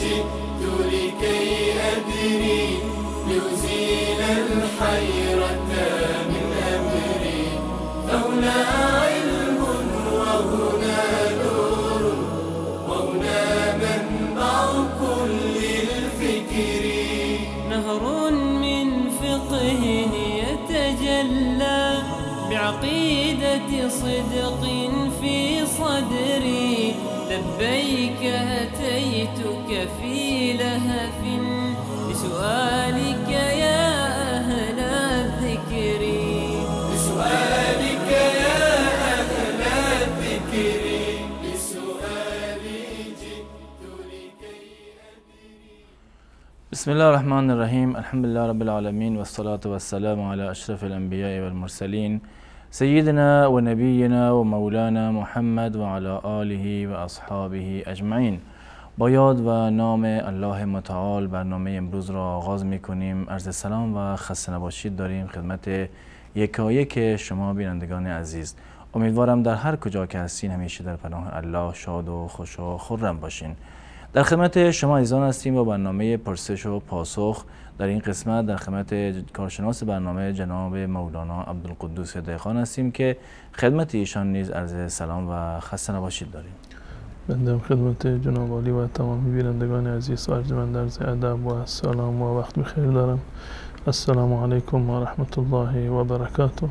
جئت لكي أدري لأزيل الحيرة من أمري. فهنا علم وهنا نور وهنا منبع كل الفكر. نهر من فقه يتجلى بعقيدة صدق في صدري. لبيك أتيتك في لهف لسؤالك يا أهل الذكر. لسؤالك يا أهل الذكر. لسؤالي جئت لكي أدري. بسم الله الرحمن الرحیم. الحمد لله رب العالمین و الصلاة و السلام على اشرف الانبیاء والمرسلین سیدنا و نبینا و مولانا محمد و علی آله و اصحابه اجمعین. با یاد و نام الله متعال برنامه امروز را آغاز می کنیم. عرض سلام و خسته نباشید داریم خدمت یکایک شما بینندگان عزیز. امیدوارم در هر کجا که هستین همیشه در پناه الله شاد و خوش و خرم باشین. در خدمت شما عزیزان هستیم با برنامه پرسش و پاسخ. در این قسمت در خدمت کارشناس برنامه جناب مولانا عبدالقدوس دهقان هستیم که خدمت ایشان نیز عرض سلام و خسته نباشید داریم. بنده خدمت جناب عالی و تمام بینندگان عزیز و ارجمند عرض ادب و سلام و وقت بخیر دارم. السلام علیکم و رحمت الله و برکاته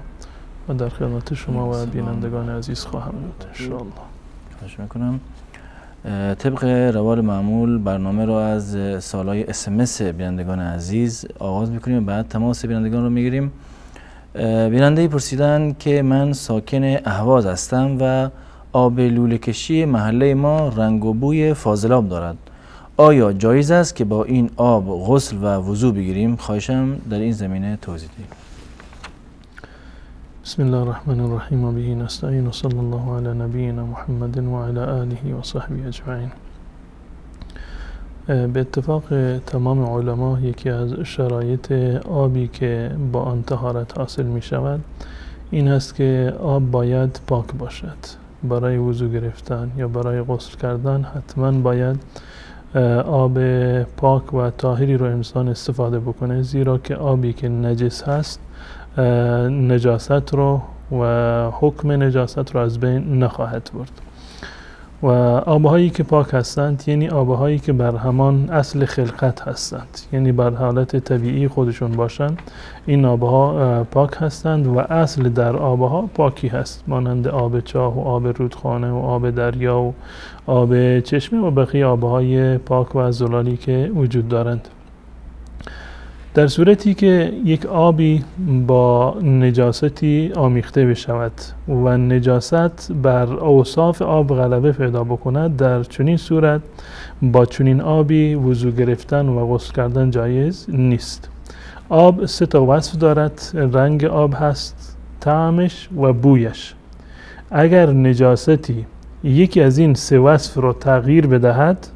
و در خدمت شما و بینندگان عزیز خواهم بود ان شاء الله. خواهش میکنم. طبق روال معمول برنامه را از سوالای SMS بینندگان عزیز آغاز میکنیم و بعد تماس بینندگان رو میگیریم. بیننده پرسیدن که من ساکن اهواز هستم و آب لوله کشی محله ما رنگ و بوی فاضلاب دارد. آیا جایز است که با این آب غسل و وضو بگیریم؟ خواهشم در این زمینه توضیح دهید. بسم الله الرحمن الرحیم و به نستعین و صلی الله علی نبینا محمد و علی آله و صحبه اجمعین. به اتفاق تمام علما یکی از شرایط آبی که با آن طهارت حاصل می شود این است که آب باید پاک باشد. برای وضو گرفتن یا برای غسل کردن حتما باید آب پاک و طاهری رو انسان استفاده بکنه، زیرا که آبی که نجس هست نجاست رو و حکم نجاست رو از بین نخواهد برد. و آبهایی که پاک هستند یعنی آبهایی که بر همان اصل خلقت هستند، یعنی بر حالت طبیعی خودشون باشند. این آبها پاک هستند و اصل در آبها پاکی هست، مانند آب چاه و آب رودخانه و آب دریا و آب چشمه و بقیه آبهای پاک و زلالی که وجود دارند. در صورتی که یک آبی با نجاستی آمیخته بشود و نجاست بر اوصاف آب غلبه پیدا بکند، در چنین صورت با چنین آبی وضو گرفتن و غسل کردن جایز نیست. آب سه تا وصف دارد: رنگ آب هست، طعمش و بویش. اگر نجاستی یکی از این سه وصف رو تغییر بدهد،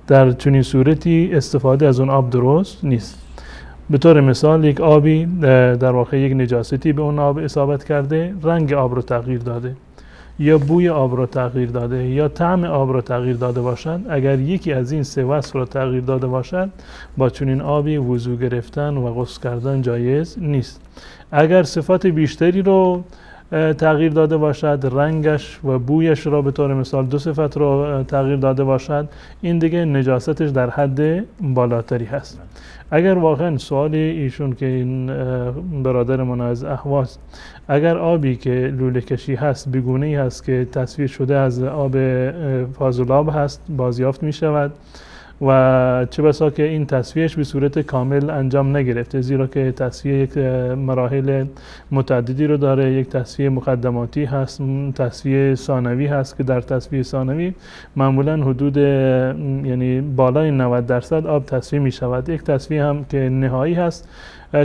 در چنین صورتی استفاده از اون آب درست نیست. به طور مثال یک آبی در واقع یک نجاستی به اون آب اصابت کرده، رنگ آب رو تغییر داده یا بوی آب رو تغییر داده یا طعم آب رو تغییر داده باشد، اگر یکی از این سه وصف رو تغییر داده باشد با چنین آبی وضو گرفتن و غسل کردن جایز نیست. اگر صفات بیشتری رو تغییر داده باشد، رنگش و بویش را به طور مثال دو صفت را تغییر داده باشد، این دیگه نجاستش در حد بالاتری هست. اگر واقعا سوال ایشون که این برادرمون از اهواز، اگر آبی که لوله کشی هست بگونه‌ای هست که تصفیه شده از آب فاضلاب هست بازیافت می شود و چه بسا که این تصفیهش به صورت کامل انجام نگرفته، زیرا که تصفیه یک مراحل متعددی رو داره. یک تصفیه مقدماتی هست، تصفیه ثانوی هست که در تصفیه ثانوی معمولا حدود یعنی بالای 90% آب تصفیه می شود. یک تصفیه هم که نهایی هست،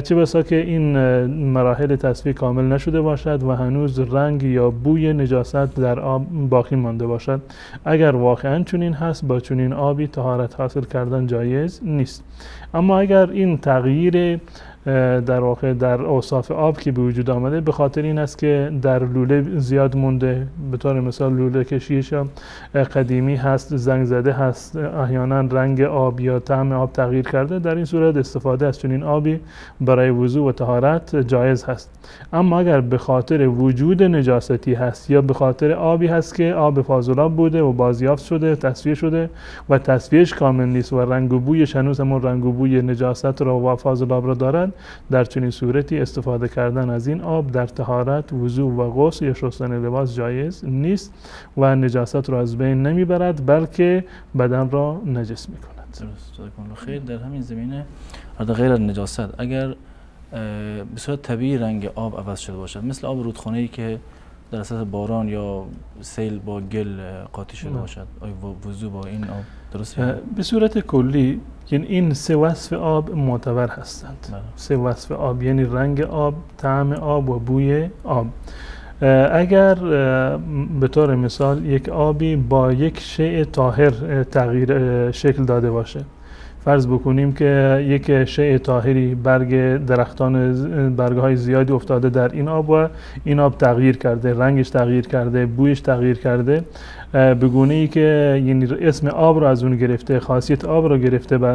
چه بسا که این مراحل تصفیه کامل نشده باشد و هنوز رنگ یا بوی نجاست در آب باقی مانده باشد. اگر واقعا چنین هست با چنین آبی طهارت حاصل کردن جایز نیست. اما اگر این تغییر در واقع در اوصاف آب که به وجود آمده به خاطر این است که در لوله زیاد مونده. به طور مثال لوله کشیش قدیمی هست، زنگ زده هست، احیانا رنگ آب یا طعم آب تغییر کرده. در این صورت استفاده از چنین آبی برای وضو و طهارت جایز هست. اما اگر به خاطر وجود نجاستی هست یا به خاطر آبی هست که آب فاضلاب بوده و بازیافت شده، تصفیه شده و تصفیهش کامل نیست و رنگ و بویش هنوز همون رنگ و بوی نجاست را و فاضلاب را دارد، در چنین صورتی استفاده کردن از این آب در طهارت، وضو و غسل یا شستن لباس جایز نیست و نجاست را از بین نمیبرد بلکه بدن را نجس میکند. درست. جزاکم خیر. در همین زمینه غیر از نجاست اگر به صورت طبیعی رنگ آب عوض شده باشد، مثل آب رودخانه‌ای که در اثر باران یا سیل با گل قاطی شده باشد، آیا وضو با این آب درسته؟ به صورت کلی یعنی این سه وصف آب معتبر هستند. سه وصف آب یعنی رنگ آب، طعم آب و بوی آب. اگر به طور مثال یک آبی با یک شیء طاهر تغییر شکل داده باشه، فرض بکنیم که یک شیء طاهری برگ درختان برگ‌های زیادی افتاده در این آب و این آب تغییر کرده، رنگش تغییر کرده، بویش تغییر کرده، به گونه‌ای که یعنی اسم آب را از اون گرفته، خاصیت آب را گرفته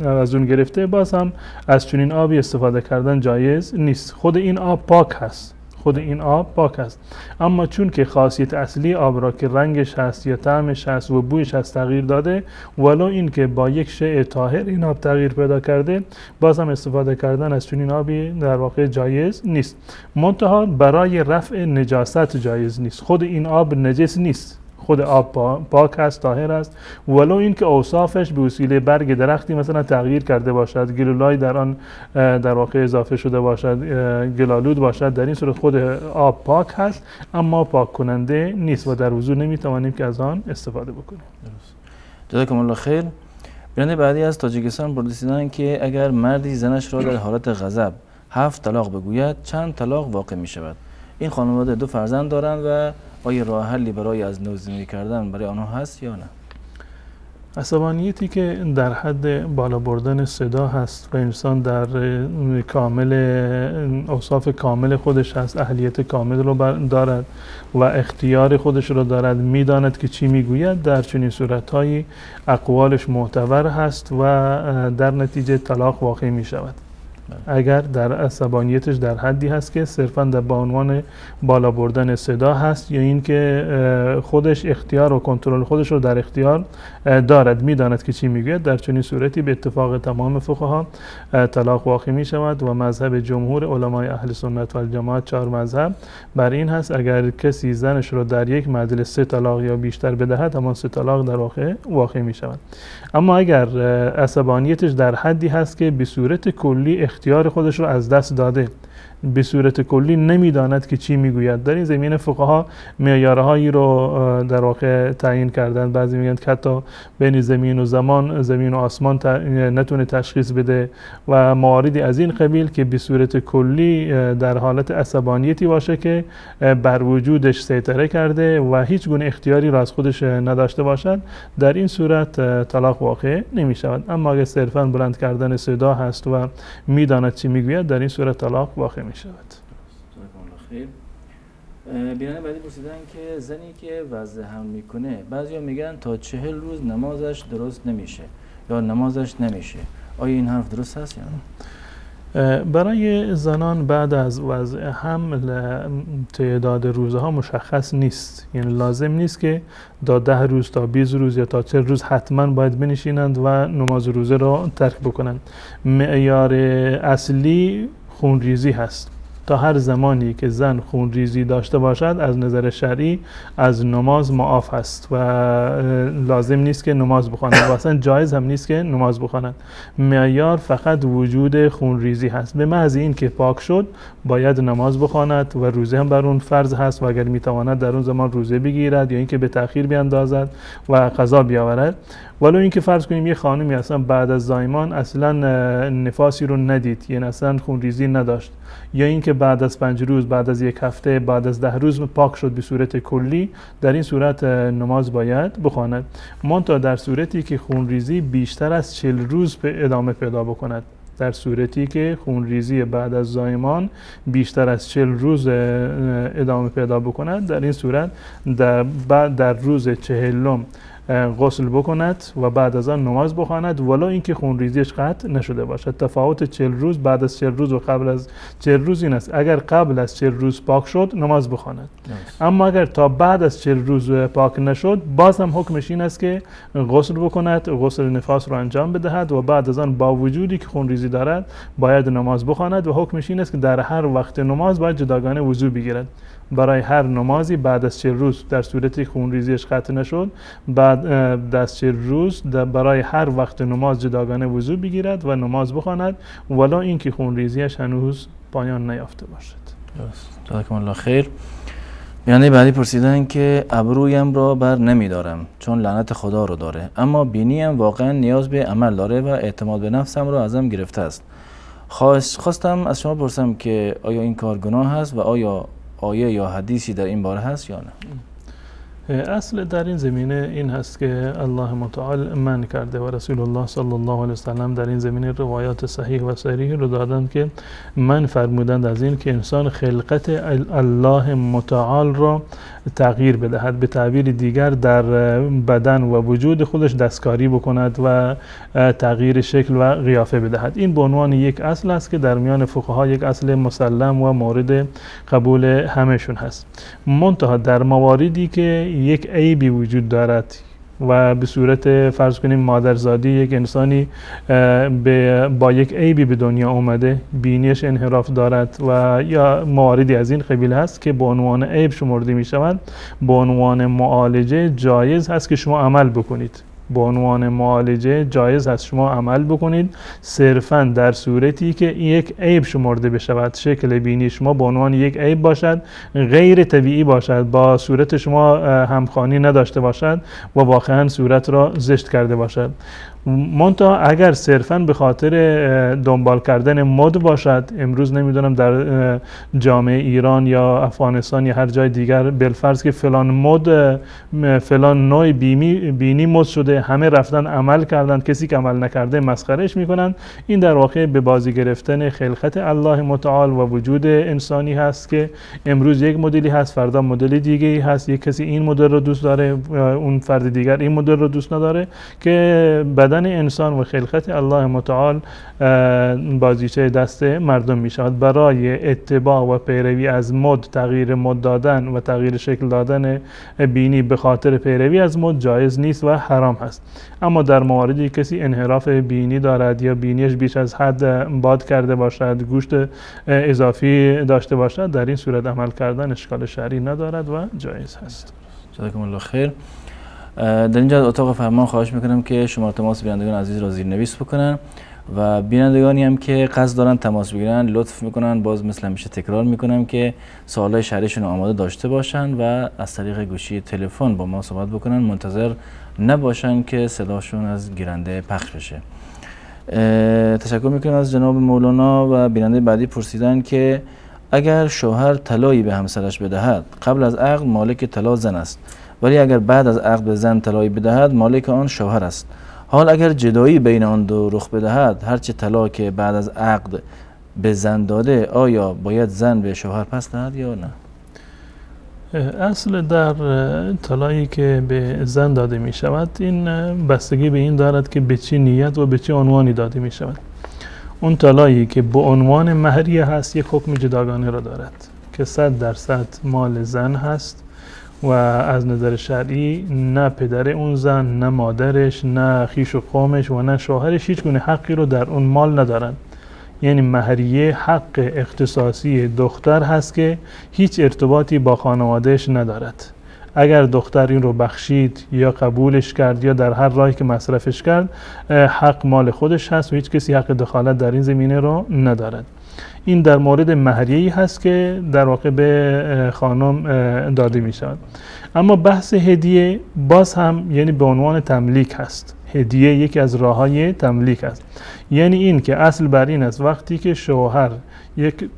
از اون گرفته، باز هم از چنین آبی استفاده کردن جایز نیست. خود این آب پاک هست، خود این آب پاک است، اما چون که خاصیت اصلی آب را که رنگش هست یا طعمش هست و بویش هست تغییر داده، ولو این که با یک شیء طاهر این آب تغییر پیدا کرده، باز هم استفاده کردن از چنین آبی در واقع جایز نیست. منتها برای رفع نجاست جایز نیست. خود این آب نجس نیست، خود آب پاک است، طاهر است، ولو اینکه اوصافش به وسیله برگ درختی مثلا تغییر کرده باشد، گلولای در آن در واقع اضافه شده باشد، گلالود باشد، در این صورت خود آب پاک هست اما پاک کننده نیست و در وضو نمیتوانیم که از آن استفاده بکنیم. درست. جزاکم الله خیر. بیننده بعدی از تاجیکستان پرسیدن که اگر مردی زنش را در حالت غضب 7 طلاق بگوید چند طلاق واقع می شود؟ این خانواده 2 فرزند دارند و آیا راه حلی برای از نو زندگی کردن برای آنها هست یا نه؟ عصبانیتی که در حد بالا بردن صدا هست و انسان در کامل اوصاف کامل خودش هست، اهلیت کامل رو دارد و اختیار خودش رو دارد، میداند که چی میگوید، در چنین صورتهایی اقوالش معتبر هست و در نتیجه طلاق واقع می شود. اگر در عصبانیتش در حدی هست که صرفاً با عنوان بالا بردن صدا هست یا اینکه خودش اختیار و کنترل خودش رو در اختیار دارد، میداند که چی میگوید، در چنین صورتی به اتفاق تمام فقها طلاق واقع می شود و مذهب جمهور علمای اهل سنت و الجماعت 4 مذهب بر این هست اگر کسی زنش رو در یک مجلس 3 طلاق یا بیشتر بدهد، همان 3 طلاق در واقع می شود. اما اگر عصبانیتش در حدی هست که به صورت کلی اختیار خودش رو از دست داده، به صورت کلی نمیداند که چی میگوید، در این زمینه فقها معیارهایی رو در واقع تعیین کردن. بعضی میگن که حتی بین زمین و زمان، زمین و آسمان نتونه تشخیص بده و مواردی از این قبیل که به صورت کلی در حالت عصبانیتی باشه که بر وجودش سیطره کرده و هیچ گونه اختیاری را از خودش نداشته باشد، در این صورت طلاق واقع نمی شود. اما اگر صرفاً بلند کردن صدا هست و میداند چی میگوید، در این صورت طلاق واقع می شود. بیننده بعدی پرسیدن که زنی که وضع حمل میکنه، بعضیا میگن تا 40 روز نمازش درست نمیشه یا نمازش نمیشه، آیا این حرف درست هست یا نه؟ برای زنان بعد از وضع حمل تعداد روزها مشخص نیست، یعنی لازم نیست که تا 10 روز تا 20 روز یا تا 40 روز حتما باید بنشینند و نماز روزه را ترک بکنند. معیار اصلی خونریزی هست. تا هر زمانی که زن خونریزی داشته باشد از نظر شرعی از نماز معاف است و لازم نیست که نماز بخواند و اصلا جایز هم نیست که نماز بخواند. معیار فقط وجود خونریزی هست. به محض این که پاک شد باید نماز بخواند و روزه هم بر اون فرض هست و اگر میتواند در اون زمان روزه بگیرد یا اینکه به تأخیر بیاندازد و قضا بیاورد. ولو اینکه فرض کنیم یه خانمی اصلا بعد از زایمان اصلا نفاسی رو ندید، یعنی اصلا خونریزی نداشت، یا اینکه بعد از 5 روز، بعد از 1 هفته، بعد از 10 روز پاک شد به صورت کلی، در این صورت نماز باید بخواند. منتها در صورتی که خونریزی بیشتر از 40 روز ادامه پیدا بکند، در صورتی که خونریزی بعد از زایمان بیشتر از 40 روز ادامه پیدا بکند، در این صورت در روز 40 غسل بکند و بعد از آن نماز بخواند ولو اینکه خونریزیش قطع نشده باشد. تفاوت 40 روز بعد از 40 روز و قبل از 40 روز این است: اگر قبل از 40 روز پاک شد نماز بخواند، اما اگر تا بعد از 40 روز پاک نشد باز هم حکمش این است که غسل بکند، غسل نفاس رو انجام بدهد و بعد از آن با وجودی که خونریزی دارد باید نماز بخواند و حکمش این است که در هر وقت نماز باید جداگانه وضو بگیرد. برای هر نمازی بعد از 40 روز در صورتی خونریزیش قطع نشد بعد از 40 روز برای هر وقت نماز جداگانه وضو بگیرد و نماز بخواند ولو اینکه خونریزیش هنوز پایان نیافته باشد. جزاکم الله خیر. بیانیه بعدی پرسیدن که ابرویم را بر نمیدارم چون لعنت خدا رو داره، اما بینیم واقعا نیاز به عمل داره و اعتماد به نفسم رو ازم گرفته است. خواستم از شما پرسم که آیا این کار گناه هست و آیا آیه یا حدیثی در این باره هست یا نه؟ اصل در این زمینه این هست که الله متعال منع کرده و رسول الله صلی الله علیه وسلم در این زمینه روایات صحیح و صریح رو دادند که من فرمودند از این که انسان خلقت الله متعال را تغییر بدهد، به تعبیر دیگر در بدن و وجود خودش دستکاری بکند و تغییر شکل و قیافه بدهد. این به عنوان یک اصل است که در میان فقها یک اصل مسلم و مورد قبول همهشون هست. منتها در مواردی که یک عیبی وجود دارد و به صورت فرض کنیم مادرزادی یک انسانی با یک عیبی به دنیا اومده، بینیش انحراف دارد و یا مواردی از این قبیل هست که به عنوان عیب شمرده می شود، به عنوان معالجه جایز هست که شما عمل بکنید. به عنوان معالجه جایز هست شما عمل بکنید، صرفاً در صورتی که یک عیب شمرده بشود، شکل بینی شما به عنوان یک عیب باشد، غیر طبیعی باشد، با صورت شما همخوانی نداشته باشد و واقعاً صورت را زشت کرده باشد. منتها اگر صرفاً به خاطر دنبال کردن مد باشد، امروز نمیدونم در جامعه ایران یا افغانستان یا هر جای دیگر بالفرض که فلان مد فلان نوع بینی مد شده، همه رفتن عمل کردن، کسی که عمل نکرده مسخرهش میکنن، این در واقع به بازی گرفتن خلقت الله متعال و وجود انسانی هست که امروز یک مدلی هست، فردا مدل دیگه هست، یک کسی این مدل رو دوست داره، اون فرد دیگر این مدل رو دوست نداره، که بدن انسان و خلقت الله متعال بازیچه دست مردم می شود. برای اتباع و پیروی از مد، تغییر مد دادن و تغییر شکل دادن بینی به خاطر پیروی از مد جایز نیست و حرام هست. اما در مواردی کسی انحراف بینی دارد یا بینیش بیش از حد باد کرده باشد، گوشت اضافی داشته باشد، در این صورت عمل کردن اشکال شرعی ندارد و جایز هست. جزاکم الله خیر. در اینجا اتاق فرمان خواهش میکنم که شماره تماس بینندگان عزیز را زیرنویس بکنن و بینندگانی هم که قصد دارن تماس بگیرن لطف میکنن، باز مثل همیشه تکرار میکنم که سوالای شرعیشون آماده داشته باشن و از طریق گوشی تلفن با ما صحبت بکنن، منتظر نباشن که صداشون از گیرنده پخش بشه. تشکر میکنم از جناب مولانا. و بیننده بعدی پرسیدن که اگر شوهر طلایی به همسرش بدهد، قبل از عقد مالک طلا زن است، ولی اگر بعد از عقد به زن طلایی بدهد مالک آن شوهر است. حال اگر جدایی بین آن دو رخ بدهد، هرچه طلا که بعد از عقد به زن داده، آیا باید زن به شوهر پس دهد یا نه؟ اصل در طلایی که به زن داده می شود این بستگی به این دارد که به چه نیت و به چه عنوانی داده می شود. اون طلایی که به عنوان مهریه هست یک حکم جداگانه را دارد که 100% مال زن هست و از نظر شرعی نه پدر اون زن، نه مادرش، نه خیش و قومش و نه شوهرش هیچ گونه حقی رو در اون مال ندارن. یعنی مهریه حق اختصاصی دختر هست که هیچ ارتباطی با خانوادهش ندارد. اگر دختر این رو بخشید یا قبولش کرد یا در هر راهی که مصرفش کرد، حق مال خودش هست و هیچ کسی حق دخالت در این زمینه رو ندارد. این در مورد مهریه‌ای هست که در واقع به خانم داده می شود. اما بحث هدیه باز هم یعنی به عنوان تملیک هست. هدیه یکی از راه‌های تملیک است. یعنی این که اصل بر این است وقتی که شوهر یک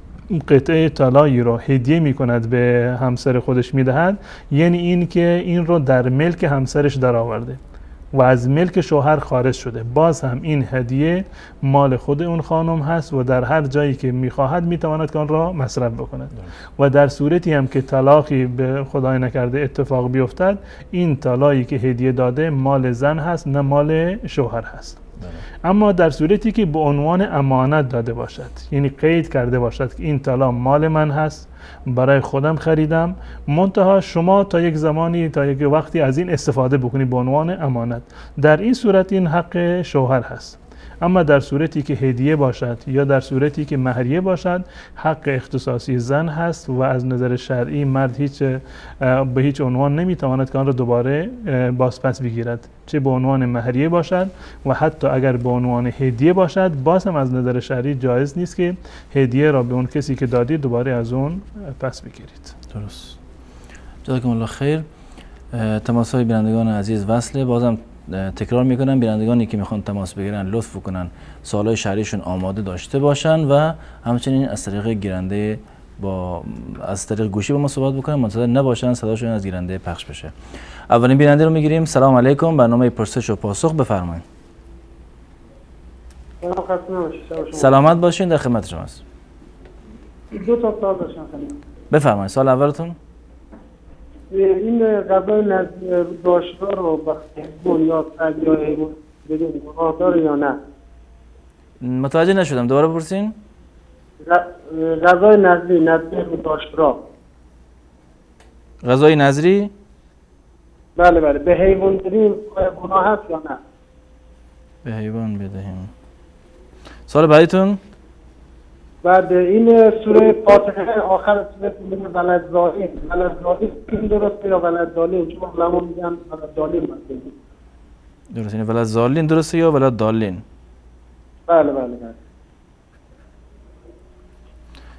قطعه طلایی رو هدیه می کند به همسر خودش می دهد، یعنی این که این رو در ملک همسرش در آورده و از ملک شوهر خارج شده، باز هم این هدیه مال خود اون خانم هست و در هر جایی که میخواهد میتواند که آن را مصرف بکند. و در صورتی هم که طلاقی به خدای نکرده اتفاق بیفتد، این طلاقی که هدیه داده مال زن هست نه مال شوهر هست. اما در صورتی که به عنوان امانت داده باشد، یعنی قید کرده باشد که این طلا مال من هست، برای خودم خریدم، منتها شما تا یک زمانی، تا یک وقتی از این استفاده بکنی به عنوان امانت، در این صورت این حق شوهر هست. اما در صورتی که هدیه باشد یا در صورتی که مهریه باشد، حق اختصاصی زن هست و از نظر شرعی مرد به هیچ عنوان نمیتواند که آن را دوباره بازپس بگیرد، چه به عنوان مهریه باشد و حتی اگر به عنوان هدیه باشد، باز هم از نظر شرعی جایز نیست که هدیه را به اون کسی که دادی دوباره از اون پس بگیرید. درست. جزاکم الله خیر. تماس‌های بینندگان عزیز وصله. بازم تکرار میکنم، بینندگانی که میخوان تماس بگیرن لطف کنن سوالای شرعیشون آماده داشته باشن و همچنین از طریق گیرنده از طریق گوشی با ما صحبت بکنن، منتظر نباشن صداشون از گیرنده پخش بشه. اولین بیننده رو میگیریم. سلام علیکم، برنامه پرسش و پاسخ، بفرمایید. سلامت باشین، در خدمت شماست. دو تا سوال داشتم. بفرمایید. سوال اولتون. این غذای داشتار رو وقتی بنیاد کرد یا حیوان بدون گناه داره یا نه؟ متوجه نشدم، دوباره بپرسین. غذای نظری رو داشتار. غذای نظری؟ بله بله، به حیوان بدیم گناه هست یا نه؟ به حیوان بدهیم. سوال بعدیتون. بعد این سوره فاتحه آخر سوره میگه ولد ضالین این درسته یا ولد ضالین؟ چون علما میگن ولد ضالین مثلا. درسته، یعنی ولد ضالین درسته یا ولد ضالین؟ بله بله بله.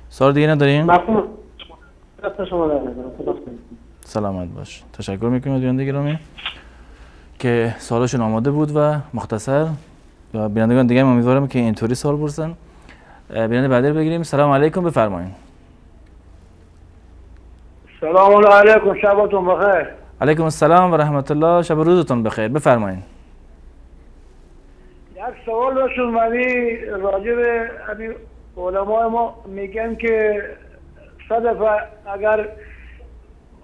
سوال دیگه ندارین؟ مفهوم. دست شما در نظر. سلامت باش. تشکر میکنم از بیننده گرامی که سوالشون آماده بود و مختصر، و بینندگان دیگه هم امیدوارم که اینطوری سوال پرسن. بیننده بعدی رو بگیریم. سلام علیکم، بفرمایید. سلام علیکم، شبتون بخیر. علیکم السلام و رحمت الله، شب و روزتون بخیر، بفرمایید. یک سوال داشتم، ولی راجع به علمای ما میگن که صدفه اگر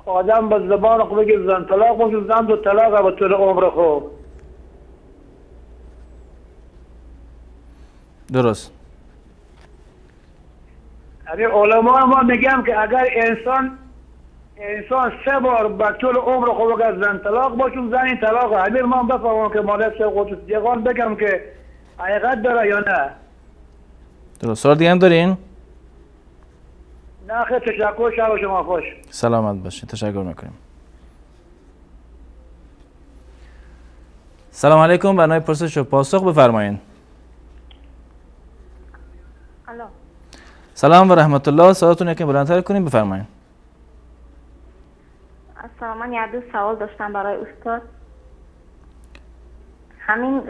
آدم به زبان خود بگه زن طلاق باشه، زن دو طلاق به طول عمر خوب. درست. یعنی علما ما میگن که اگر انسان 3 بار به طول عمر خود بگه زن طلاق باشه، زن این طلاق امیر من بفهمم که مالک شیخ قدس دیگان بگم که حقیقت داره یا نه. درست. سوال دیگه هم دارین؟ نه خیلی تشکر، شب شما خوش. سلامت باشین، تشکر میکنیم. سلام علیکم، برنامه پرسش و پاسخ، بفرمایید. الو. سلام و رحمت الله، صداتون یکم بلندتر کنیم، بفرمایید. اصلا من یه دو سوال داشتم برای استاد. همین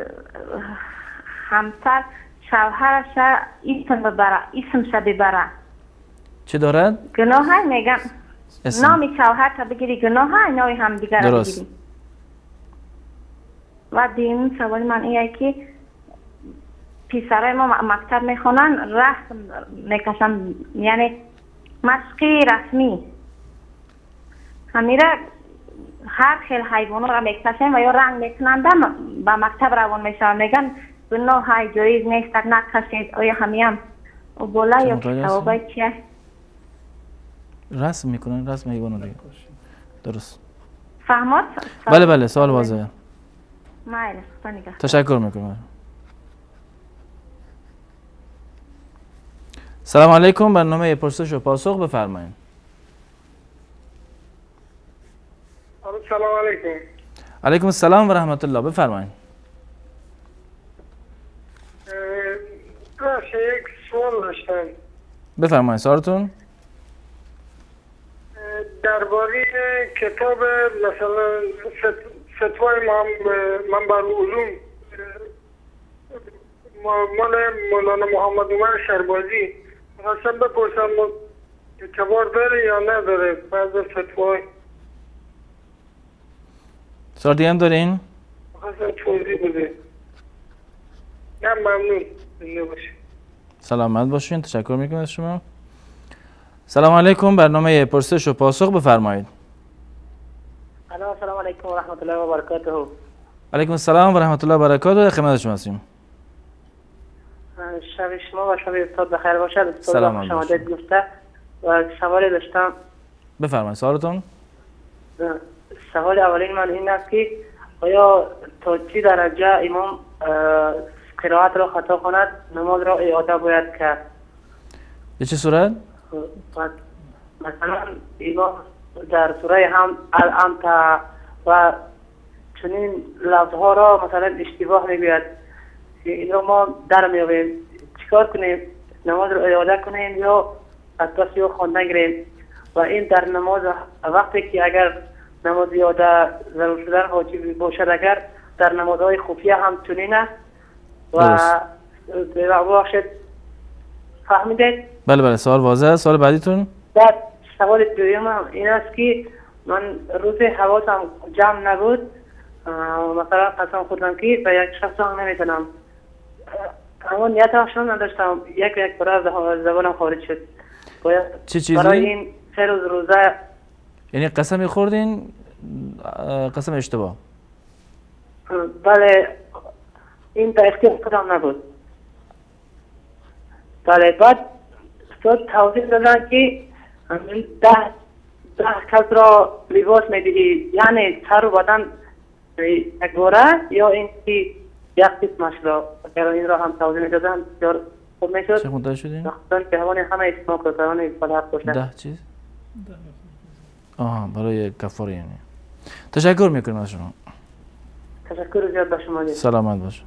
همسر شوهرش اسمش ببره چه دارد؟ گناه های میگن نامی شوهر تا بگیری گناه های نامی هم دیگر بگیری. و دیم سوال من اینه که پیسرای ما مکتب میخونن، رسم میکشن، یعنی مشقی رسمی همیره هر خیل حیوانو را میکشن و یا رنگ میکنن با مکتب روان میشن، میگن گناه های جایز نیست نکشید. آیا همیم و بالا یا ثوابای چیه؟ رسم میکنن، رسم حیوانو دیگه. درست. فهمت؟ بله بله، سوال واضحه. مایل، تشکر میکنم. سلام علیکم، برنامه پرسش و پاسخ، بفرمایید. سلام علیکم. علیکم السلام و رحمت الله، بفرمایید. یک سوال داشتم. بفرمایید سوالتون. درباره کتاب مثلا فتوای منبر علوم مال مولانا محمد عمر شربازی، خواستم بپرسم اعتبار داره یا نداره بعض فتوای؟ سوال دیگه هم دارین؟ حسن توضیح بده. نه ممنون. زنده باشی. سلامت باشین. تشکر میکنم از شما. سلام علیکم. برنامه پرسش و پاسخ بفرمایید. السلام علیکم و رحمت الله و برکاته. علیکم السلام و رحمت الله و برکاته. خدمت شما هستیم. شب شما و شب استاد بخیر باشد. استاد سلام شما دید گفته و سوالی داشتم. بفرمایید سوالتون. سوال اولین من این است که آیا تا چه درجه امام قرائت را خطا کند نماز را اعاده باید کرد؟ به چه صورت؟ مثلا امام در سوره هم الانت و چنین لفظها را مثلا اشتباه میگوید، این را ما در میابیم. چیکار کنیم؟ نماز را اعاده کنیم یا از پس یا خواندن گیریم؟ و این در نماز وقتی که اگر نماز اعاده ضرور شدن واجب باشد، اگر در نمازهای خفیه هم چنین است و ببخشید فهمیدید؟ بله بله سوال واضحه. سوال بعدیتون؟ بعد سوال دویم این است که من روز حواسم جمع نبود، مثلا قسم خوردم که به یک شخص هم نمیتونم، اما نیت هم نداشتم، یک برای زبانم خارج شد. چه چیزی؟ برای این 3 روز روزه. یعنی قسمی خوردین؟ قسم اشتباه؟ بله این تا اختیار خودم نبود. بله بعد استاد توضیح دادن که 10 کس را لباس میدهی، یعنی سر و بدن یک باره یا این که یک قسمش را، اگر این را هم توضیح میدادن بسیار خوب میشد. چه خونده شدین؟ نخواستن که همه اسماک و سرانه فلاحت باشن. 10 چیز؟ آها برای کفاره یعنی. تشکر میکنم از شما. تشکر زیاد به شما. سلامت باش.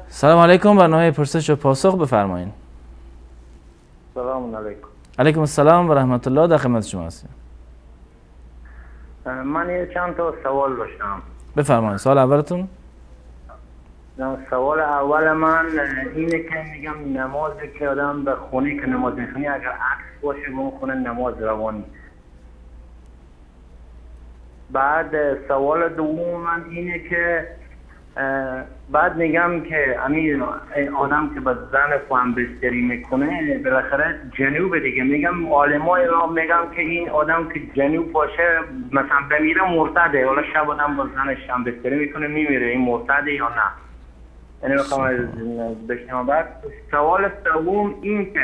سلام علیکم. برنامه پرسش و پاسخ بفرمایید. سلام علیکم. علیکم السلام و رحمت الله. در خدمت شما هستیم. من چند تا سوال داشتم. بفرمایید. سوال اولتون؟ سوال اول من اینه که میگم نمازی که آدم به خونه که نماز میخونی اگر عکس باشه به اون خونه نماز روانی. بعد سوال دوم من اینه که بعد میگم که امیر آدم که با زن خواهم بستری میکنه بالاخره جنوب دیگه، میگم علمای را میگم که این آدم که جنوب باشه مثلا بمیره مرتده، حالا شب آدم با زنش هم بستری میکنه میمیره، این مرتده یا نه؟ یعنی میخوام بشنم. بعد سوال سوم این که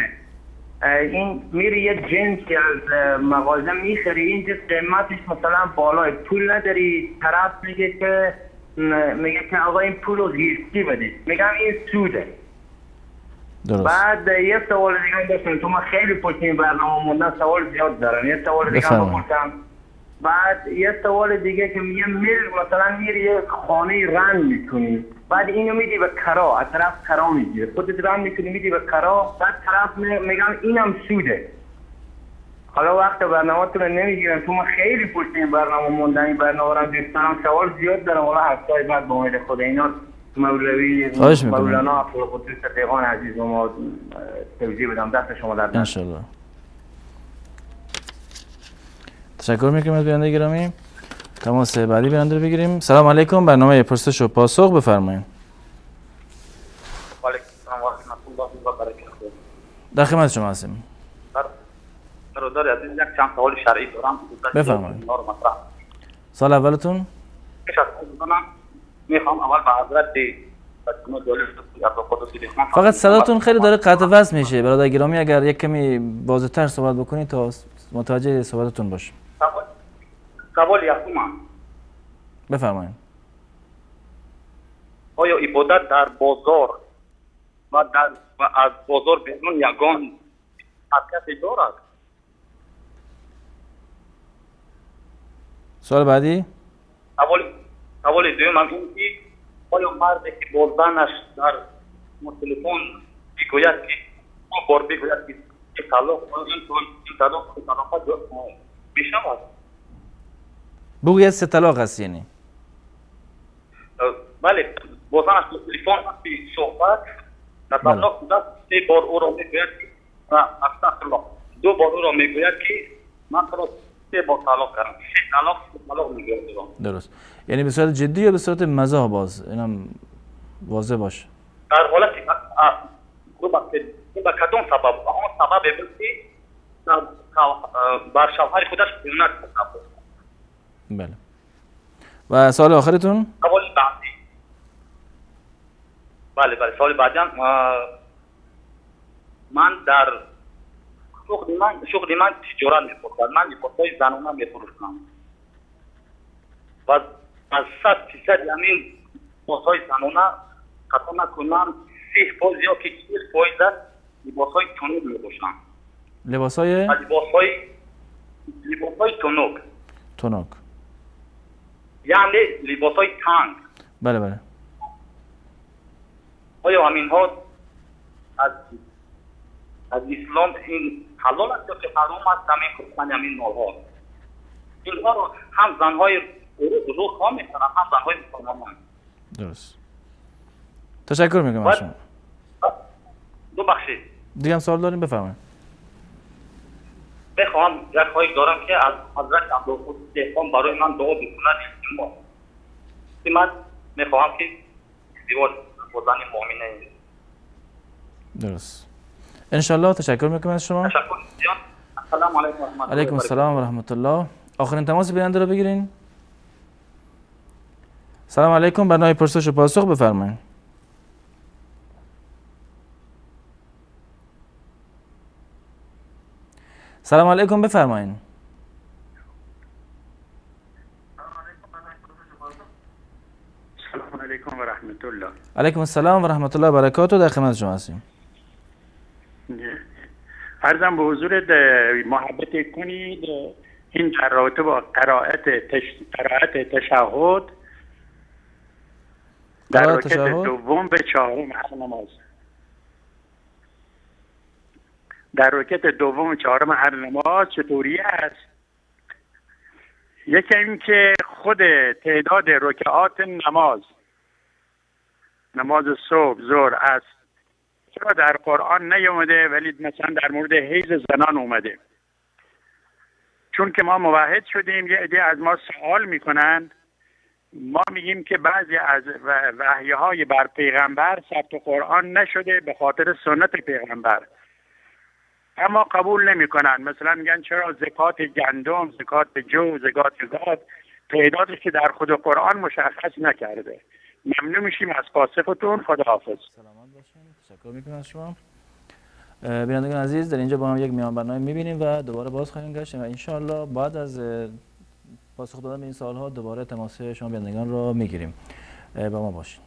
این میری یه جنسی از مغازه میخری، این جنس قیمتش مثلا بالای پول نداری، طرف میگه که آقا این پول رو زیستی بدید، میگم این سوده. درست. بعد یه سوال دیگه داشتم، تو ما خیلی پشتیم برنامه موندن سوال زیاد دارن، یه سوال دیگه بپرسم. بعد یه سوال دیگه که میگه مثلا میری یه خانه رنگ میکنی، بعد اینو میدی به کرا، از طرف کرا میگیره، خودت رنگ میکنی میدی به کرا، بعد طرف میگم اینم سوده. حالا وقت برنامه‌تون رو نمیگیرم، تو ما خیلی پشتیم برنامه موندن، این برنامه رو دوستانم سوال زیاد دارم، حالا هفته‌ای بعد با امید خدا اینا مولوی مولانا عبدالقدوس صدیقان عزیز و ما توضیح بدم. دست شما در ان شاء الله. تشکر میکنم از بیننده گرامی. تماس بعدی بیننده رو بگیریم. سلام علیکم. برنامه پرسش و پاسخ بفرمایید. و علیکم السلام و رحمت الله و برکاته. در خدمت شما هستیم. برادر عزیز یک چند سوال شرعی دارم. بفرمایید. سوال اولتون؟ میخوام اول به حضرت فقط صداتون خیلی داره قطع وصل میشه برادر گرامی، اگر یک کمی بازتر صحبت بکنید تا متوجه صحبتتون باشیم. سوال یکم بفرمایید. آیا عبادت در بازار و از بازار بیرون یگان حرکت دارد؟ سوال بعدی؟ سوال دوم هم این که آیا مردی که با زنش در تلفن بگوید که ما بار بگوید که طلاق این طلاق میشود؟ بگوید 3 طلاق هست یعنی؟ بله، با زنش تلفن صحبت در طلاق بوده 3 بار او را میگوید که استغفرالله، 2 بار او را میگوید که من 3 بار طلاق کردم. 6 طلاق میگیرم. درست. یعنی به صورت جدی یا به صورت مزاح؟ باز اینم واضح باشه. در حالت با کدوم سبب؟ اون سبب بود که بر شوهر خودش خیانت کرد. بله. و سوال آخرتون؟ سوال بعدی. بله سوال بعدی من در شغل من تجارت می‌کنم. من لباسای زنانه می‌فروشم. و از 100% همین لباسای زنانه خطا نکنم 30% یا که 40% لباسای تنوک می‌پوشم. لباسای تنوک. یعنی لباسای تنگ. بله. آیا همین ها از اسلام این حلال است که حرام است همین خودتن همین مالها؟ اینها رو هم زنهای رو خواه میکنن هم زنهای مسلمان. درست. تشکر میکنم از شما. ببخشید دیگه هم سوال داریم؟ بفرمایید. بخوام یک خواهش دارم که از حضرت عبدالقدوس برای من دعا بکنند. من میخواهم که ازدواج با زن مؤمنه. درست. انشالله. تشکر میکنم از شما. تشکر زیاد. السلام علیکم و رحمت الله. علیکم السلام و رحمت الله. آخرین تماس بیننده رو بگیرین. سلام علیکم. برنامه پرسش و پاسخ بفرمایید. سلام علیکم بفرمایید. سلام علیکم و رحمت الله. علیکم السلام و رحمت الله و برکاته. در خدمت شما هستیم. عرضم به حضورت محبت کنید این در رابطه با قرائت تشهد در رکعت دوم به چهارم هر نماز. در رکعت دوم و چهارم هر نماز چطوری است؟ یکی این که خود تعداد رکعات نماز صبح، ظهر، عصر چرا در قرآن نیومده ولی مثلا در مورد حیض زنان اومده؟ چون که ما موحد شدیم یه عده از ما سوال میکنند، ما میگیم که بعضی از وحی‌های بر پیغمبر ثبت قرآن نشده به خاطر سنت پیغمبر، اما قبول نمیکنن. مثلا میگن چرا زکات گندم، زکات جو، زکات گاز تعدادش که در خود قرآن مشخص نکرده. ممنون میشیم از پاسختون. خداحافظ. سلامت باشین. تشکر میکنم از شما. بینندگان عزیز، در اینجا با هم یک میان برنامه میبینیم و دوباره باز خواهیم گشت و انشاءالله بعد از پاسخ دادن به این سوالها دوباره تماس شما بینندگان رو میگیریم. با ما باشین.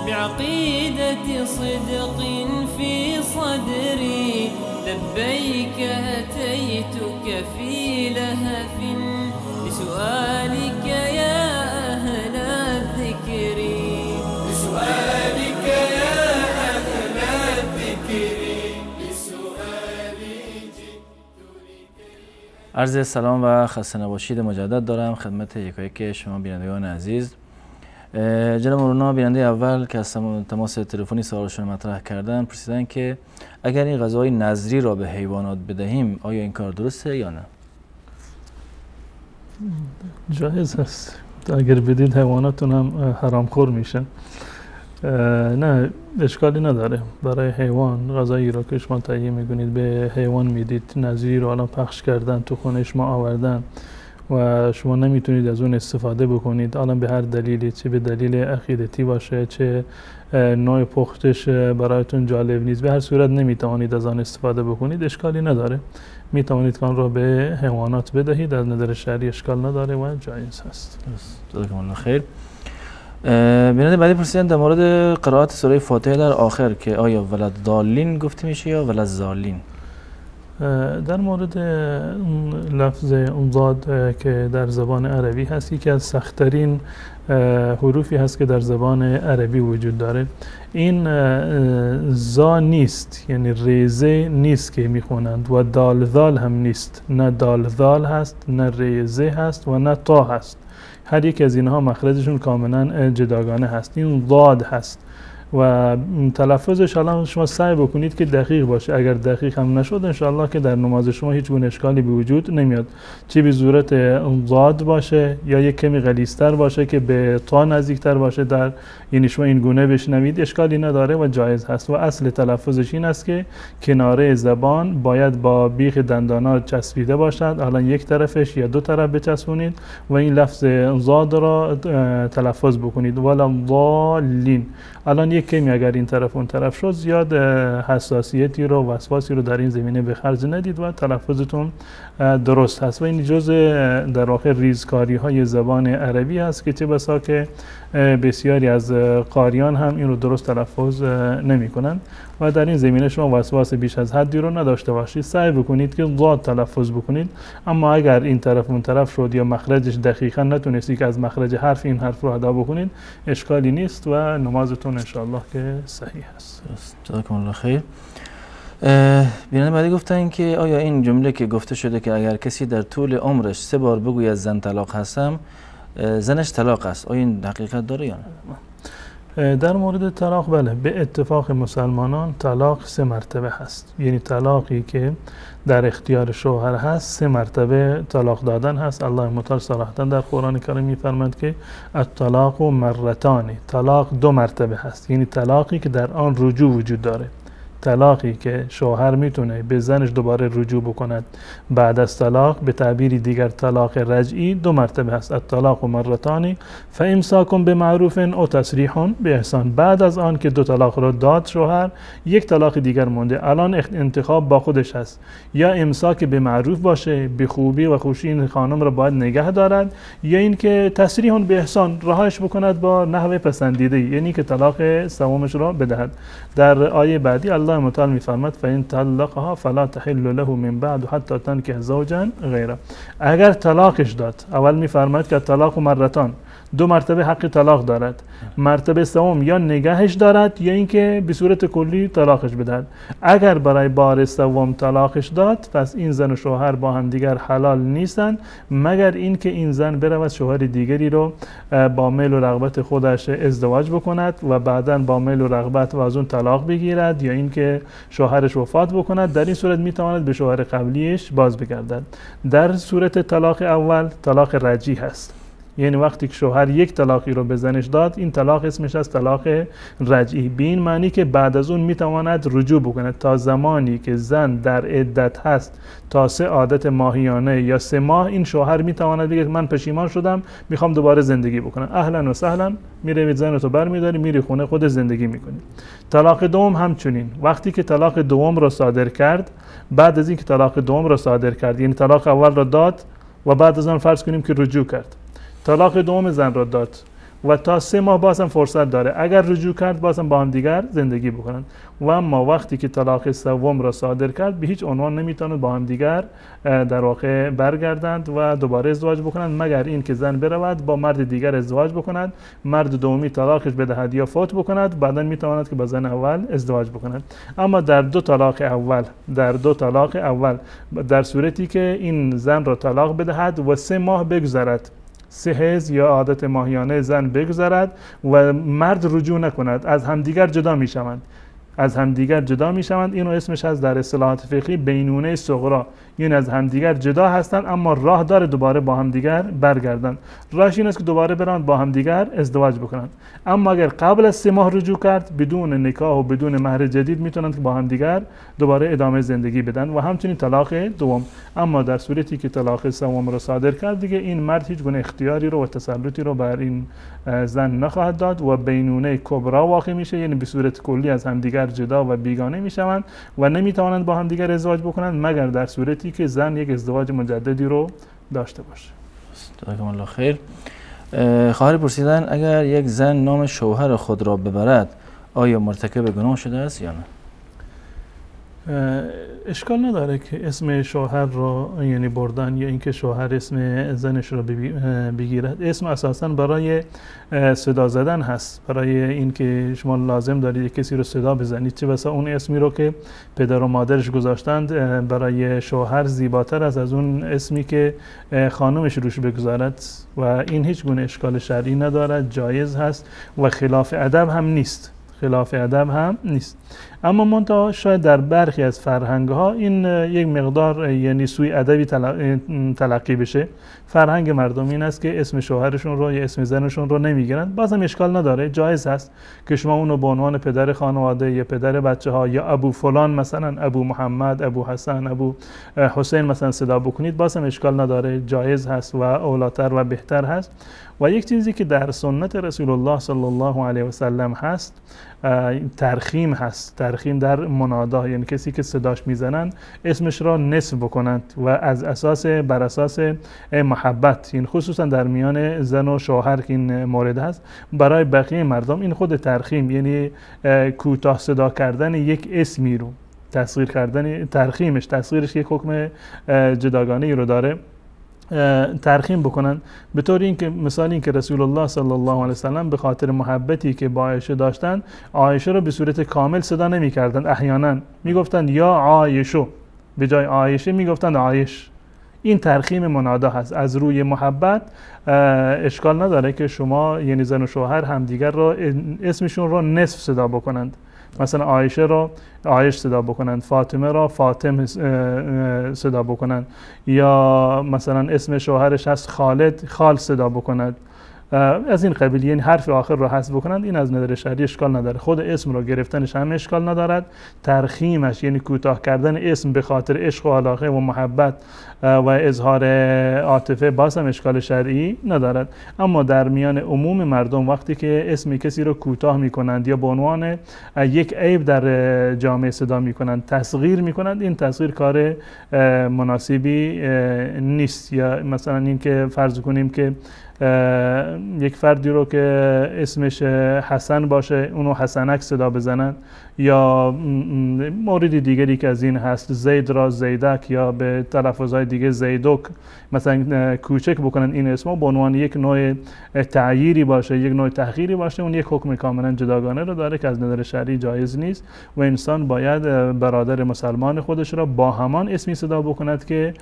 بعقيدة صدق في صدري لبيك أتيتك في لهف لسؤالك يا أهل الذكر لسؤالك يا أهل الذكر لسؤالي جئت. عرض سلام و خسته نباشید مجدد دارم خدمت یکایک شما بینندگان عزیز. جناب مولانا بیننده اول که از تماس تلفنی سوالشون مطرح کردن پرسیدن که اگر این غذای نظری را به حیوانات بدهیم آیا این کار درسته یا نه؟ جایز هست. اگر بدید حیواناتون هم حرامخور میشن. نه اشکالی نداره. برای حیوان غذایی را که شما تهیه میکنید به حیوان میدید، نظری رو الان پخش کردن تو خونه شما آوردن و شما نمیتونید از اون استفاده بکنید، الان به هر دلیلی، چه به دلیل عقیدتی باشه چه نوع پختش برایتون جالب نیست، به هر صورت نمیتوانید از آن استفاده بکنید، اشکالی نداره. میتوانید که آن را به حیوانات بدهید، از نظر شرعی اشکال نداره و جایز هست. جزاکم الله خیر. بیننده بعدی پرسیدن در مورد قرائت سوره فاتحه در آخر که آیا ولد ضالین گفته میشه یا ولد ضالین؟ در مورد لفظ ضاد که در زبان عربی هست، یکی از سخت‌ترین حروفی هست که در زبان عربی وجود داره. این زا نیست، یعنی ریزه نیست که میخونند، و دال ذال هم نیست، نه دال ذال هست، نه ریزه هست و نه تا هست. هر یک از اینها مخرجشون کاملا جداگانه هست. این ضاد هست و تلفظش الان شما سعی بکنید که دقیق باشه. اگر دقیق هم نشد انشاءالله که در نماز شما هیچ گونه اشکالی به وجود نمیاد، چه به صورت ضاد باشه یا یک کمی غلیظتر باشه که به تا نزدیکتر باشه، در یعنی شما این گونه بشنوید اشکالی نداره و جایز هست. و اصل تلفظش این است که کناره زبان باید با بیخ دندانا چسبیده باشد، الان یک طرفش یا دو طرف بچسبونید و این لفظ ضاد را تلفظ بکنید، ولا ضالین. الان یک کمی اگر این طرف اون طرف شد زیاد حساسیتی رو و وسواسی رو در این زمینه به خرج ندید و تلفظتون درست هست. و این جزء در واقع ریزکاری های زبان عربی هست که چه بسا که بسیاری از قاریان هم این رو درست تلفظ نمی کنند و در این زمینه شما وسواس بیش از حدی رو نداشته باشید. سعی بکنید که ضاد تلفظ بکنید، اما اگر این طرف اون طرف شد یا مخرجش دقیقا نتونستی که از مخرج حرف این حرف رو ادا بکنید اشکالی نیست و نمازتون انشاءالله که صحیح هست. جزاکم الله خیر. بیننده بعدی گفتن که آیا این جمله که گفته شده که اگر کسی در طول عمرش 3 بار بگوید زن طلاق هستم، زنش طلاق است، آیا این حقیقت داره یا نه؟ در مورد طلاق بله، به اتفاق مسلمانان طلاق 3 مرتبه هست. یعنی طلاقی که در اختیار شوهر هست 3 مرتبه طلاق دادن هست. الله متعال صراحتا در قرآن کریم می‌فرماید که الطلاق مرتان، طلاق 2 مرتبه هست، یعنی طلاقی که در آن رجوع وجود داره. طلاقی که شوهر میتونه به زنش دوباره رجوع بکند بعد از طلاق، به تعبیری دیگر طلاق رجعی 2 مرتبه هست. الطلاق مرتان فامساک بمعروف او تسریح باحسان. بعد از آن که 2 طلاق رو داد شوهر، یک طلاق دیگر مونده، الان انتخاب با خودش هست، یا امساک به معروف باشه، به خوبی و خوشی این خانم رو باید نگه دارد، یا اینکه تسریح باحسان رهاش بکند با نحو پسندیده، یعنی که طلاق سومش رو بدهد. در آیه بعدی الله متعال می‌فرماید فإن طلقها فلا تحل له من بعد حتى تنكح زوجا غیره. اگر طلاقش داد، اول می‌فرماید که طلاق مرتان، 2 مرتبه حق طلاق دارد، مرتبه سوم یا نگهش دارد یا اینکه به صورت کلی طلاقش بدهد. اگر برای بار سوم طلاقش داد، پس این زن و شوهر با هم دیگر حلال نیستند مگر اینکه این زن برود شوهر دیگری رو با میل و رغبت خودش ازدواج بکند و بعداً با میل و رغبت و از اون طلاق بگیرد، یا اینکه شوهرش وفات بکند. در این صورت میتواند به شوهر قبلیش باز بگردد. در صورت طلاق اول طلاق رجعی هست، یعنی وقتی که شوهر یک طلاقی رو به زنش داد، این طلاق اسمش از طلاق رجعی، به این معنی که بعد از اون میتواند رجوع بکند. تا زمانی که زن در عدت هست، تا 3 عادت ماهیانه یا 3 ماه، این شوهر میتواند بگه من پشیمان شدم میخوام دوباره زندگی بکنم. اهلا و سهلا، میروید زنتو برمیداری میری خونه خود زندگی میکنی. طلاق دوم همچنین، وقتی که طلاق دوم رو صادر کرد، بعد از اینکه طلاق دوم رو صادر کرد، یعنی طلاق اول رو داد و بعد از آن فرض کنیم که رجوع کرد، طلاق دوم زن را داد و تا 3 ماه بازم فرصت داره، اگر رجوع کرد بازم با هم دیگر زندگی بکنند. و اما وقتی که طلاق سوم را صادر کرد، به هیچ عنوان نمیتونند با هم دیگر در واقع برگردند و دوباره ازدواج بکنند مگر این که زن برود با مرد دیگر ازدواج بکند، مرد دومی طلاقش بدهد یا فوت بکند، بعدا میتواند که با زن اول ازدواج بکند. اما در 2 طلاق اول در صورتی که این زن را طلاق بدهد و 3 ماه بگذرد، 3 حیض یا عادت ماهیانه زن بگذرد و مرد رجوع نکند، از همدیگر جدا میشوند، اینو اسمش از در اصطلاحات فقهی بینونه صغرا، یعنی از همدیگر جدا هستند اما راه داره دوباره با همدیگر برگردند. راهش این است که دوباره برند با همدیگر ازدواج بکنند. اما اگر قبل از 3 ماه رجوع کرد، بدون نکاح و بدون مهر جدید میتونند که با همدیگر دوباره ادامه زندگی بدن و همچنین طلاق دوم. اما در صورتی که طلاق سوم را صادر کرد، دیگه این مرد هیچ گونه اختیاری رو و تسلطی رو بر این زن نخواهد داد و بینونه کبرا واقع میشه، یعنی به صورت کلی از همدیگر جدا و بیگانه میشوند و نمیتوانند با همدیگر ازدواج بکنند مگر در صورتی که زن یک ازدواج مجددی رو داشته باشه. جزاکم الله خیر. خواهر پرسیدن اگر یک زن نام شوهر خود را ببرد آیا مرتکب گناه شده است یا نه؟ اشکال نداره که اسم شوهر رو یعنی بردن یا اینکه شوهر اسم زنش رو بگیرد. اسم اساساً برای صدا زدن هست، برای اینکه شما لازم دارید کسی رو صدا بزنید، چه بسا اون اسمی رو که پدر و مادرش گذاشتند برای شوهر زیباتر از اون اسمی که خانمش روش بگذارد و این هیچ گونه اشکال شرعی ندارد، جایز هست و خلاف ادب هم نیست. اما منتها شاید در برخی از فرهنگ ها این یک مقدار یعنی سوی ادبی تلقی بشه. فرهنگ مردم این است که اسم شوهرشون رو یا اسم زنشون رو نمیگیرن. بازم اشکال نداره، جایز هست که شما اونو به عنوان پدر خانواده یا پدر بچه ها یا ابو فلان مثلا ابو محمد، ابو حسن، ابو حسین مثلا صدا بکنید، بازم اشکال نداره، جایز هست و اولاتر و بهتر هست. و یک چیزی که در سنت رسول الله صلی الله علیه و سلم هست ترخیم هست. ترخیم در منادا، یعنی کسی که صداش میزنن اسمش را نصب بکنند و بر اساس محبت، این خصوصا در میان زن و شوهر که این مورد هست. برای بقیه مردم این خود ترخیم یعنی کوتاه صدا کردن یک اسمی رو تصغیر کردن، تصغیرش یک حکم جداگانه رو داره، ترخیم بکنن به طور اینکه مثال این که رسول الله صلی الله علیه و سلم به خاطر محبتی که با عایشه داشتن عایشه رو به صورت کامل صدا نمی‌کردند، احیانا میگفتند یا عایشو، به جای عایشه میگفتند عایش. این ترخیم منادا هست. از روی محبت اشکال نداره که شما یعنی زن و شوهر همدیگر را اسمشون رو نصف صدا بکنند، مثلا عایشه را عایش صدا بکنند، فاطمه را فاطم صدا بکنند، یا مثلا اسم شوهرش هست خالد خال صدا بکنند، از این قبیل، یعنی حرف آخر رو حذف بکنند. این از نظر شرعی اشکال نداره. خود اسم رو گرفتنش هم اشکال ندارد، ترخیمش یعنی کوتاه کردن اسم به خاطر عشق و علاقه و محبت و اظهار عاطفه باز هم اشکال شرعی ندارد. اما در میان عموم مردم وقتی که اسم کسی رو کوتاه میکنند یا به عنوان یک عیب در جامعه صدا میکنند، تصغیر میکنند، این تصغیر کار مناسبی نیست. یا مثلا این که فرض کنیم که یک فردی رو که اسمش حسن باشه اونو حسنک صدا بزنن، یا مورد دیگری که از این هست زید را زیدک یا به تلفظهای دیگه زیدوک مثلا کوچک بکنن این اسمو به عنوان یک نوع تعییری باشه، یک نوع تحقیری باشه، اون یک حکم کاملا جداگانه رو داره که از نظر شرعی جایز نیست و انسان باید برادر مسلمان خودش را با همان اسمی صدا بکند که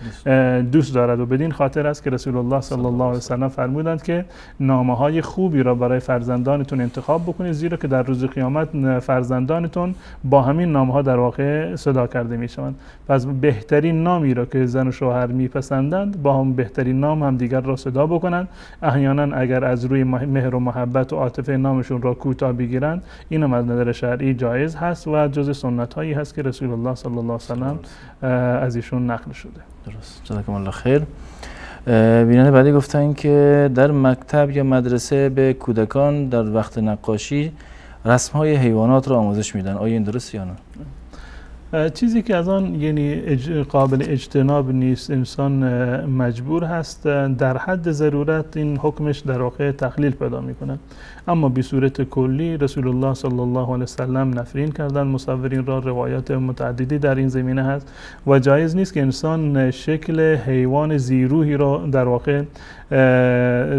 دوست دارد. و بدین خاطر است که رسول الله صلی الله علیه و سلم فرمودند که نامه‌های خوبی را برای فرزندانتون انتخاب بکنید، زیرا که در روز قیامت فرزندانتون با همین نام‌ها در واقع صدا کرده میشوند. پس بهترین نامی را که زن و شوهر میپسندند با هم بهترین نام هم دیگر را صدا بکنند. احیانا اگر از روی مهر و محبت و عاطفه نامشون را کوتاه بگیرند، این هم از نظر شرعی جایز هست و جز سنت هایی هست که رسول الله صلی الله علیه و سلم از ایشون نقل شده. درست، جزاکم الله خیر. بیننده بعدی گفتن که در مکتب یا مدرسه به کودکان در وقت نقاشی رسم‌های حیوانات را آموزش میدن، آیا این درست یا نه؟ چیزی که از آن یعنی قابل اجتناب نیست، انسان مجبور هست در حد ضرورت این حکمش در واقع تخلیل پیدا میکنه. اما به صورت کلی رسول الله صلی الله علیه و سلم نفرین کردن مصورین را، روایات متعددی در این زمینه هست و جایز نیست که انسان شکل حیوان زیروحی را در واقع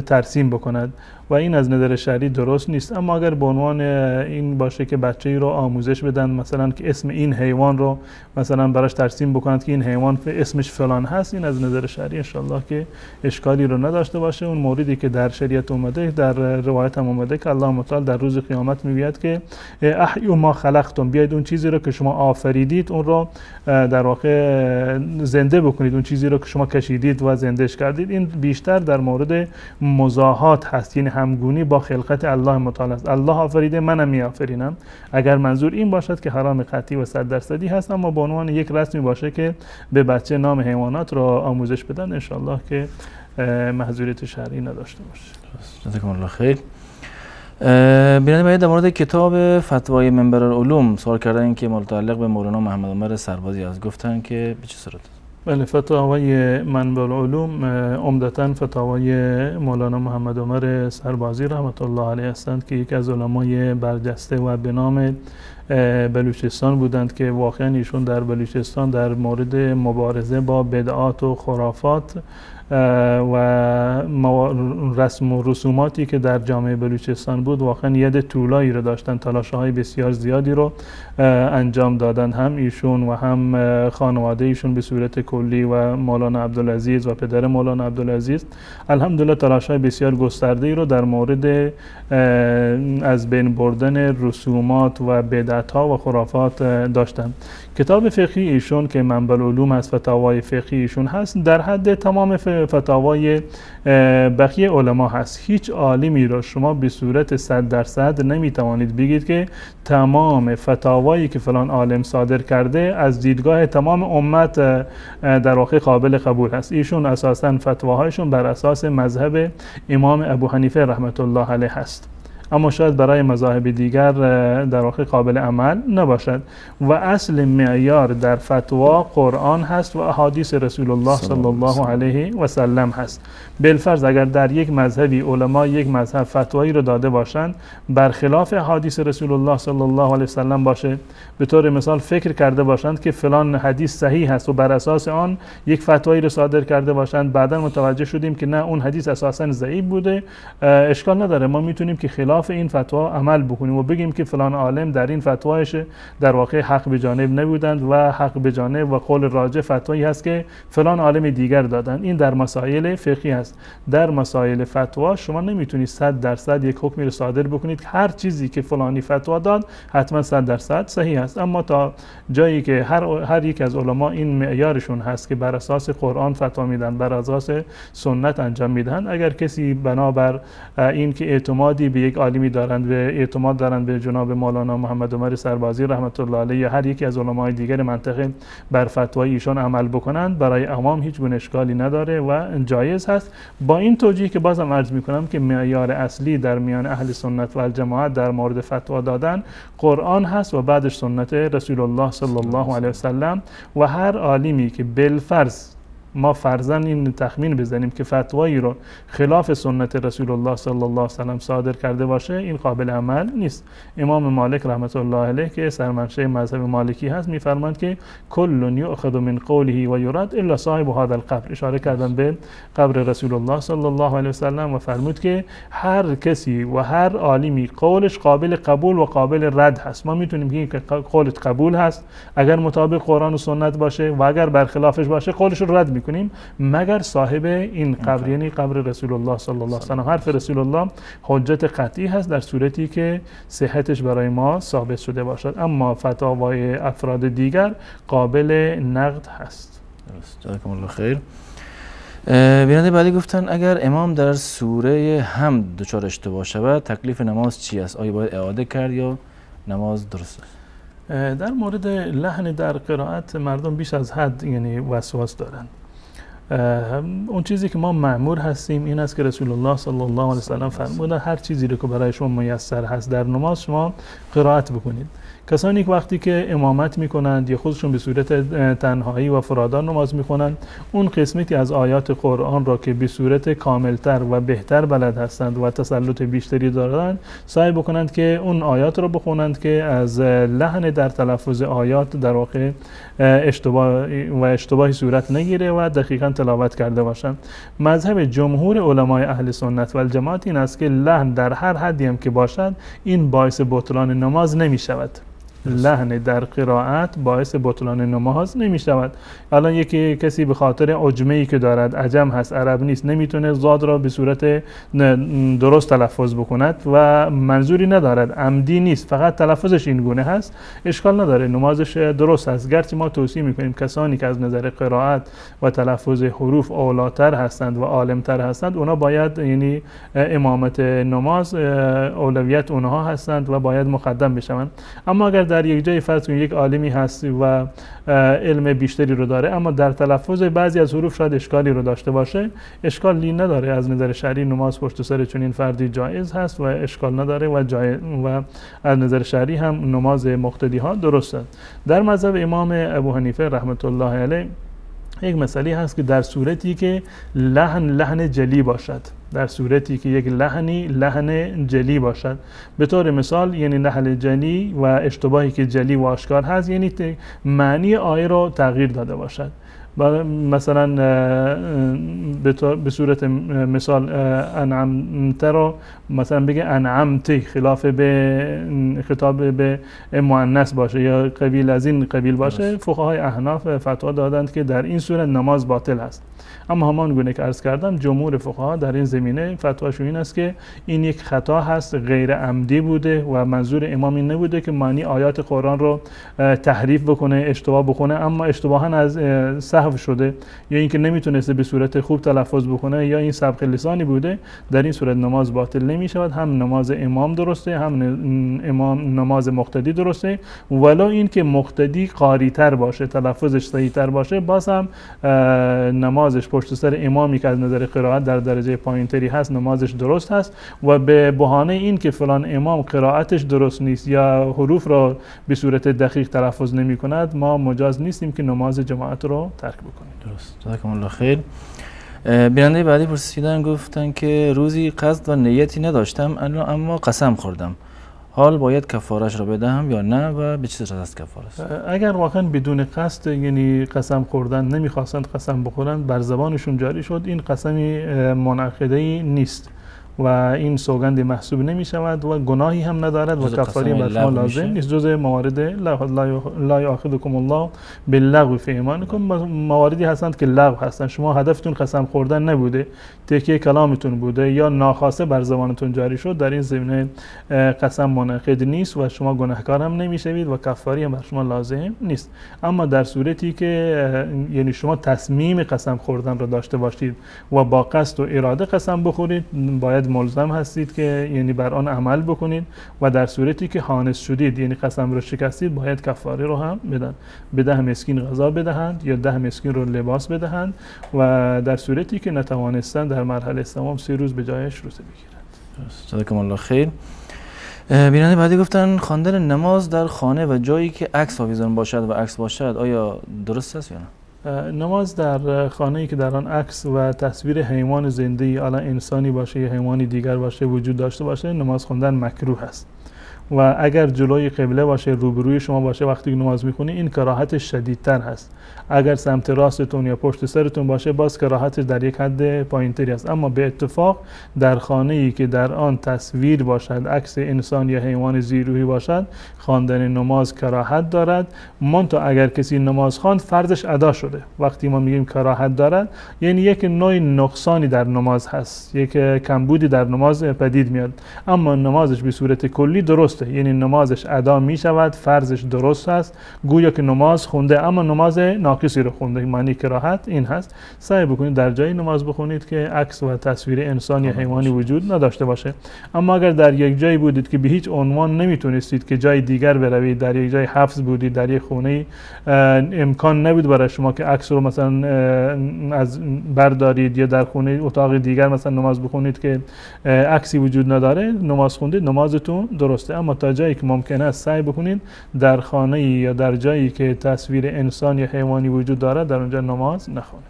ترسیم بکند و این از نظر شرعی درست نیست. اما اگر به عنوان این باشه که بچه‌ای رو آموزش بدن مثلا که اسم این حیوان رو مثلا براش ترسیم بکنند که این حیوان اسمش فلان هست، این از نظر شرعی ان شاءالله که اشکالی رو نداشته باشه. اون موردی که در شریعت اومده، در روایت هم اومده که الله متعال در روز قیامت میگوید که احیوا ما خلقتم، بیاید اون چیزی رو که شما آفریدید اون رو در واقع زنده بکنید، اون چیزی رو که شما کشیدید و زندهش کردید. این بیشتر در مورد مزاحات هست، یعنی همگونی با خلقت الله متعال است. الله آفریده، منم میآفرینم. اگر منظور این باشد که حرام قطعی و 100% هست، اما به عنوان یک رسمی باشه که به بچه نام حیوانات را آموزش بدن، ان شاء الله که محظوریت شرعی نداشته باشه. جزاکم الله خیر. بیننده باید در مورد کتاب فتوای منبر العلوم سوال کردن که متعلق به مولانا محمد عمر سربازی است، گفتن که به چه صورت؟ بله، فتاوای منبع العلوم عمدتاً فتاوای مولانا محمد عمر سربازی رحمت الله علیه هستند که یکی از علمای برجسته و به نام بلوچستان بودند که واقعا ایشون در بلوچستان در مورد مبارزه با بدعات و خرافات و رسم و رسوماتی که در جامعه بلوچستان بود واقعا ید طولایی رو داشتن، تلاش‌های بسیار زیادی رو انجام دادن، هم ایشون و هم خانواده ایشون به صورت کلی و مولانا عبدالعزیز و پدر مولانا عبدالعزیز. الحمدلله تلاش‌های بسیار گسترده‌ای رو در مورد از بین بردن رسومات و بدعت‌ها و خرافات داشتن. کتاب فقهی ایشون که منبع العلوم از فتاوای فقهی ایشون هست در حد تمام فتاوای بقیه علما هست. هیچ عالمی رو شما به صورت 100% نمیتوانید بگید که تمام فتاوایی که فلان عالم صادر کرده از دیدگاه تمام امت در واقع قابل قبول هست. ایشون اساساً فتواهایشون بر اساس مذهب امام ابو حنیفه رحمت الله علیه هست، اما شاید برای مذاهب دیگر در واقع قابل عمل نباشد و اصل معیار در فتوا قرآن هست و احادیث رسول الله صلی الله علیه و سلم هست. بالفرض اگر در یک مذهبی علما یک مذهب فتوایی رو داده باشند برخلاف احادیث رسول الله صلی الله علیه و سلم باشه، به طور مثال فکر کرده باشند که فلان حدیث صحیح هست و بر اساس آن یک فتوایی رو صادر کرده باشند، بعدا متوجه شدیم که نه اون حدیث اساسا ضعیف بوده، اشکال نداره، ما میتونیم که خلاف این فتوا عمل بکنیم و بگیم که فلان عالم در این فتوایش در واقع حق به جانب نبودند و حق به جانب و قول راجح فتوایی هست که فلان عالم دیگر دادن. این در مسائل فقهی هست. در مسائل فتوا شما نمیتونید 100% یک حکمی رو صادر بکنید هر چیزی که فلانی فتوا داد حتما 100% صحیح است، اما تا جایی که هر یک از علما این معیارشون هست که بر اساس قرآن فتوا میدن، بر اساس سنت انجام میدن، اگر کسی بنابر این که اعتمادی به یک عالمی دارند و اعتماد دارند به جناب مولانا محمد عمر سربازی رحمت الله علیه یا هر یکی از علمای دیگر منطقه بر فتوای ایشان عمل بکنند، برای عوام هیچ گونه اشکالی نداره و جایز هست. با این توجیه که بازم عرض میکنم که معیار اصلی در میان اهل سنت و الجماعت در مورد فتوا دادن قرآن هست و بعدش سنت رسول الله صلی الله علیه و سلم و هر عالمی که بالفرض ما فرضاً این تخمین بزنیم که فتوایی رو خلاف سنت رسول الله صلی الله علیه و سلم صادر کرده باشه، این قابل عمل نیست. امام مالک رحمت الله علیه که سرمنشأ مذهب مالکی هست میفرماند که کل یؤخذ من قوله و یرد الا صاحب هذا القبر، اشاره کردن به قبر رسول الله صلی الله علیه و سلم و فرمود که هر کسی و هر عالمی قولش قابل قبول و قابل رد هست. ما میتونیم بگیم که قولت قبول هست اگر مطابق قرآن و سنت باشه و اگر برخلافش باشه قولش رو رد کنیم، مگر صاحب این قبر یعنی قبر رسول الله صلی الله علیه و سلم. حرف رسول الله حجت قطعی هست در صورتی که صحتش برای ما ثابت شده باشد، اما فتاوای افراد دیگر قابل نقد هست. درست، جزاکم الله خیر. بیننده بعدی گفتن اگر امام در سوره حمد دچار اشتباه شود تکلیف نماز چی است؟ آیا باید اعاده کرد یا نماز درست است؟ در مورد لحن در قرائت مردم بیش از حد یعنی وسواس دارند. اون چیزی که ما مأمور هستیم این است که رسول الله صلی الله علیه و سلم فرمودن هر چیزی رو که برای شما میسر هست در نماز شما قرائت بکنید. کسانی که وقتی که امامت میکنند یا خودشون به صورت تنهایی و فرادا نماز میخونند، اون قسمتی از آیات قرآن را که به صورت کاملتر و بهتر بلد هستند و تسلط بیشتری دارند سعی بکنند که اون آیات را بخونند که از لحن در تلفظ آیات در واقع اشتباهی صورت نگیره و دقیقاً تلاوت کرده باشند. مذهب جمهور علمای اهل سنت و الجماعت این است که لحن در هر حدی هم که باشد این باعث بطلان نماز نمی شود. لحن در قرائت باعث بطلان نماز نمی شود. الان یکی کسی به خاطر عجمه‌ای که دارد، عجم هست، عرب نیست، نمیتونه زاد را به صورت درست تلفظ بکند و منظوری ندارد، عمدی نیست، فقط تلفظش این گونه هست، اشکال نداره، نمازش درست است. گرچه ما توصیه میکنیم کسانی که از نظر قرائت و تلفظ حروف اولاتر هستند و عالمتر هستند اونا باید یعنی امامت نماز اولویت اونها هستند و باید مقدم بشوند. اما اگر در یک جای فرض کنید یک عالمی هست و علم بیشتری رو داره اما در تلفظ بعضی از حروف شاید اشکالی رو داشته باشه، اشکالی نداره. از نظر شرعی نماز پشت سر چنین فردی جایز هست و اشکال نداره و از نظر شرعی هم نماز مقتدی ها درست است. در مذهب امام ابو حنیفه رحمت الله علیه یک مسئله هست که در صورتی که لحن جلی باشد، در صورتی که یک لحن جلی باشد، به طور مثال یعنی لحن جلی و اشتباهی که جلی و آشکار هست، یعنی معنی آیه رو تغییر داده باشد. مثلا به صورت مثال انعمت رو مثلا بگه انعمتی، خلاف به خطاب به مؤنث باشه یا قبیل از این قبیل باشه، فقهای احناف فتوا دادند که در این صورت نماز باطل است. اما همان گونه که عرض کردم جمهور فقها در این زمینه فتواشون این است که این یک خطا هست، غیر عمدی بوده و منظور امام این نبوده که معنی آیات قرآن رو تحریف بکنه، اشتباه بکنه، اما اشتباها از سهو شده یا اینکه نمیتونسته به صورت خوب تلفظ بکنه یا این سبق لسانی بوده. در این صورت نماز باطل نمی شود، هم نماز امام درسته، هم نماز مقتدی درسته، ولو اینکه مقتدی قاری تر باشه، تلفظش صحیح تر باشه، باز هم نمازش پشت سر امامی که از نظر قرائت در درجه پایینتری هست نمازش درست هست و به بهانه این که فلان امام قرائتش درست نیست یا حروف را به صورت دقیق تلفظ نمی کند، ما مجاز نیستیم که نماز جماعت رو ترک بکنیم. درست. جزاکم الله خیر. بیننده بعدی پرسیدن، گفتن که روزی قصد و نیتی نداشتم اما قسم خوردم، حال باید کفارش را بدهم یا نه و به چه صورت است کفارش؟ اگر واقعا بدون قصد یعنی قسم خوردن، نمیخواستند قسم بخورند، بر زبانشون جاری شد، این قسمی منعقده‌ای نیست و این سوگند محسوب نمی شود و گناهی هم ندارد و کفاری بر شما لازم نیست. جز موارد لا یؤاخذکم الله باللغو فی ایمانکم، مواردی هستند که لغو هستند، شما هدفتون قسم خوردن نبوده، تکیه کلامتون بوده یا ناخواسته بر زبانتون جاری شد، در این زمینه قسم منعقد نیست و شما گناهکار هم نمیشوید و کفاری هم بر شما لازم نیست. اما در صورتی که یعنی شما تصمیم قسم خوردن را داشته باشید و با قصد و اراده قسم بخورید، باید ملزم هستید که یعنی بر آن عمل بکنید و در صورتی که حانث شدید یعنی قسم رو شکستید، باید کفاره رو هم بدن، به 10 مسکین غذا بدهند یا 10 مسکین رو لباس بدهند و در صورتی که نتوانستند در مرحله سوم 3 روز به جایش روزه بگیرند. جزاکم الله خیر. بیننده بعدی گفتن خواندن نماز در خانه و جایی که عکس آویزان باشد و عکس باشد آیا درست است یا نه؟ نماز در خانه‌ای که در آن عکس و تصویر حیوان زنده، حالا انسانی باشه یا حیوانی دیگر باشه وجود داشته باشه، نماز خواندن مکروه است و اگر جلوی قبله باشه، روبروی شما باشه وقتی که نماز میخونی، این کراهت شدیدتر هست. اگر سمت راستتون یا پشت سرتون باشه، باز کراهتش در یک حد پایینتری است. اما به اتفاق در خانه‌ای که در آن تصویر باشد، عکس انسان یا حیوان زیروحی باشد، خواندن نماز کراهت دارد. منتها اگر کسی نماز خواند، فرضش ادا شده. وقتی ما میگیم کراهت دارد، یعنی یک نوع نقصانی در نماز هست، یک کمبودی در نماز پدید میاد، اما نمازش به صورت کلی درسته، یعنی نمازش ادا می شود، فرضش درست است، گویا که نماز خونده اما نماز ناقصی رو خونده. معنی کراهت این هست. سعی بکنید در جای نماز بخونید که عکس و تصویر انسان یا حیوانی وجود نداشته باشه. اما اگر در یک جایی بودید که به هیچ عنوان نمیتونستید که جای دیگر بروید، در یک جای حبس بودید، در یک خونه امکان نبود برای شما که عکس رو مثلا از بردارید یا در خونه اتاق دیگر مثلا نماز بخونید که عکسی وجود نداره، نماز خوندید، نمازتون درسته. اما تا جایی که ممکن است سعی بکنید در خانه یا در جایی که تصویر انسان یا حیوانی وجود دارد در اونجا نماز نخوانید.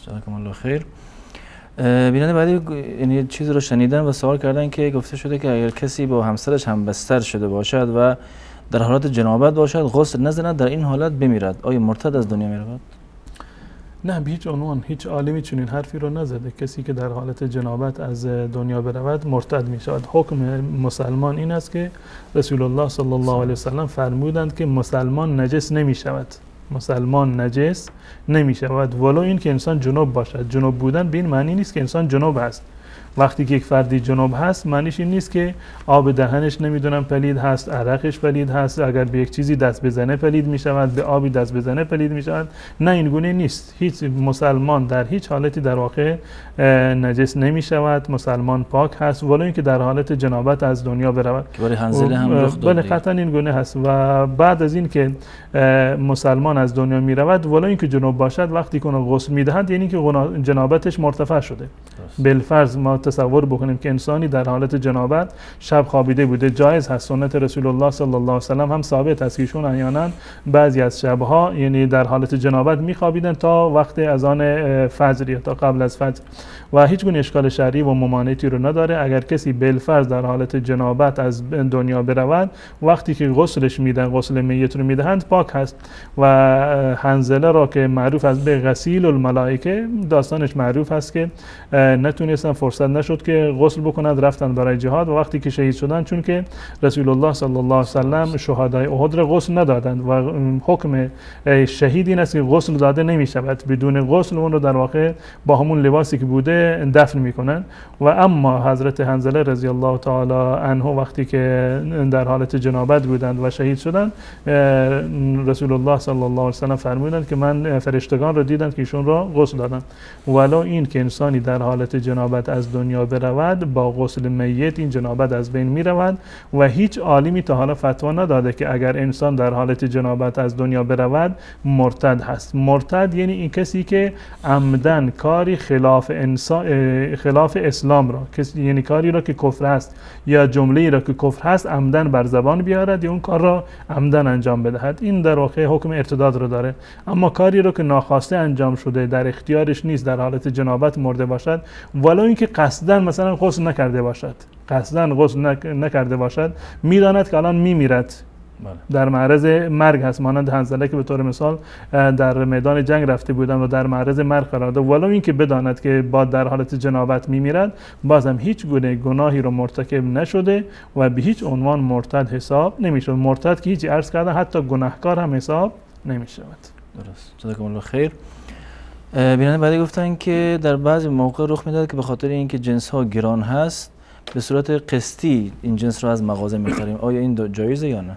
جزاکم الله خیر. بیننده بعدی این چیز رو شنیدن و سوال کردن که گفته شده که اگر کسی با همسرش هم بستر شده باشد و در حالت جنابت باشد، غسل نزند، در این حالت بمیرد، آیا مرتد از دنیا میرود؟ نه، به هیچ عنوان هیچ عالمی چنین حرفی رو نزده. کسی که در حالت جنابت از دنیا برود مرتد می شود. حکم مسلمان این است که رسول الله صلی الله علیه وسلم فرمودند که مسلمان نجس نمی شود. مسلمان نجس نمی شود ولو این که انسان جنوب باشد. جنوب بودن به این معنی نیست که انسان جنوب است. وقتی که یک فردی جنوب هست، معنیش این نیست که آب دهنش نمیدونم پلید هست، عرقش پلید هست، اگر به یک چیزی دست بزنه پلید می شود، به آبی دست بزنه پلید می شود. نه، این گونه نیست. هیچ مسلمان در هیچ حالتی در واقع نجس نمی شود. مسلمان پاک هست ولو اینکه در حالت جنابت از دنیا برود. که برای حنظله هم رخ داده. بله، قطعا این گونه هست. و بعد از این که مسلمان از دنیا می رود ولو اینکه جنوب باشد، وقتی که غسل می دهند یعنی که جنابتش مرتفع شده. بالفرض ما تصور بکنیم که انسانی در حالت جنابت شب خوابیده بوده، جایز هست. سنت رسول الله صلی الله علیه و سلم هم ثابت است که ایشون احیانا بعضی از شبها یعنی در حالت جنابت میخوابیدن تا وقت اذان فجر یا تا قبل از فجر و هیچ گونه اشکال شرعی و ممانعتی رو نداره. اگر کسی بالفرض در حالت جنابت از دنیا برود، وقتی که غسلش میدن، غسل میت رو میدهند، پاک هست. و حنظله را که معروف از به غسیل الملائکه، داستانش معروف هست که نتونستن، فرصت نشد که غسل بکنند، رفتن برای جهاد و وقتی که شهید شدن، چون که رسول الله صلی الله علیه و سلم شهدای احد را غسل ندادند و حکم شهید این است که غسل داده نمی شود، بدون غسل اون رو در واقع با همون لباسی که بوده دفن میکنن. و اما حضرت حنظله رضی الله تعالی عنه وقتی که در حالت جنابت بودند و شهید شدند، رسول الله صلی الله علیه و سلم فرمودند که من فرشتگان را دیدم که ایشون را غسل دادند. ولو این که انسانی در حالت جنابت از دنیا برود، با غسل میت این جنابت از بین می رود و هیچ عالمی تا حالا فتوا نداده که اگر انسان در حالت جنابت از دنیا برود مرتد هست. مرتد یعنی این کسی که عمدن کاری خلاف اسلام را، یعنی کاری را که کفر هست یا جمله‌ای را که کفر هست عمدن بر زبان بیارد یا اون کار را عمدن انجام بدهد، این در واقع حکم ارتداد را داره. اما کاری را که ناخواسته انجام شده، در اختیارش نیست، در حالت جنابت مرده باشد، ولو اینکه قصدن مثلا غسل نکرده باشد، قصدن غسل نکرده باشد، میداند که الان میمیرد، در معرض مرگ هست، مانند حنظله که به طور مثال در میدان جنگ رفته بودن و در معرض مرگ قرار داد، ولو اینکه بداند که با در حالت جنابت میمیرد، بازم هیچ گونه گناهی رو مرتکب نشده و به هیچ عنوان مرتد حساب نمیشه. مرتد که هیچی عرض کردن، حتی گناهکار هم حساب نمیشود. درست. جزاکم الله خیر. بیننده بعدی گفتن که در بعضی موقع رخ میداد که به خاطر اینکه جنس ها گران هست به صورت قسطی این جنس رو از مغازه میخریم، آیا این جایزه یا نه؟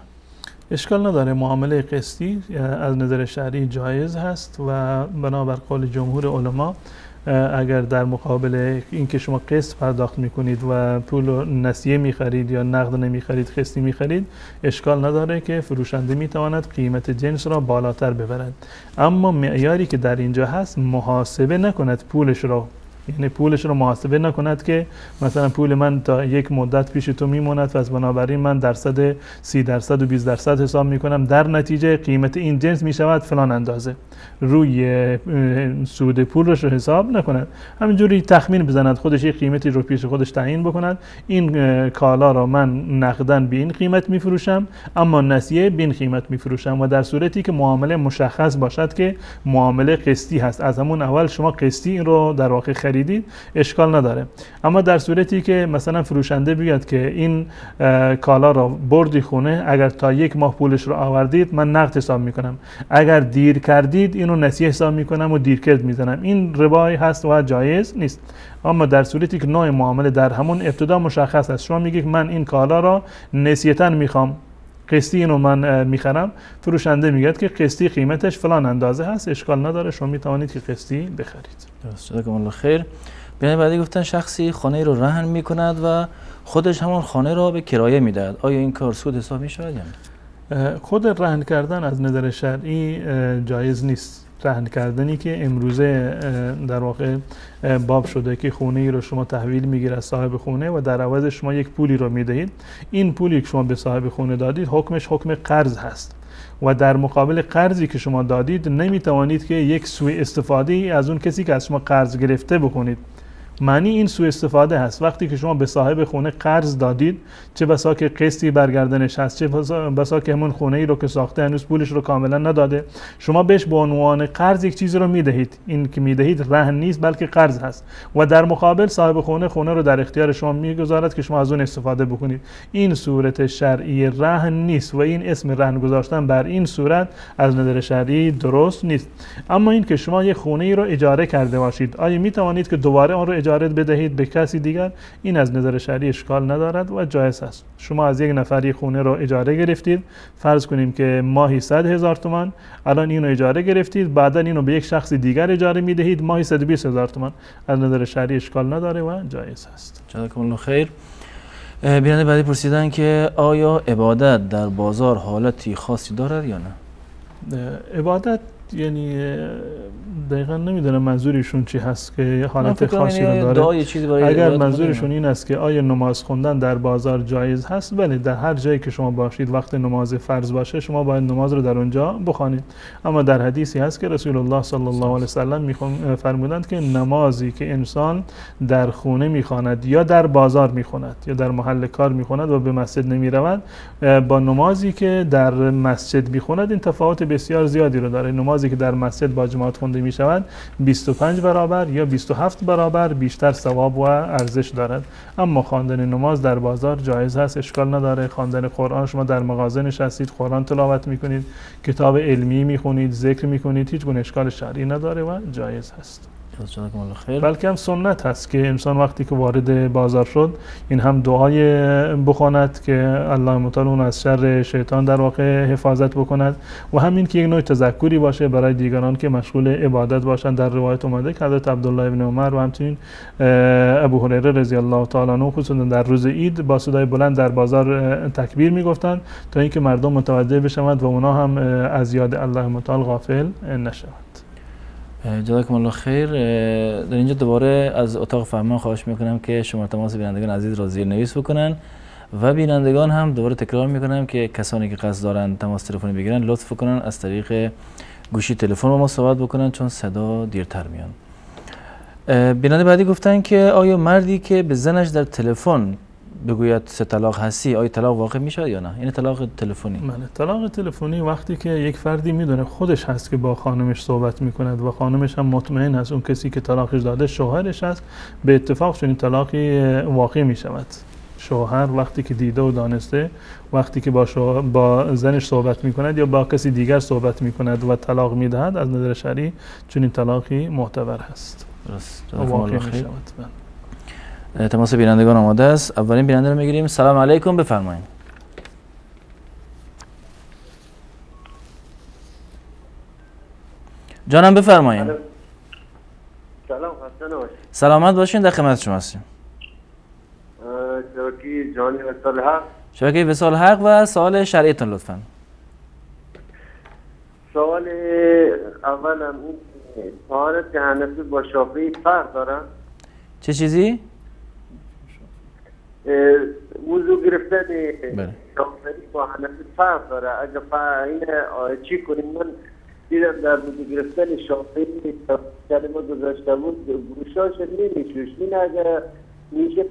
اشکال نداره، معامله قسطی از نظر شرعی جایز هست و بنابر قول جمهور علما اگر در مقابل اینکه شما قسط پرداخت میکنید و پول نسیه میخرید یا نقد نمیخرید، قسطی میخرید، اشکال نداره که فروشنده میتواند قیمت جنس را بالاتر ببرد. اما معیاری که در اینجا هست، محاسبه نکند پولش را، یعنی پولش رو محاسبه نکند که مثلا پول من تا یک مدت پیش تو میموند و از بنابراین من درصد 30% و 20% حساب میکنم، در نتیجه قیمت این جنس میشود فلان اندازه، روی سود پولش رو حساب نکند، همینجوری تخمین بزند، خودش یک قیمتی رو پیش خودش تعیین بکند، این کالا را من نقدن به این قیمت میفروشم اما نسیه به این قیمت میفروشم، و در صورتی که معامله مشخص باشد که معامله قسطی هست، از همون اول شما قسطی این رو در واقع خریدید، اشکال نداره. اما در صورتی که مثلا فروشنده بگوید که این کالا را بردی خونه، اگر تا یک ماه پولش رو آوردید من نقد حساب میکنم، اگر دیر کردید اینو نسیه حساب میکنم و دیرکرد میزنم، این ربایی هست و جایز نیست. اما در صورتی که نوع معامله در همون ابتدا مشخص است، شما میگید من این کالا را نسیتاً میخوام، قسطی اینو من میخرم، فروشنده میگه که قسطی قیمتش فلان اندازه هست، اشکال نداره، شما میتوانید که قسطی بخرید. درست. جزاکم الله خیر. ببینید بعدی گفتن شخصی خانه رو رهن میکند و خودش همون خانه رو به کرایه میدهد، آیا این کار سود حساب میشود یا نه؟ خود رهن کردن از نظر شرعی جایز نیست. رهن کردنی که امروزه در واقع باب شده که خونه ای رو شما تحویل میگیره از صاحب خونه و در عوض شما یک پولی رو میدهید، این پولی که شما به صاحب خونه دادید حکمش حکم قرض هست و در مقابل قرضی که شما دادید نمیتوانید که یک سوء استفاده ای از اون کسی که از شما قرض گرفته بکنید. معنی این سوء استفاده هست. وقتی که شما به صاحب خونه قرض دادید، چه بسا که قسطی برگردنش هست، چه بسا که همون خونه ای رو که ساخته هنوز پولش رو کاملا نداده، شما بهش به عنوان قرض یک چیزی رو میدهید، این که میدهید رهن نیست بلکه قرض هست و در مقابل صاحب خونه رو در اختیار شما میگذارد که شما از اون استفاده بکنید. این صورت شرعی رهن نیست و این اسم رهن گذاشتن بر این صورت از نظر شرعی درست نیست. اما این که شما یک خونه ای رو اجاره کرده باشید، آیا میتوانید که دوباره آن رو اجاره بدهید به کسی دیگر؟ این از نظر شرعی اشکال ندارد و جایز است. شما از یک نفری خونه رو اجاره گرفتید، فرض کنیم که ماهی 100,000 تومان، الان اینو اجاره گرفتید، بعدا اینو به یک شخص دیگر اجاره میدهید ماهی 120,000 تومان، از نظر شرعی اشکال نداره و جایز است. جزاکم الله خیر. بیننده بعدی پرسیدن که آیا عبادت در بازار حالتی خاصی دارد یا نه؟ عبادت یعنی دقیقا نمیدونم منظورشون چی هست که حالت خاصی رو داره. اگر منظورشون این است که آیا نماز خوندن در بازار جایز هست، بله، در هر جایی که شما باشید وقت نماز فرض باشه شما باید نماز رو در اونجا بخوانید. اما در حدیثی هست که رسول الله صلی الله علیه و سلم فرمودند که نمازی که انسان در خونه میخواند یا در بازار میخواند یا در محل کار میخواند و به مسجد نمیرود، با نمازی که در مسجد میخواند این تفاوت بسیار زیادی رو داره. نمازی که در مسجد با جماعت خونده می شود 25 برابر یا 27 برابر بیشتر ثواب و ارزش دارد. اما خواندن نماز در بازار جایز هست، اشکال نداره. خواندن قرآن، شما در مغازه نشستید قرآن تلاوت میکنید، کتاب علمی میخونید، ذکر میکنید، هیچ گونه اشکال شرعی نداره و جایز هست. بلکه هم سنت هست که انسان وقتی که وارد بازار شد این هم دعای بخواند که الله متعال اون از شر شیطان در واقع حفاظت بکند و همین که یک نوع تذکری باشه برای دیگران که مشغول عبادت باشند. در روایت اومده که حضرت عبدالله ابن عمر و همچنین ابو هریره رضی الله تعالی عنه خصوصا در روز عید با صدای بلند در بازار تکبیر میگفتند تا اینکه مردم متوجه بشوند و اونا هم از یاد الله متعال غافل نشوند. جزاکم الله خیر. در اینجا دوباره از اتاق فرمان خواهش میکنم که شما تماس بینندگان عزیز را زیرنویس بکنن و بینندگان هم دوباره تکرار میکنم که کسانی که قصد دارن تماس تلفنی بگیرن لطف کنن از طریق گوشی تلفن با ما صحبت بکنن چون صدا دیرتر میان. بیننده بعدی گفتن که آیا مردی که به زنش در تلفن بگوید سه طلاق هستی آیا طلاق واقع میشه یا نه؟ یعنی طلاق تلفنی. بله، طلاق تلفنی وقتی که یک فردی میدونه خودش هست که با خانمش صحبت میکند و خانمش هم مطمئن هست اون کسی که طلاقش داده شوهرش هست، به اتفاق چنین طلاقی واقع میشود. شوهر وقتی که دیده و دانسته وقتی که با زنش صحبت میکند یا با کسی دیگر صحبت میکند و طلاق میدهد، از نظر شرعی چنین طلاقی معتبر هست. درست. واقع میشود. تماس بینندگان آماده است. اولین بیننده رو میگیریم. سلام علیکم، بفرمایید. جانم بفرمایید. سلام، خسته نباشید. سلامت باشین، در خدمت شما هستیم. شبکه جانی وصال حق. شبکه وصال حق و سوال شرعیتون لطفاً. سوال اولم این طهارت حنفی با شافعی فرق داره؟ چه چیزی؟ وضو گرفتن شافعی با حنفی فرق داره. اگه این چی کنیم؟ من دیدم در وضو گرفتن شافعی کلمه گذاشته بود گوشاش نمیشوش. این اگه میشه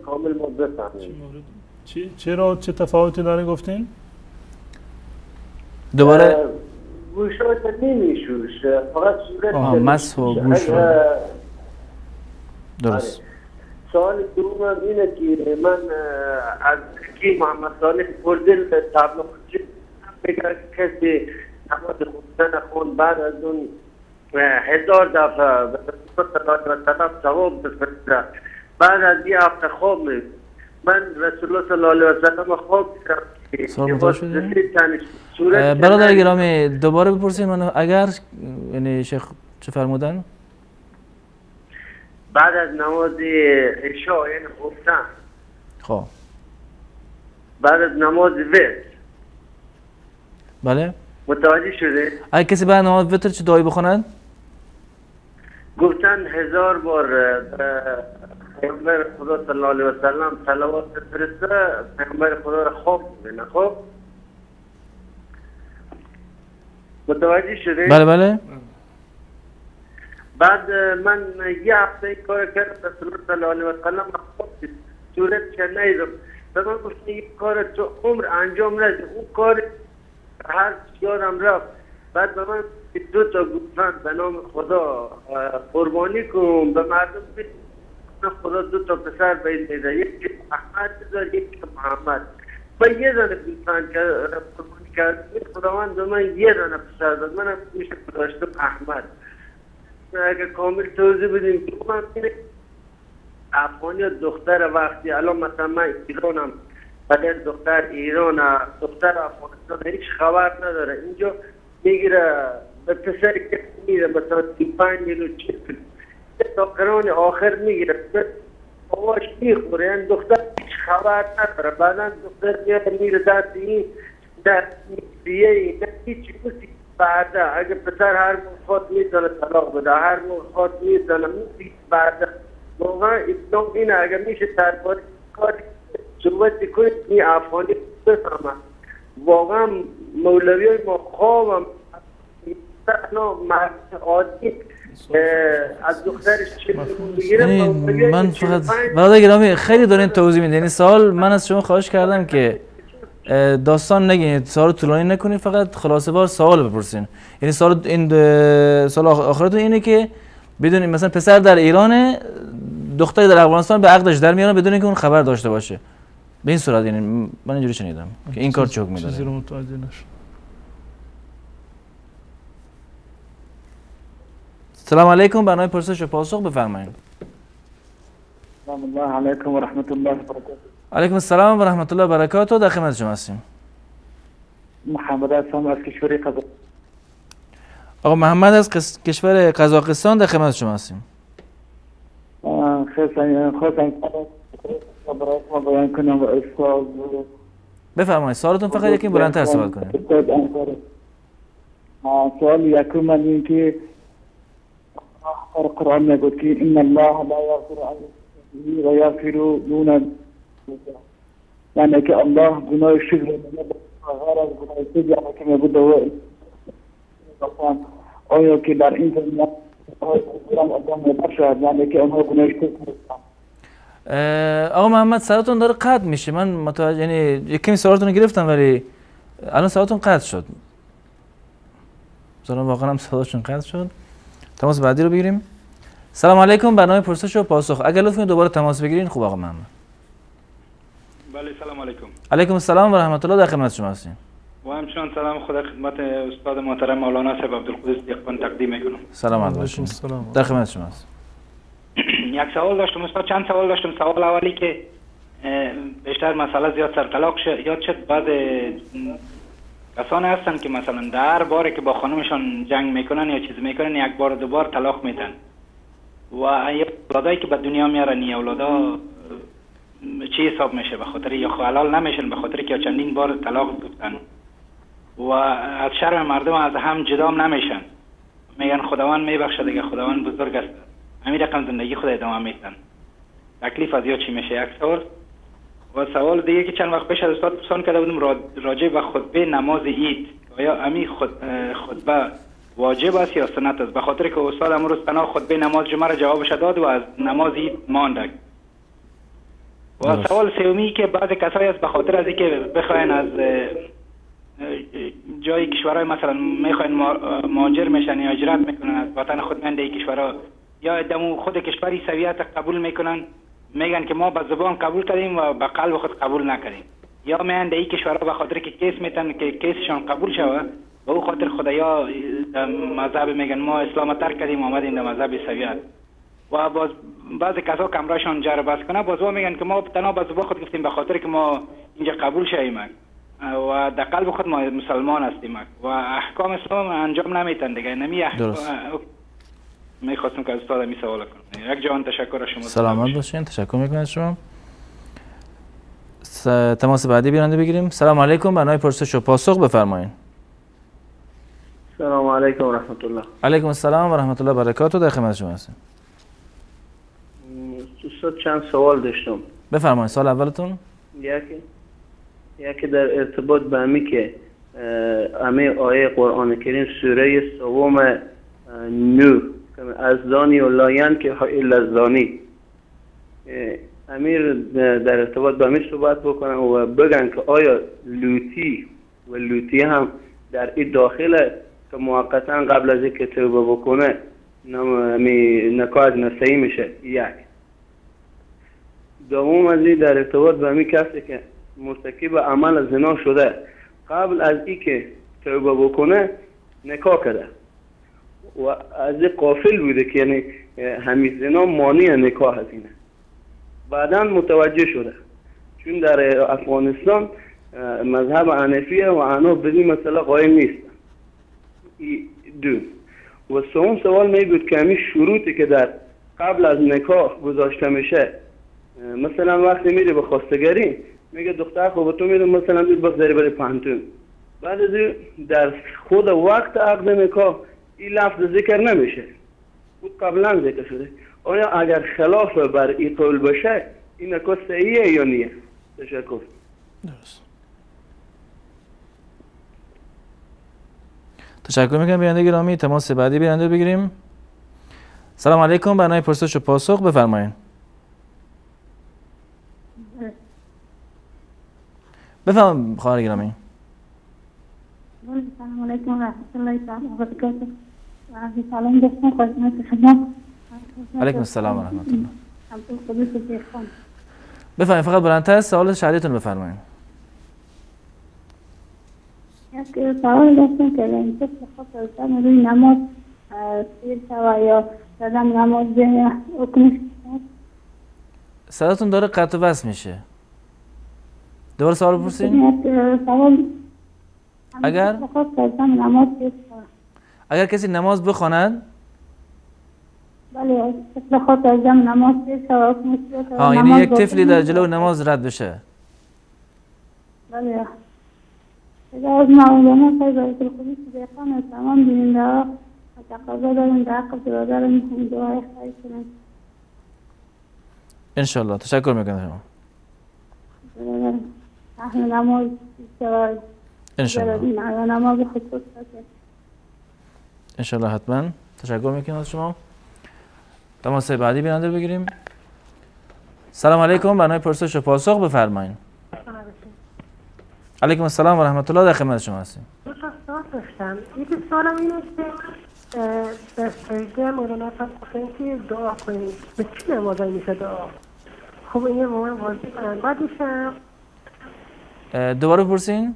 کامل ما بفهمیم. چه تفاوتی داره گفتین؟ دوباره گوشاش نمیشوش، فقط صورت مسح و گوش رو. درست. سوال دومم اینه که من از کی محمد صالح پردل تابلو بگه کسی نماز خوندن خون بعد از اون 1000 دفعه به ثواب بفرسته. بعد از یه هفته خواب می من رسول الله صلی الله علیه و سلم خواب دیدم. برادر گرامی دوباره بپرسید من اگر یعنی شیخ چه فرمودن؟ بعد از نماز عشاء یعنی گفتن. خب بعد از نماز وتر. بله متوجه شده؟ اگه کسی بعد نماز وتر چه دعایی بخونن؟ گفتن 1000 بار پیامبر خدا صلی الله علیه و سلم صلوات بفرسته، پیامبر خدا را خواب میبینه. خب متوجه شده؟ بله بله. بعد من یه هفته این کار کردم رسول الله صلی الله علیه و سلم خواب صورت که نیدم. به من گفت این کار تو عمر انجام ندید، اون کار هر یادم رفت. بعد به من 2 تا گفتند به نام خدا قربانی کن به مردم بید. خدا 2 تا پسر بید میده، یکی احمد بذار یکی محمد. و یه دانه گفتند که قربانی کرد خداوند به من یه دانه پسر داد، من هم میشه داشتم احمد. اگه کامل توضیح بدیم که من افغانی دختر وقتی الان مثلا من ایرانم اگر دختر ایران دختر افغانستان هیچ خبر نداره اینجا میگیره به پسری که میره مثلا 35 کیلو 40 کیلو تا قران آخر میگیره آواش میخوره. این دختر هیچ خبر نداره. بعدا دختر میره دست این دست میگیره هیچ بعد اگه پسر هر خود میتونه طلاق بده، هر خود میتونه بعد واقعا اسلام اینه اگر میشه درباره کاری صحبت کنید این افغانی بفهمم. واقعا مولوی های ما خوابم عادی از دخترش چه بگیره. من فقط برادر گرامی خیلی دارین توضیح میدین. این سوال من از شما خواهش کردم که داستان نگین، سوال طولانی نکنید، فقط خلاصه وار سوال بپرسین. یعنی سوال آخرتون اینه که بدونید مثلا پسر در ایرانه، دختری در افغانستان به عقدش در میارن بدون اینکه اون خبر داشته باشه. به این صورت یعنی من اینجوری شنیدم که این کار چه حکمی داره. چیزی رو متوجه نشدم. سلام علیکم، برنامه پرسش و پاسخ بفرمایید. سلام الله علیکم و رحمت الله و برکاته. علیکم السلام و رحمت الله و برکاته. در خدمت شما هستیم. محمد هستم از کشور قزاقستان. آقا محمد از کشور قزاقستان در خدمت شما هستیم. خواستم برایتون بیان کنم و استاد بفرمایید. سوالتون فقط یکی بلندتر سوال کنید. سوال یکم من این که در قرآن میگوید که ان الله لا یغفر ان یشرک و یغفر دون، یعنی که الله گناه شرک نمی‌کنه غیر از گناه شرک، یعنی که میگوید آیا که در این زمینه آدم نباشد، یعنی که اونها گناه شرک نمی‌کنن. آقا محمد صداتون داره قطع میشه. من متوجه یعنی یکمی سوالتون رو گرفتم ولی الان صداتون قطع شد. مثلا واقعا هم صداتون قطع شد. تماس بعدی رو بگیریم. سلام علیکم، برنامه پرسش و پاسخ. اگر لطف کنید دوباره تماس بگیرین خوب آقا محمد. بله سلام علیکم. علیکم السلام و رحمت الله، در خدمت شما هستیم. و همچنان سلام خدا خدمت استاد محترم مولانا صاحب عبدالقدوس دیقبان تقدیم میکنم. سلام علیکم. در خدمت شما هستم. یک سوال داشتم استاد، چند سوال داشتم. سوال اولی که بیشتر مسئله زیاد سر طلاق یاد شد. بعض کسانی هستن که مثلا در باره که با خانمشان جنگ میکنن یا چیز میکنن یک بار دو بار طلاق میدن و اولادایی که به دنیا میارن این اولادا چی حساب میشه؟ به خاطر یا حلال نمیشن به خاطر که چندین بار طلاق گفتن و از شرم مردم از هم جدا نمیشن. میگن خداوند میبخشه دیگه، خداوند بزرگ است. همین رقم زندگی خود ادامه میدن. تکلیف از یا چی میشه؟ یک سوال. و سوال دیگه که چند وقت پیش از استاد پرسان کرده بودم راجع به خطبه نماز عید، آیا امی خطبه واجب است یا سنت است؟ به خاطر که استاد امروز تنها خطبه نماز جمعه را جوابش داد و از نماز عید ماند. و سوال سومی که بعض کسایی است به خاطر از اینکه بخواین از جای کشورهای مثلا میخواین مهاجر میشن یا هجرت میکنن از وطن خود میان این کشورها، یا دمو خود کشوری سویت قبول میکنن، میگن که ما به زبان قبول کردیم و به قلب خود قبول نکردیم، یا میان در این کشورها به خاطر که کیس میتن که کیسشان قبول شوه به او خاطر خدایا مذهب میگن ما اسلام ترک کردیم آمدیم در مذهب سویت. و باز بعض کسا کمراشان جر بس کنه باز میگن که ما تنها به زبان خود گفتیم به خاطر که ما اینجا قبول شویم و در قلب خود ما مسلمان هستیم و احکام اسلام انجام نمیتن دیگه. نمی میخواستم که از استاد می سوال کنم. یک جوان تشکر از شما. سلامت باشین. تشکر میکنم از شما. تماس بعدی بیرنده بگیریم. سلام علیکم، برنامه پرسش و پاسخ بفرمایید. سلام علیکم و رحمت الله. علیکم السلام و رحمت الله و برکاته. در خدمت شما هستم. استاد چند سوال داشتم. بفرمایید. سوال اولتون؟ یکی در ارتباط به همی که همه آیه قرآن کریم سوره سوم نو از زانی و لاین که الا زانی، امیر در ارتباط به همین صحبت بکنن و بگن که آیا لوطی و لوطی هم در این داخله که موقتا قبل از اینکه توبه بکنه نکاح از نسایی میشه. یک دوم از این در ارتباط به همین کسی که مرتکب عمل زنا شده قبل از اینکه توبه بکنه نکاح کرده و از قافل بوده که یعنی همین زنا مانع نکاح از اینه، بعدا متوجه شده چون در افغانستان مذهب حنفیه و احناف به این مسئله قائل نیستن. دو و سوم سوال میگوید که همین شروطی که در قبل از نکاح گذاشته میشه، مثلا وقتی میره به خواستگاری میگه دختر خب تو میره مثلا بگذاری بره پانتون بعد از در خود وقت عقد نکاح این لفظ ذکر نمیشه، بود قبلا ذکر شده. آیا اگر خلاف بر این قول بشه این نکاح صحیحه یا نیه؟ تشکر. درست. تشکر میکنم بیننده گرامی. تماس بعدی بیننده بگیریم. سلام علیکم، برنامه پرسش و پاسخ بفرمایید. بفرمایید خواهر گرامی. سلام علیکم و رحمت الله تعالی و برکاته. سلام دوستان، خدمت شما. علیکم السلام و رحمت الله. عبدالقدوس دیخان. بفرمایید، فقط بلندتر سوال شهریتون بفرمایید. یک سوال داشتم که اینجا بخاطر دادن روی نماز سیر شوه یا دادن نماز حکمش صداتون داره قطع و وصل میشه. دوباره سوال بپرسین. اگر کسی نماز بخواند، بله بخاطر از نماز سیر شوه، یعنی یک طفلی در جلو نماز رد بشه. بله اگر از معلومه خیلی باید القدوس دیخان تمام بیننده ها تقاضا داریم در حق برادرم دعای خیلی کنیم انشالله. تشکر میکنم شما. برادرم اهل نماز شوید انشالله. نماز خصوص هست انشالله حتما. تشکر میکنم از شما. تماس بعدی بیننده بگیریم. سلام علیکم، برنامه پرسش و پاسخ بفرمایید. علیکم السلام و رحمت الله، در خدمت شما هستیم. دو تا سوال داشتم. یکی سوالم اینه که به سجده مولانا صاحب گفتن که دعا کنید، به چی نمازایی میشه دعا؟ خب این مومن واضح کنن. بعدشم دوباره بپرسین.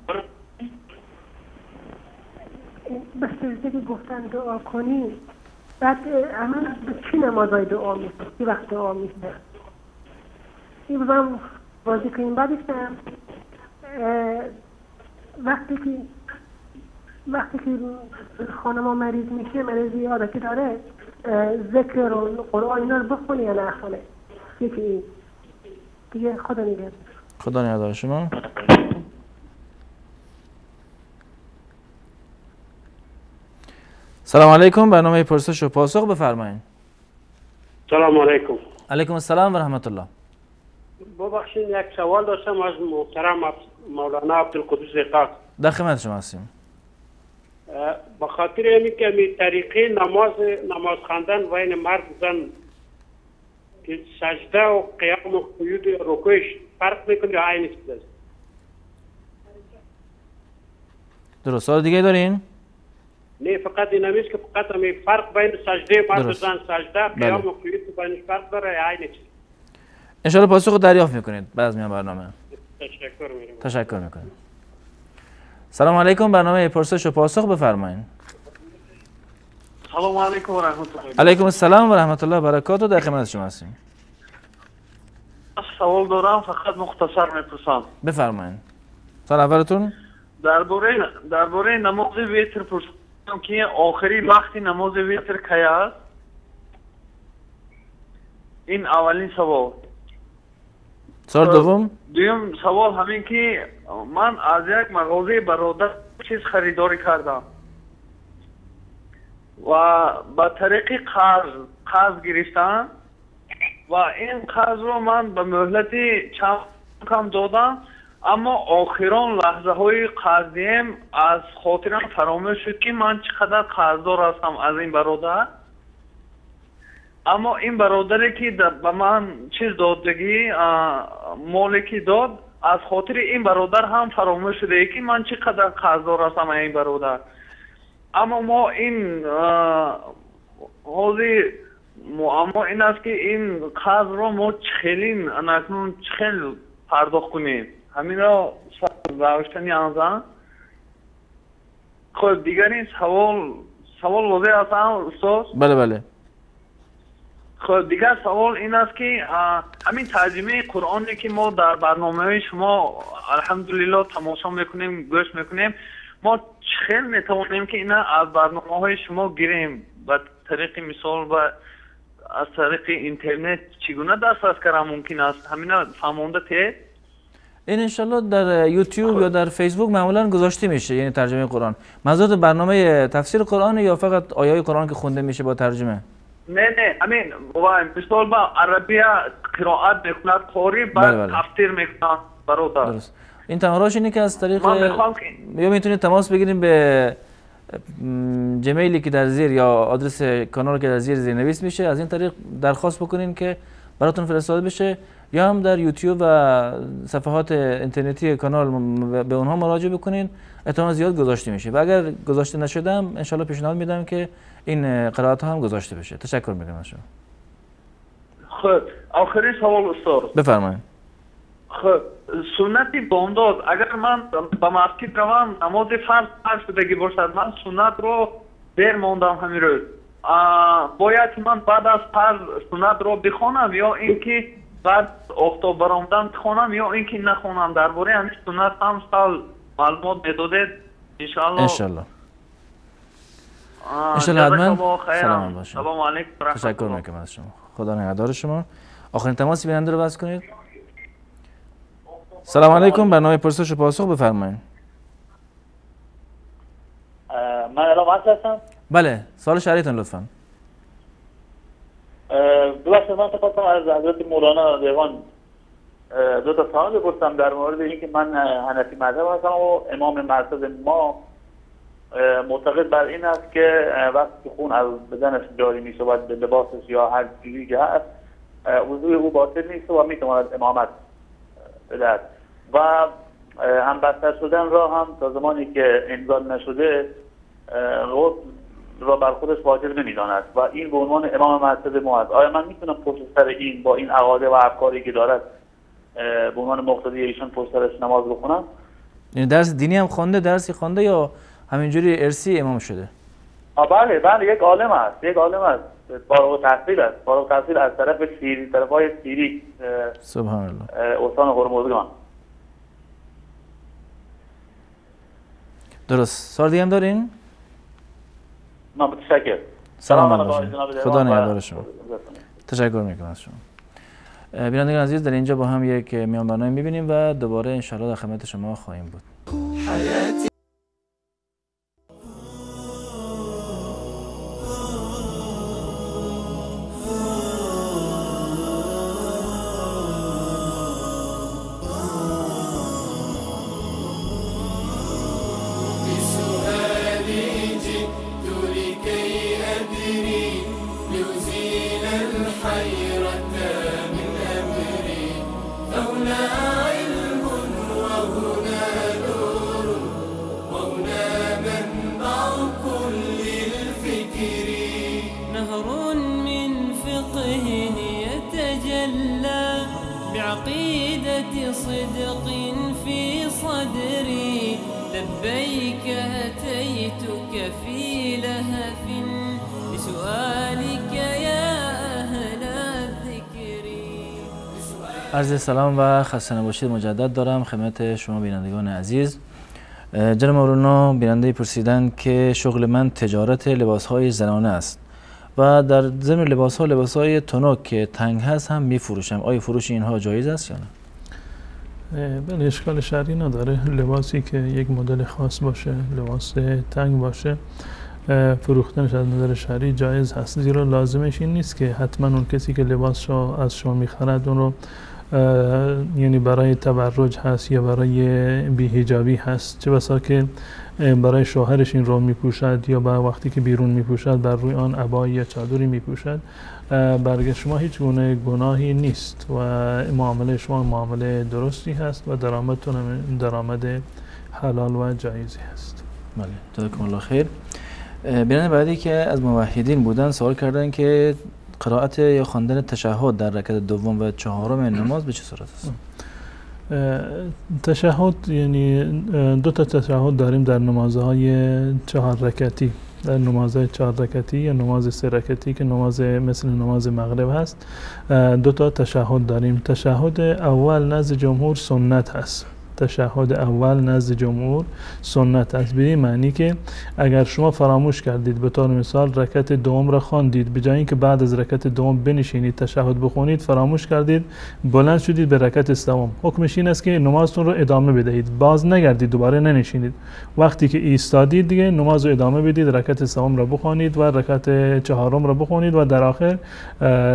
به سجده که گفتن دعا کنید، بعد همه به چی نمازایی دعا میشه؟ چی وقت دعا میشه؟ این بزرم واضح کنیم. بعدشم وقتی که خانم مریض میشه، مریضی عادتی داره، ذکر و قرآن اینا رو بخونه یا نخونه؟ یکی این دیگه. خدا نگهدار. خدا نگهدار شما. سلام علیکم، برنامه پرسش و پاسخ بفرمایید. سلام علیکم. علیکم السلام و رحمت الله. ببخشید یک سوال داشتم از محترم مولانا عبدالقدوس دیخان. در خدمت شما هستیم. به خاطر اینکه که طریقه نماز خواندن بین مرد و زن که سجده و قیام و قیود و رکوعش فرق میکنه یا عین است؟ درست. سوال دیگه دارین؟ نه، فقط این همیست که فقط همی فرق بین سجده مرد و زن، سجده قیام و قیود بینش فرق داره یا عین است؟ انشالله پاسخ رو دریافت میکنید بعد از میان برنامه. تشکر میکنم. سلام علیکم، برنامه پرسش و پاسخ بفرمایید. سلام علیکم و رحمت الله. علیکم السلام و رحمت الله و برکاته، در خدمت شما هستیم. سوال دارم، فقط مختصر میپرسم. بفرمایید. سوال اولتون درباره نماز ویتر پرسیدم که آخری وقتی نماز ویتر کی است؟ این اولین سوال. سوال دوم سوال همین که من از یک مغازه برادر چیز خریداری کردم و با طریق قرض گرفتم و این قرض رو من به مهلت چند کم دادم، اما آخران لحظه های قرضیم از خاطرم فراموش شد که من چقدر قرضدار هستم از این برادر. اما این برادری که به من چیز دادگی مالی که داد، از خاطر این برادر هم فراموش شده که من چقدر قرضدار هستم این برادر. اما ما این حاضی معما این است که این قرض را ما چخیلین انکنون چخیل پرداخت کنیم. همین را روشتنی آنزان. خب دیگر این سوال واضح است استاد؟ بله. خب دیگر سوال این است که همین ترجمه قرآنی که ما در برنامه شما الحمدلله تماشا میکنیم، گوش میکنیم، ما چخیل میتوانیم که اینا از برنامه های شما گیریم؟ به طریق مثال و از طریق اینترنت چگونه دسترس کردن ممکن است؟ همینا فهمونده ته؟ این انشالله در یوتیوب یا در فیسبوک معمولا گذاشته میشه، یعنی ترجمه قرآن. منظورت برنامه تفسیر قرآن یا فقط آیای قرآن که خونده میشه با ترجمه؟ نه همین مثال با عربی قرائت میکند قاری بعد تفسیر میکنن برادر. درست. این تماراش اینه که از طریق من میخوام که یا میتونید تماس بگیریم به جمیلی که در زیر یا آدرس کانال که در زیرنویس میشه، از این طریق درخواست بکنین که براتون فرستاده بشه، یا هم در یوتیوب و صفحات اینترنتی کانال به اونها مراجعه بکنین، احتمال زیاد گذاشته میشه. و اگر گذاشته نشدم انشالله پیشنهاد میدم که این قرائت ها هم گذاشته بشه. تشکر میکنم از شما. خب آخرین سوال استاد بفرمایید. خب سنتی بامداد اگر من با مسجد روم نماز فرض شدگی باشد، من سنت رو دیر موندم همین روز، باید من بعد از فرض سنت رو بخونم یا اینکه بعد آفتاب برآمدن بخونم یا اینکه نخونم؟ درباره همین سنت هم سال معلومات میدادید انشالله. انشالله حتما. سلام باشید. سلام علیکم. تشکر میکنم از شما. خدا نگهدار شما. آخرین تماس بیننده رو بس کنید. سلام علیکم. برنامه پرسش و پاسخ بفرمایید. من الان هستم. بله سوال شهریتون لطفا. ببخشید من خواستم از حضرت مولانا دیوان دو تا سوال بپرسم در مورد اینکه من حنفی مذهب هستم و امام مرتضی ما معتقد بر این است که وقتی خون از بدنش جاری می شود به لباسش یا هر چیزی که هست وضوء او باطل نیست و میتواند امامت بدهد و هم بستر شدن را هم تا زمانی که انزال نشده غسل را بر خودش واجب نمیداند و این به عنوان امام مرتضی ما است. آیا من میتونم پشت سر این با این عقاده و افکاری که دارد به عنوان مقتدی ایشان پشت سرش نماز بخونم؟ یعنی درس دینی هم خوانده، درسی خوانده یا همینجوری ارسی امام شده؟ بله یک عالم است، فارغ التحصیل است، فارغ التحصیل از طرف سیری، طرفای سیری. سبحان الله. استان هرمزگان. درست. سوال دیگه هم دارین؟ من متشکرم. سلام علیکم. خدا نگهدار شما. تشکر میکنم از شما. بینندگان عزیز در اینجا با هم یک میان برنامه میبینیم و دوباره انشالله در خدمت شما خواهیم بود. بعقيدة صدق في صدري لبيك أتيتك في لهف لسؤالك يا أهل الذكر. عرض سلام و خسته نباشید مجدد دارم خدمت شما بینندگان عزیز. جناب مولانا بیننده پرسیدن که شغل من تجارت لباس‌های زنانه است و در ضمن لباس‌های تنک که تنگ هست هم می‌فروشم. آیا فروش اینها جایز است یا نه؟ بله اشکال شرعی نداره. لباسی که یک مدل خاص باشه، لباس تنگ باشه، فروختنش از نظر شرعی جایز هست، زیرا لازمش این نیست که حتما اون کسی که لباس رو از شما می‌خرد اون رو یعنی برای تبرج هست یا برای بی‌حجابی هست، چه بسا که برای شوهرش این رو میپوشد یا با وقتی که بیرون میپوشد بر روی آن عبایی یا چادری میپوشد. برای شما هیچ گونه گناهی نیست و معامله شما معامله درستی هست و درآمدتون درآمد حلال و جایزی هست. بله جزاکم الله خیر. بیننده بعدی که از موحدین بودن سوال کردن که قرائت یا خواندن تشهد در رکعت دوم و چهارم نماز به چه صورت است؟ تشهد یعنی دو تا تشهد داریم در نمازهای 4 رکعتی، در نمازهای 4 رکعتی یا نماز 3 رکعتی که نماز مثل نماز مغرب هست. 2 تا تشهد داریم. تشهد اول نزد جمهور سنت هست تشهد اول نزد جمهور سنت است، به این معنی که اگر شما فراموش کردید به طور مثال رکعت دوم را خواندید، به جای اینکه بعد از رکعت دوم بنشینید تشهد بخونید فراموش کردید، بلند شدید به رکعت سوم، حکمش این است که نمازتون رو ادامه بدهید، باز نگردید دوباره ننشینید، وقتی که ایستادید دیگه نماز رو ادامه بدید، رکعت سوم را بخوانید و رکعت چهارم را بخوانید و در آخر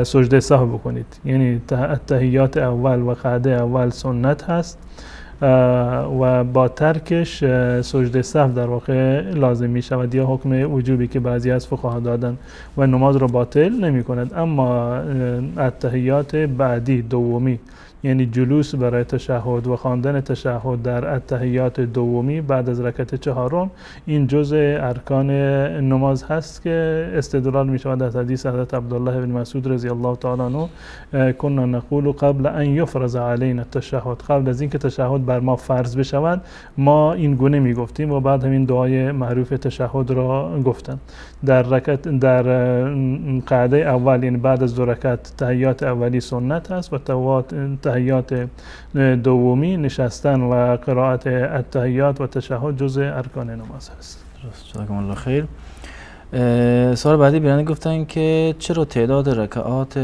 سجده سهو بکنید. یعنی تحیات اول و قعده اول سنت هست و با ترکش سجده سهو در واقع لازم می شود یا حکم وجوبی که بعضی از فقها دادن و نماز را باطل نمی کند. اما التحیات بعدی دومی، یعنی جلوس برای تشهد و خواندن تشهد در التحیات دومی بعد از رکعت چهارم، این جزء ارکان نماز هست که استدلال می شود از حدیث حضرت عبدالله بن مسعود رضی الله تعالی عنه کنا نقول قبل ان یفرض علینا التشهد، قبل از اینکه تشهد بر ما فرض بشود ما این گونه می گفتیم و بعد همین دعای معروف تشهد را گفتن. در قعده اول یعنی بعد از دو رکعت تحیات اولی سنت هست و تحیات دومی نشستن و قرائت التحیات و تشهد جزء ارکان نماز هست. درست، جزاکم الله خیر. سوال بعدی بیان گفتن که چرا تعداد رکعات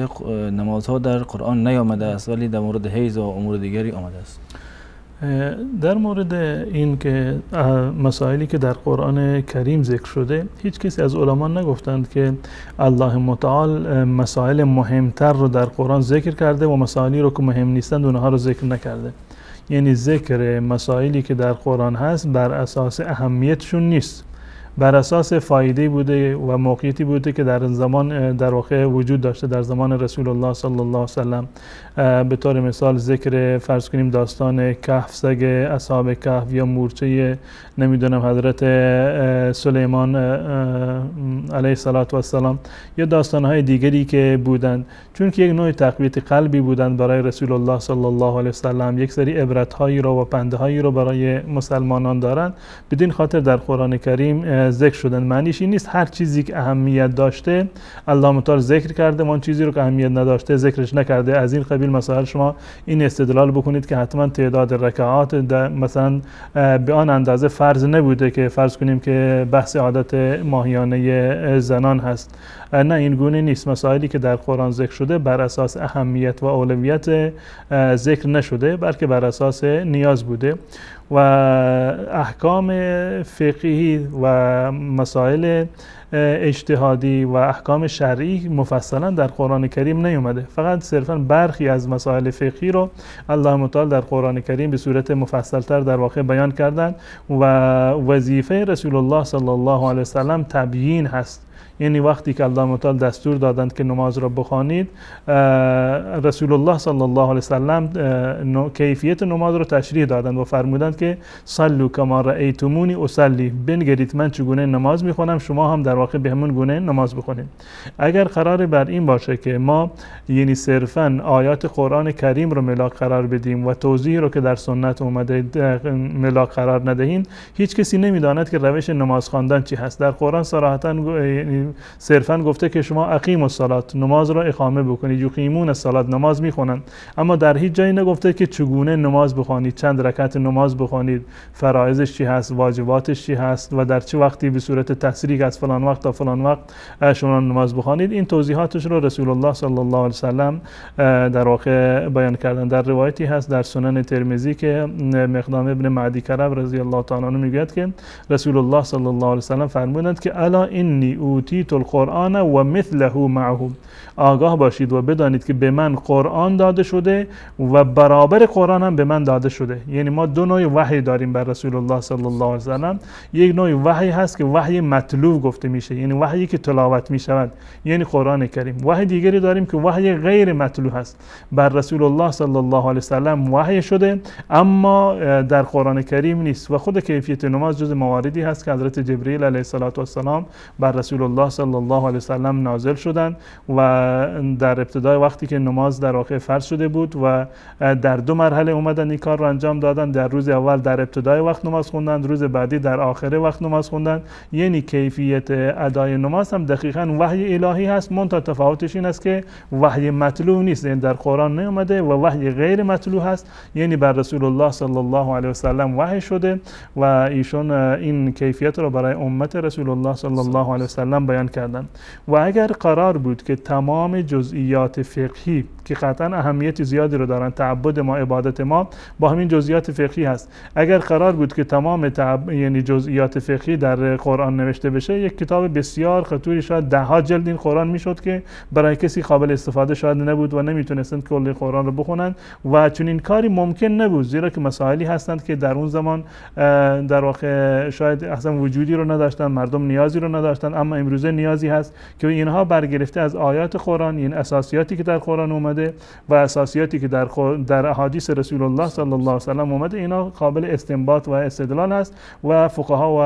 نمازها در قرآن نیامده است ولی در مورد حیض و امور دیگری آمده است؟ در مورد این که مسائلی که در قرآن کریم ذکر شده، هیچ کسی از علما نگفتند که الله متعال مسائل مهمتر رو در قرآن ذکر کرده و مسائلی رو که مهم نیستند اونها رو ذکر نکرده. یعنی ذکر مسائلی که در قرآن هست بر اساس اهمیتشون نیست، بر اساس فایده بوده و موقعیتی بوده که در زمان در واقع وجود داشته در زمان رسول الله صلی الله علیه و سلم. به طور مثال ذکر فرض کنیم داستان کهف، سگ اصحاب کهف، یا مورچه نمیدونم حضرت سلیمان علیه السلام، یا داستانهای دیگری که بودند، چون که یک نوع تقویت قلبی بودند برای رسول الله صلی الله علیه و سلم، یک سری عبرت‌هایی رو و پندهایی رو برای مسلمانان دارند، بدین خاطر در قرآن کریم ذکر شدن. معنیش این نیست هر چیزی که اهمیت داشته الله متعال ذکر کرده، اون چیزی رو که اهمیت نداشته ذکرش نکرده. از این قبیل مسائل شما این استدلال بکنید که حتما تعداد رکعات مثلا به آن اندازه فرض نبوده که فرض کنیم که بحث عادت ماهیانه زنان هست. نه، این گونه نیست. مسائلی که در قرآن ذکر شده بر اساس اهمیت و اولویت ذکر نشده، بلکه بر اساس نیاز بوده و احکام فقهی و مسائل اجتهادی و احکام شرعی مفصلا در قرآن کریم نیومده. فقط صرفا برخی از مسائل فقهی رو الله متعال در قرآن کریم به صورت مفصلتر در واقع بیان کردن و وظیفه رسول الله صلی الله علیه و سلم تبیین هست. یعنی وقتی که الله متعال دستور دادند که نماز را بخوانید، رسول الله صلی الله علیه و سلم کیفیت نماز را تشریح دادند و فرمودند که صلوا کما رأیتمونی اصلی، بنگرید من چگونه نماز میخوانم شما هم در واقع به همون گونه نماز بخونید. اگر قرار بر این باشه که ما یعنی صرفا آیات قرآن کریم رو ملاک قرار بدیم و توضیح رو که در سنت اومده ملاک قرار ندهیم، هیچ کسی نمیداند که روش نماز خواندن چی هست. در قرآن صراحتاً صرفا گفته که شما اقیموا الصلاة، نماز را اقامه بکنید، یقیمون الصلاة، نماز میخونند، اما در هیچ جایی نگفته که چگونه نماز بخوانید، چند رکعت نماز بخوانید، فرایضش چی هست، واجباتش چی هست و در چه وقتی به صورت تسریع از فلان وقت تا فلان وقت شما نماز بخوانید. این توضیحاتش رو رسول الله صلی الله علیه و سلم در واقع بیان کردن. در روایتی هست در سنن ترمذی که مقدام ابن معدی کرب رضی الله تعالی عنه میگوید که رسول الله صلی الله علیه و سلم فرمودند که الا انی اوتیت القرآن و مثله معه، آگاه باشید و بدانید که به من قرآن داده شده و برابر قرآن هم به من داده شده. یعنی ما دو نوع وحی داریم بر رسول الله صلی الله علیه و سلم. یک نوع وحی هست که وحی مطلوب گفته میشه، یعنی وحی که تلاوت میشود، یعنی قرآن کریم. وحی دیگری داریم که وحی غیر مطلوب هست، بر رسول الله صلی الله علیه و سلم وحی شده اما در قرآن کریم نیست. و خود کیفیت نماز جز مواردی هست که حضرت جبرئیل علیه السلام بر رسول الله صلی الله علیه و سلم نازل شدند و در ابتدای وقتی که نماز در واقع فرض شده بود و در دو مرحله اومدن این کار رو انجام دادن. در روز اول در ابتدای وقت نماز خوندن، روز بعدی در آخر وقت نماز خوندن. یعنی کیفیت ادای نماز هم دقیقاً وحی الهی هست، منتها تفاوتش این است که وحی مطلوع نیست، یعنی در قرآن نیامده و وحی غیر مطلوع هست، یعنی بر رسول الله صلی الله علیه و سلم وحی شده و ایشون این کیفیت رو برای امت رسول الله صلی الله علیه و سلم بیان کردن. و اگر قرار بود که تمام جزئیات فقهی که قطعا اهمیت زیادی رو دارن، تعبد ما، عبادت ما با همین جزئیات فقهی هست، اگر قرار بود که تمام یعنی جزئیات فقهی در قرآن نوشته بشه، یک کتاب بسیار خطوری، شاید 10 جلد این قرآن میشد که برای کسی قابل استفاده شاید نبود و نمیتونستند کل قرآن رو بخونن و چون این کاری ممکن نبود، زیرا که مسائلی هستند که در اون زمان در واقع شاید اصلا وجودی رو نداشتن، مردم نیازی رو نداشتن، اما امروزه نیازی هست که اینها برگرفته از آیات قرآن، این اساسیاتی که در قرآن اومده و اساسیاتی که در احادیث رسول الله صلی الله علیه و سلم اومده، اینا قابل استنباط و استدلال هست و فقها و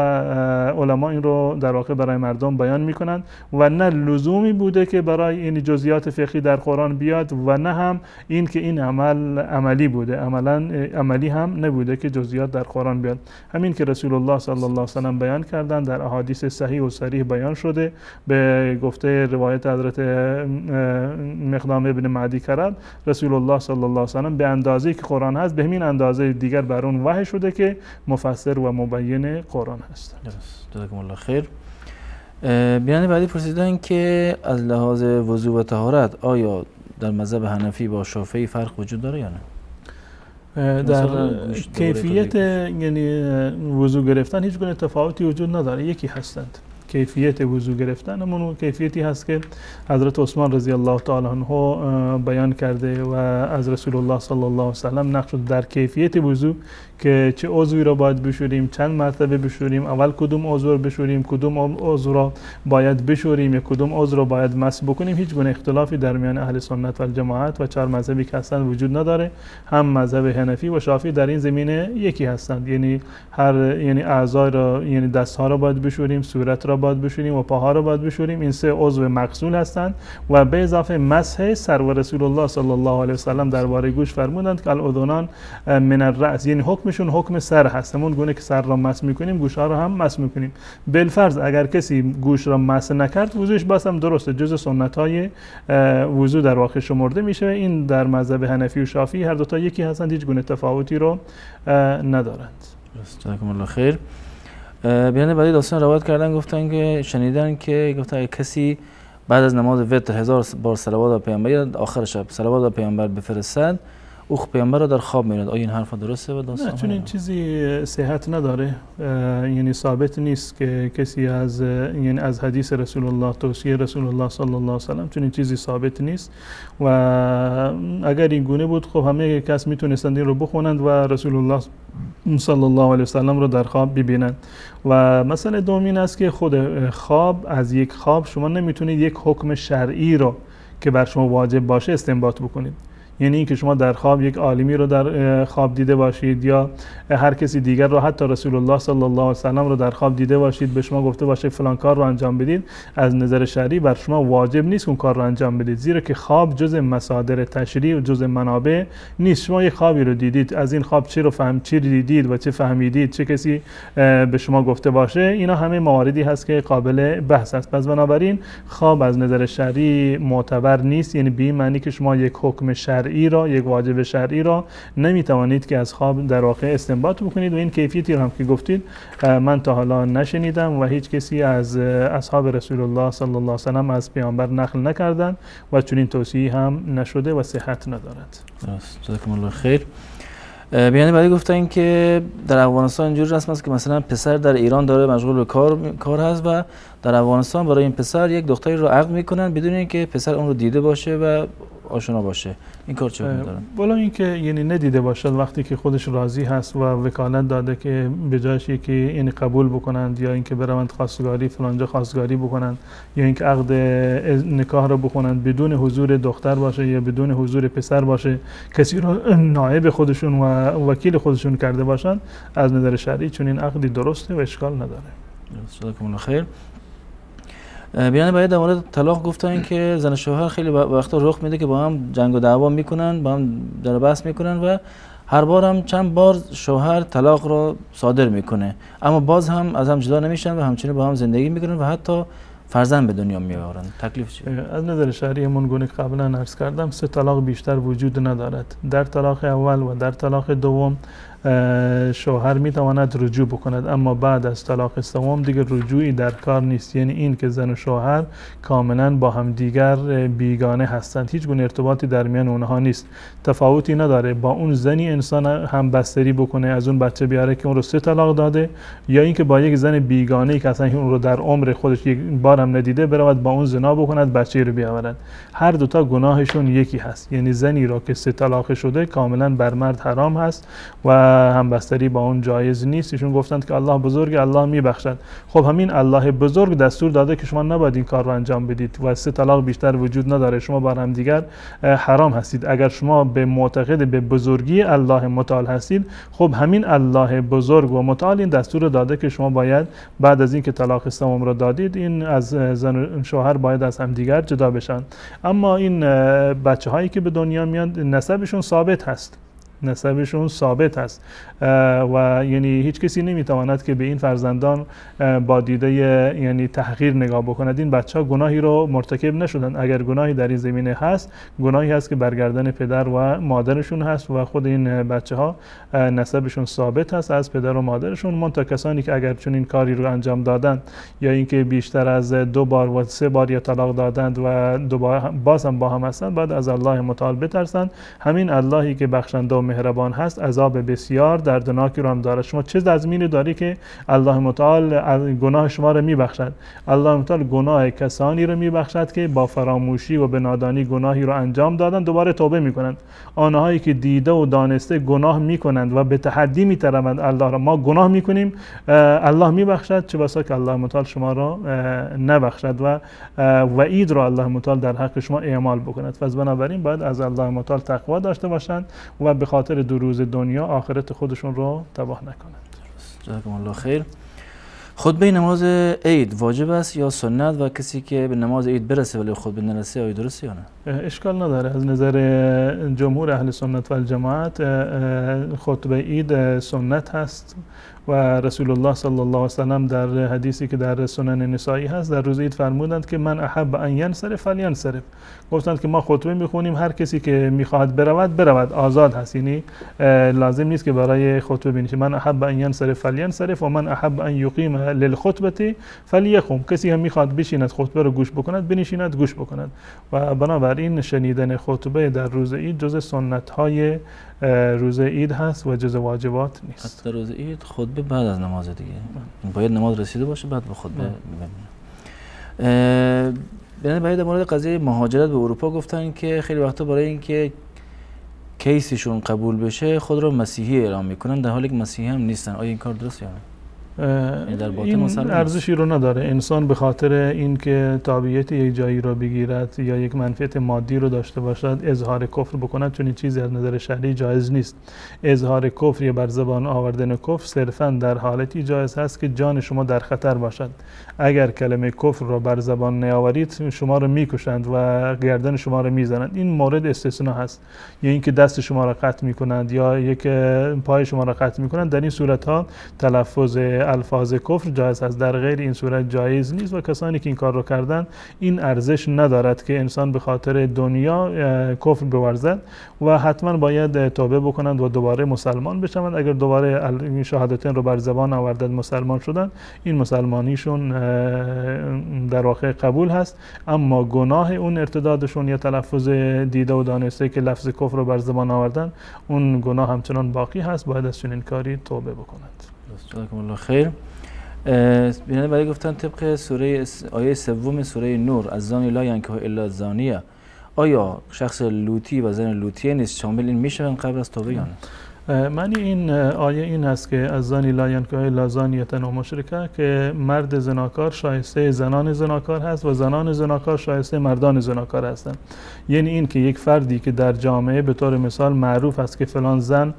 علما این رو در واقع برای مردم بیان میکنند و نه لزومی بوده که برای این جزئیات فقهی در قرآن بیاد و نه هم این که این عملی بوده، عملی هم نبوده که جزئیات در قرآن بیاد. همین که رسول الله صلی الله علیه و سلم بیان کردن در احادیث صحیح و صریح بیان شده، به گفته روایت حضرت مقدام ابن معدی کرد، رسول الله صلی الله علیه و سلم به اندازه‌ای که قرآن هست به همین اندازه دیگر بر اون وحی شده که مفسر و مبین قرآن هست. جزاکم الله خیر. بیان بعدی پرسیدن که از لحاظ وضو و طهارت آیا در مذهب حنفی با شافعی فرق وجود داره یا نه؟ در کیفیت یعنی وضو گرفتن هیچ گونه تفاوتی وجود نداره، یکی هستند. کیفیت وضو گرفتن همون کیفیتی هست که حضرت عثمان رضی الله تعالی عنه بیان کرده و از رسول الله صلی الله علیه و سلم نقل شد در کیفیت وضو که چه عضوی را باید بشوریم، چند مرتبه بشوریم، اول کدوم عضو را بشوریم، کدوم عضو را باید بشوریم یا کدوم عضو را باید مس بکنیم. هیچ گونه اختلافی در میان اهل سنت و جماعت و 4 مذهبی که هستند وجود نداره. هم مذهب حنفی و شافعی در این زمینه یکی هستند، یعنی یعنی اعضای را، یعنی دستها را باید بشوریم، صورت را باید بشوریم و پاها را باید بشوریم. این 3 عضو مغسول هستند و به اضافه مسح سر و رسول الله صلی الله علیه و سلم درباره گوش فرمودند که الاذنان من الراس، یعنی حکمشون حکم سر هست، همون گونه که سر را مس میکنیم گوش ها را هم مس میکنیم. بالفرض اگر کسی گوش را مس نکرد وضوش باز هم درسته، جز سنت های وضو در واقع شمرده میشه. این در مذهب حنفی و شافعی هر دو تا یکی هستند، هیچ گونه تفاوتی رو ندارند. جزاکم الله خیر. بیان بعدی دوستان روایت کردن، گفتن که شنیدن که گفتن کسی بعد از نماز وتر 1000 بار صلوات بر پیامبر آخر شب صلوات بر پیامبر بفرستد، او پیامبر رو در خواب می‌بیند. آیا این حرف درسته و داستان؟ نه، چون این چیزی صحت نداره، یعنی ثابت نیست که کسی از یعنی از حدیث رسول الله، توصیه رسول الله صلی الله علیه و سلم، چون این چیزی ثابت نیست و اگر این گونه بود خب همه کس میتونستند این رو بخونند و رسول الله صلی الله علیه و سلم رو در خواب ببینند. و مسئله دومین است که خود خواب، از یک خواب شما نمیتونید یک حکم شرعی رو که بر شما واجب باشه استنباط بکنید. یعنی اینکه شما در خواب یک عالمی رو در خواب دیده باشید یا هر کسی دیگر رو، حتی رسول الله صلی الله علیه و سلم رو در خواب دیده باشید، به شما گفته باشه فلان کار رو انجام بدید، از نظر شرعی بر شما واجب نیست اون کار رو انجام بدید، زیرا که خواب جز مصادر تشریع و جز منابع نیست. شما یک خوابی رو دیدید، از این خواب چی دیدید و چه فهمیدید، چه کسی به شما گفته باشه، اینا همه مواردی هست که قابل بحث است. پس بنابراین خواب از نظر شرعی معتبر نیست، یعنی به این معنی که شما یک حکم شرعی را، یک واجب شرعی را نمیتوانید که از خواب در واقع استنباط بکنید و این کیفیتی رو هم که گفتید من تا حالا نشنیدم و هیچ کسی از اصحاب رسول الله صلی الله علیه و سلم از پیامبر نقل نکردن و چنین توصیه هم نشده و صحت ندارد. درست. جزاکم الله خیر. بیان بعدی گفتن که در افغانستان اینجوری رسم است که مثلا پسر در ایران داره مشغول به کار هست و در افغانستان برای این پسر یک دختری رو عقد میکنن بدون اینکه پسر اون رو دیده باشه و آشنا باشه. این کار چه می‌دارن؟ والا اینکه یعنی ندیده باشد، وقتی که خودش راضی هست و وکالت داده که به جایش که یعنی قبول بکنند یا اینکه بروند خواستگاری فلانجا خواستگاری بکنند یا اینکه عقد نکاح رو بکنند بدون حضور دختر باشه یا بدون حضور پسر باشه، کسی رو نائب خودشون و وکیل خودشون کرده باشند، از نظر شرعی چون این عقدی درسته و اشکال نداره. جزاکم الله خیر. بیان باید در مورد طلاق گفتن که زن و شوهر خیلی وقتا رخ میده که با هم جنگ و دعوا میکنن، با هم در بحث میکنن و هر بار هم چند بار شوهر طلاق را صادر میکنه، اما باز هم از هم جدا نمیشن و همچنین با هم زندگی میکنن و حتی فرزند به دنیا میآورن. تکلیف چیه؟ از نظر شرعی گونه که قبلا عرض کردم 3 طلاق بیشتر وجود ندارد. در طلاق اول و در طلاق دوم شوهر میتواند رجوع بکند، اما بعد از طلاق سوم دیگر رجوعی در کار نیست. یعنی این که زن و شوهر کاملا با هم دیگر بیگانه هستند، هیچ گونه ارتباطی در میان اونها نیست. تفاوتی نداره با اون زنی انسان هم بستری بکنه، از اون بچه بیاره که اون رو 3 طلاق داده، یا اینکه با یک زن بیگانه که اصلا اون رو در عمر خودش یک بار هم ندیده برود با اون زنا بکند، بچه رو بیاورد. هر دوتا گناهشون یکی هست. یعنی زنی را که 3 طلاق شده کاملا بر مرد حرام هست و همبستری با اون جایز نیست. ایشون گفتند که الله بزرگ، الله میبخشد. خب همین الله بزرگ دستور داده که شما نباید این کار رو انجام بدید و 3 طلاق بیشتر وجود نداره، شما بر هم دیگر حرام هستید. اگر شما به معتقد به بزرگی الله متعال هستید، خب همین الله بزرگ و متعال این دستور داده که شما باید بعد از اینکه طلاق سوم رو دادید، این از زن و شوهر باید از هم دیگر جدا بشن. اما این بچه هایی که به دنیا میان نسبشون ثابت هست، نسبشون ثابت است و یعنی هیچ کسی نمیتواند که به این فرزندان با دیده یعنی تحقیر نگاه بکند. این بچه ها گناهی رو مرتکب نشدن. اگر گناهی در این زمینه هست، گناهی هست که برگردن پدر و مادرشون هست و خود این بچه ها نسبشون ثابت هست از پدر و مادرشون. منتها کسانی که اگر چون این کاری رو انجام دادند یا اینکه بیشتر از 2 بار و 3 بار یا طلاق دادند و باز هم با هم هستند، بعد از الله متعال بترسند. همین اللهی که بخشنده و مهربان هست عذاب بسیار دردناکی رو هم داره. شما چه تضمینی داری که الله متعال گناه شما رو میبخشد؟ الله متعال گناه کسانی رو میبخشد که با فراموشی و به نادانی گناهی رو انجام دادن دوباره توبه میکنند. آنهایی که دیده و دانسته گناه میکنند و به تحدی میطلبند الله را، ما گناه میکنیم الله میبخشد، چه بسا که الله متعال شما را نبخشد و وعید را الله متعال در حق شما اعمال بکند. پس بنابراین باید از الله متعال تقوا داشته باشند و به خاطر 2 روز دنیا آخرت خودشون رو تباه نکنند. جزاکم الله خیر. خطبه نماز عید واجب است یا سنت و کسی که به نماز عید برسه ولی خطبه نرسه آیا درسته یا نه؟ اشکال نداره. از نظر جمهور اهل سنت و الجماعت خطبه عید سنت هست و رسول الله صلی الله علیه و سلم در حدیثی که در سنن نسائی هست در روز عید فرمودند که من احب ان ینصرف فلینصرف. گفتند که ما خطبه میخونیم، هر کسی که میخواهد برود، آزاد هست. یعنی لازم نیست که برای خطبه بنشینه. من احب ان ینصرف فلینصرف و من احب ان یقیم للخطبه فلیقم. کسی هم میخواد بشیند خطبه رو گوش بکند، بنشیند گوش بکند. و بنابراین شنیدن خطبه در روز عید جز سنت های روز عید هست و جز واجبات نیست. حتی روز عید خطبه بعد از نماز دیگه باید نماز رسیده باشه بعد به خطبه ببینید. باید در مورد قضیه مهاجرت به اروپا گفتن که خیلی وقتا برای اینکه کیسشون قبول بشه خود رو مسیحی اعلام میکنن در حالی که مسیحی هم نیستن. آیا این کار درست یا نه؟ این ارزشی رو نداره. انسان به خاطر اینکه تابعیت یک جایی رو بگیرد یا یک منفعت مادی رو داشته باشد اظهار کفر بکند، چون این چیزی از نظر شرعی جایز نیست. اظهار کفر یا بر زبان آوردن کفر صرفا در حالتی جایز هست که جان شما در خطر باشد. اگر کلمه کفر رو بر زبان نیاورید شما رو میکشند و گردن شما رو میزنند. این مورد استثناء هست. یا اینکه دست شما رو قطع میکنند یا یک پای شما رو قطع میکنند. در این صورت ها تلفظ الفاظ کفر جایز است. در غیر این صورت جایز نیست و کسانی که این کار رو کردن این ارزش ندارد که انسان به خاطر دنیا کفر بورزد و حتما باید توبه بکنند و دوباره مسلمان بشوند. اگر دوباره شهادتین رو بر زبان آوردند مسلمان شدند، این مسلمانیشون در واقع قبول هست، اما گناه اون ارتدادشون یا تلفظ دیده و دانسته که لفظ کفر رو بر زبان آوردن اون گناه همچنان باقی هست. باید از چنین کاری توبه بکنند. جزاکم الله خیر. بنابراین برای گفتن طبق سوره آیه 3 سوره نور از زانی لا ینکح الا زانیه، آیا شخص لوطی و زن لوطیه نیست شامل این میشوند قبل از توبه یا نه؟ معنی این آیه این است که از زانی لا ینکح الا زانیه و مشرکه که مرد زناکار شایسته زنان زناکار هست و زنان زناکار شایسته مردان زناکار هستند. یعنی این که یک فردی که در جامعه به طور مثال معروف است که فلان زن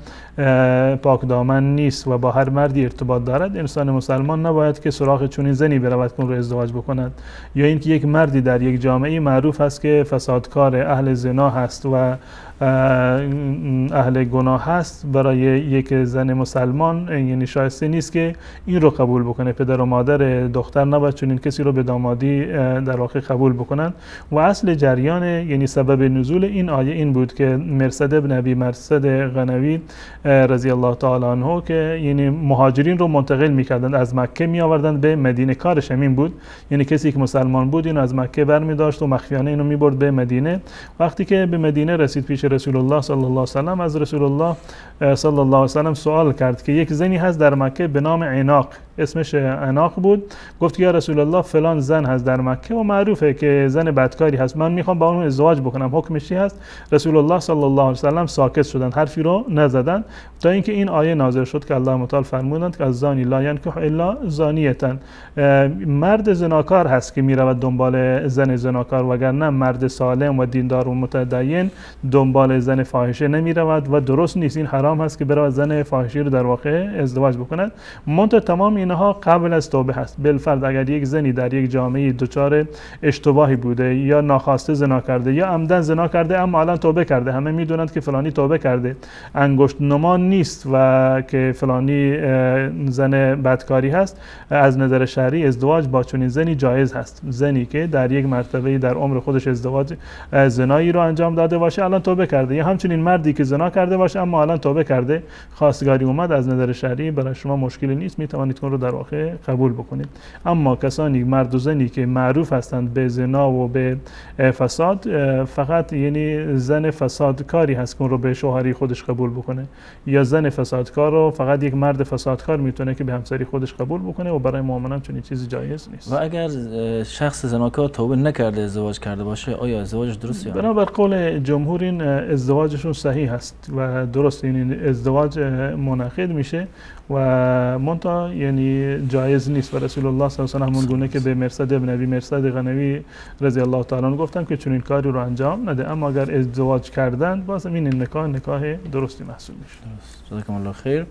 پاک دامن نیست و با هر مردی ارتباط دارد، انسان مسلمان نباید که سراغ چنین زنی برود که اون رو ازدواج بکند. یا اینکه یک مردی در یک جامعه معروف است که فسادکار اهل زنا هست و اهل گناه هست، برای یک زن مسلمان یعنی شایسته نیست که این رو قبول بکنه. پدر و مادر دختر نباید چنین کسی رو به دامادی در واقع قبول بکنن. و اصل جریان یعنی سبب نزول این آیه این بود که مرصد ابن ابی مرصد غنوی رضی الله تعالی عنه که یعنی مهاجرین رو منتقل می‌کردند، از مکه می آوردند به مدینه. کارش همین بود، یعنی کسی که مسلمان بود اینو از مکه برمی داشت و مخفیانه اینو می‌برد به مدینه. وقتی که به مدینه رسید پیش رسول الله صلی الله علیه و سلم، از رسول الله صلی الله علیه و سلم سوال کرد که یک زنی هست در مکه به نام عناق، اسمش عناق بود. گفت یا رسول الله فلان زن هست در مکه و معروفه که زن بدکاری هست، من میخوام با اون ازدواج بکنم، حکمش چی هست؟ رسول الله صلی الله علیه و سلم ساکت شدند، حرفی رو نزدند تا اینکه این آیه نازل شد که الله متعال فرمودند که از زانی لا ینکح الا زانیه، مرد زناکار هست که میرود دنبال زن زناکار، وگرنه مرد سالم و دیندار و متدین دنبال زن فاحشه نمیرود و درست نیست، این حرام هست که برود زن فاحشه رو در واقع ازدواج بکند. منتها تمام اینها قبل از توبه هست. بالفرض اگر یک زنی در یک جامعه دچار اشتباهی بوده یا ناخواسته زنا کرده یا عمدن زنا کرده اما الان توبه کرده، همه میدونند که فلانی توبه کرده، انگشت نما نیست و که فلانی زن بدکاری هست، از نظر شرعی ازدواج با چنین زنی جایز هست. زنی که در یک مرتبه در عمر خودش ازدواج زنایی رو انجام داده باشه الان توبه کرده، یا همچنین مردی که زنا کرده باشه اما الان توبه کرده، خواستگاری اومد، از نظر شرعی برای شما مشکلی نیست، میتوانید اون رو در واقع قبول بکنید. اما کسانی مرد و زنی که معروف هستند به زنا و به فساد، فقط یعنی زن فسادکاری هست که اون رو به شوهری خودش قبول بکنه، یا زن فسادکار رو فقط یک مرد فسادکار میتونه که به همسری خودش قبول بکنه و برای مؤمنان چنین چیزی جایز نیست. و اگر شخص زناکار توبه نکرده ازدواج کرده باشه آیا ازدواجش درسته یا نه؟ بنابر قول جمهور این ازدواجشون صحیح هست و درست، این ازدواج منعقد میشه و منتها یعنی جایز نیست. و رسول الله صلی الله علیه و آله گونه که به مرصد ابن ابی مرصد غنوی رضی الله تعالی عنه گفتن که چنین کاری رو انجام نده، اما اگر ازدواج کردن باز این نکاح درستی محسوب میشه. درست. جزاکم الله خیر.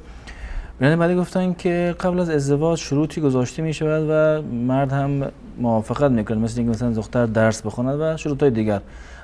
یعنی بعد گفتن که قبل از ازدواج شروطی گذاشته می شود و مرد هم موافقت میکنه، مثل اینکه مثلا دختر درس بخواند و شروطهای دیگر.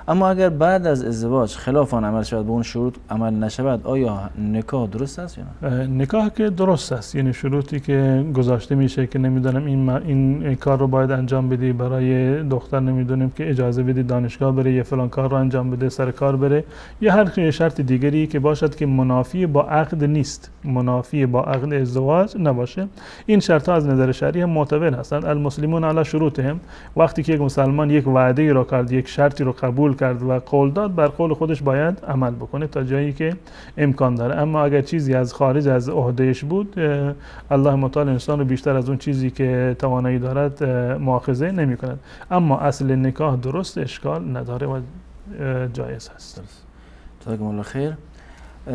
اما اگر بعد از ازدواج خلاف آن عمل شود، به اون شروط عمل نشود، آیا نکاح درست است یا نه؟ نکاح که درست است، یعنی شروطی که گذاشته میشه که نمیدونم این کار رو باید انجام بدی، برای دختر نمیدونیم که اجازه بدی دانشگاه بره یا فلان کار رو انجام بده، سر کار بره، یا هر شرط دیگری که باشد که منافی با عقد نیست، منافی با عقد ازدواج نباشه. این شرط ها از نظر شرعی هم معتبر هستند. المسلمون علی شروطهم، وقتی که یک مسلمان یک وعده رو کرد، یک شرطی رو قبول کرد و قول داد، بر قول خودش باید عمل بکنه تا جایی که امکان داره. اما اگر چیزی از خارج از عهدهش بود، الله متعال انسان رو بیشتر از اون چیزی که توانایی دارد مؤاخذه نمی کند. اما اصل نکاح درست، اشکال نداره و جایز هست. جزاکم الله خیر.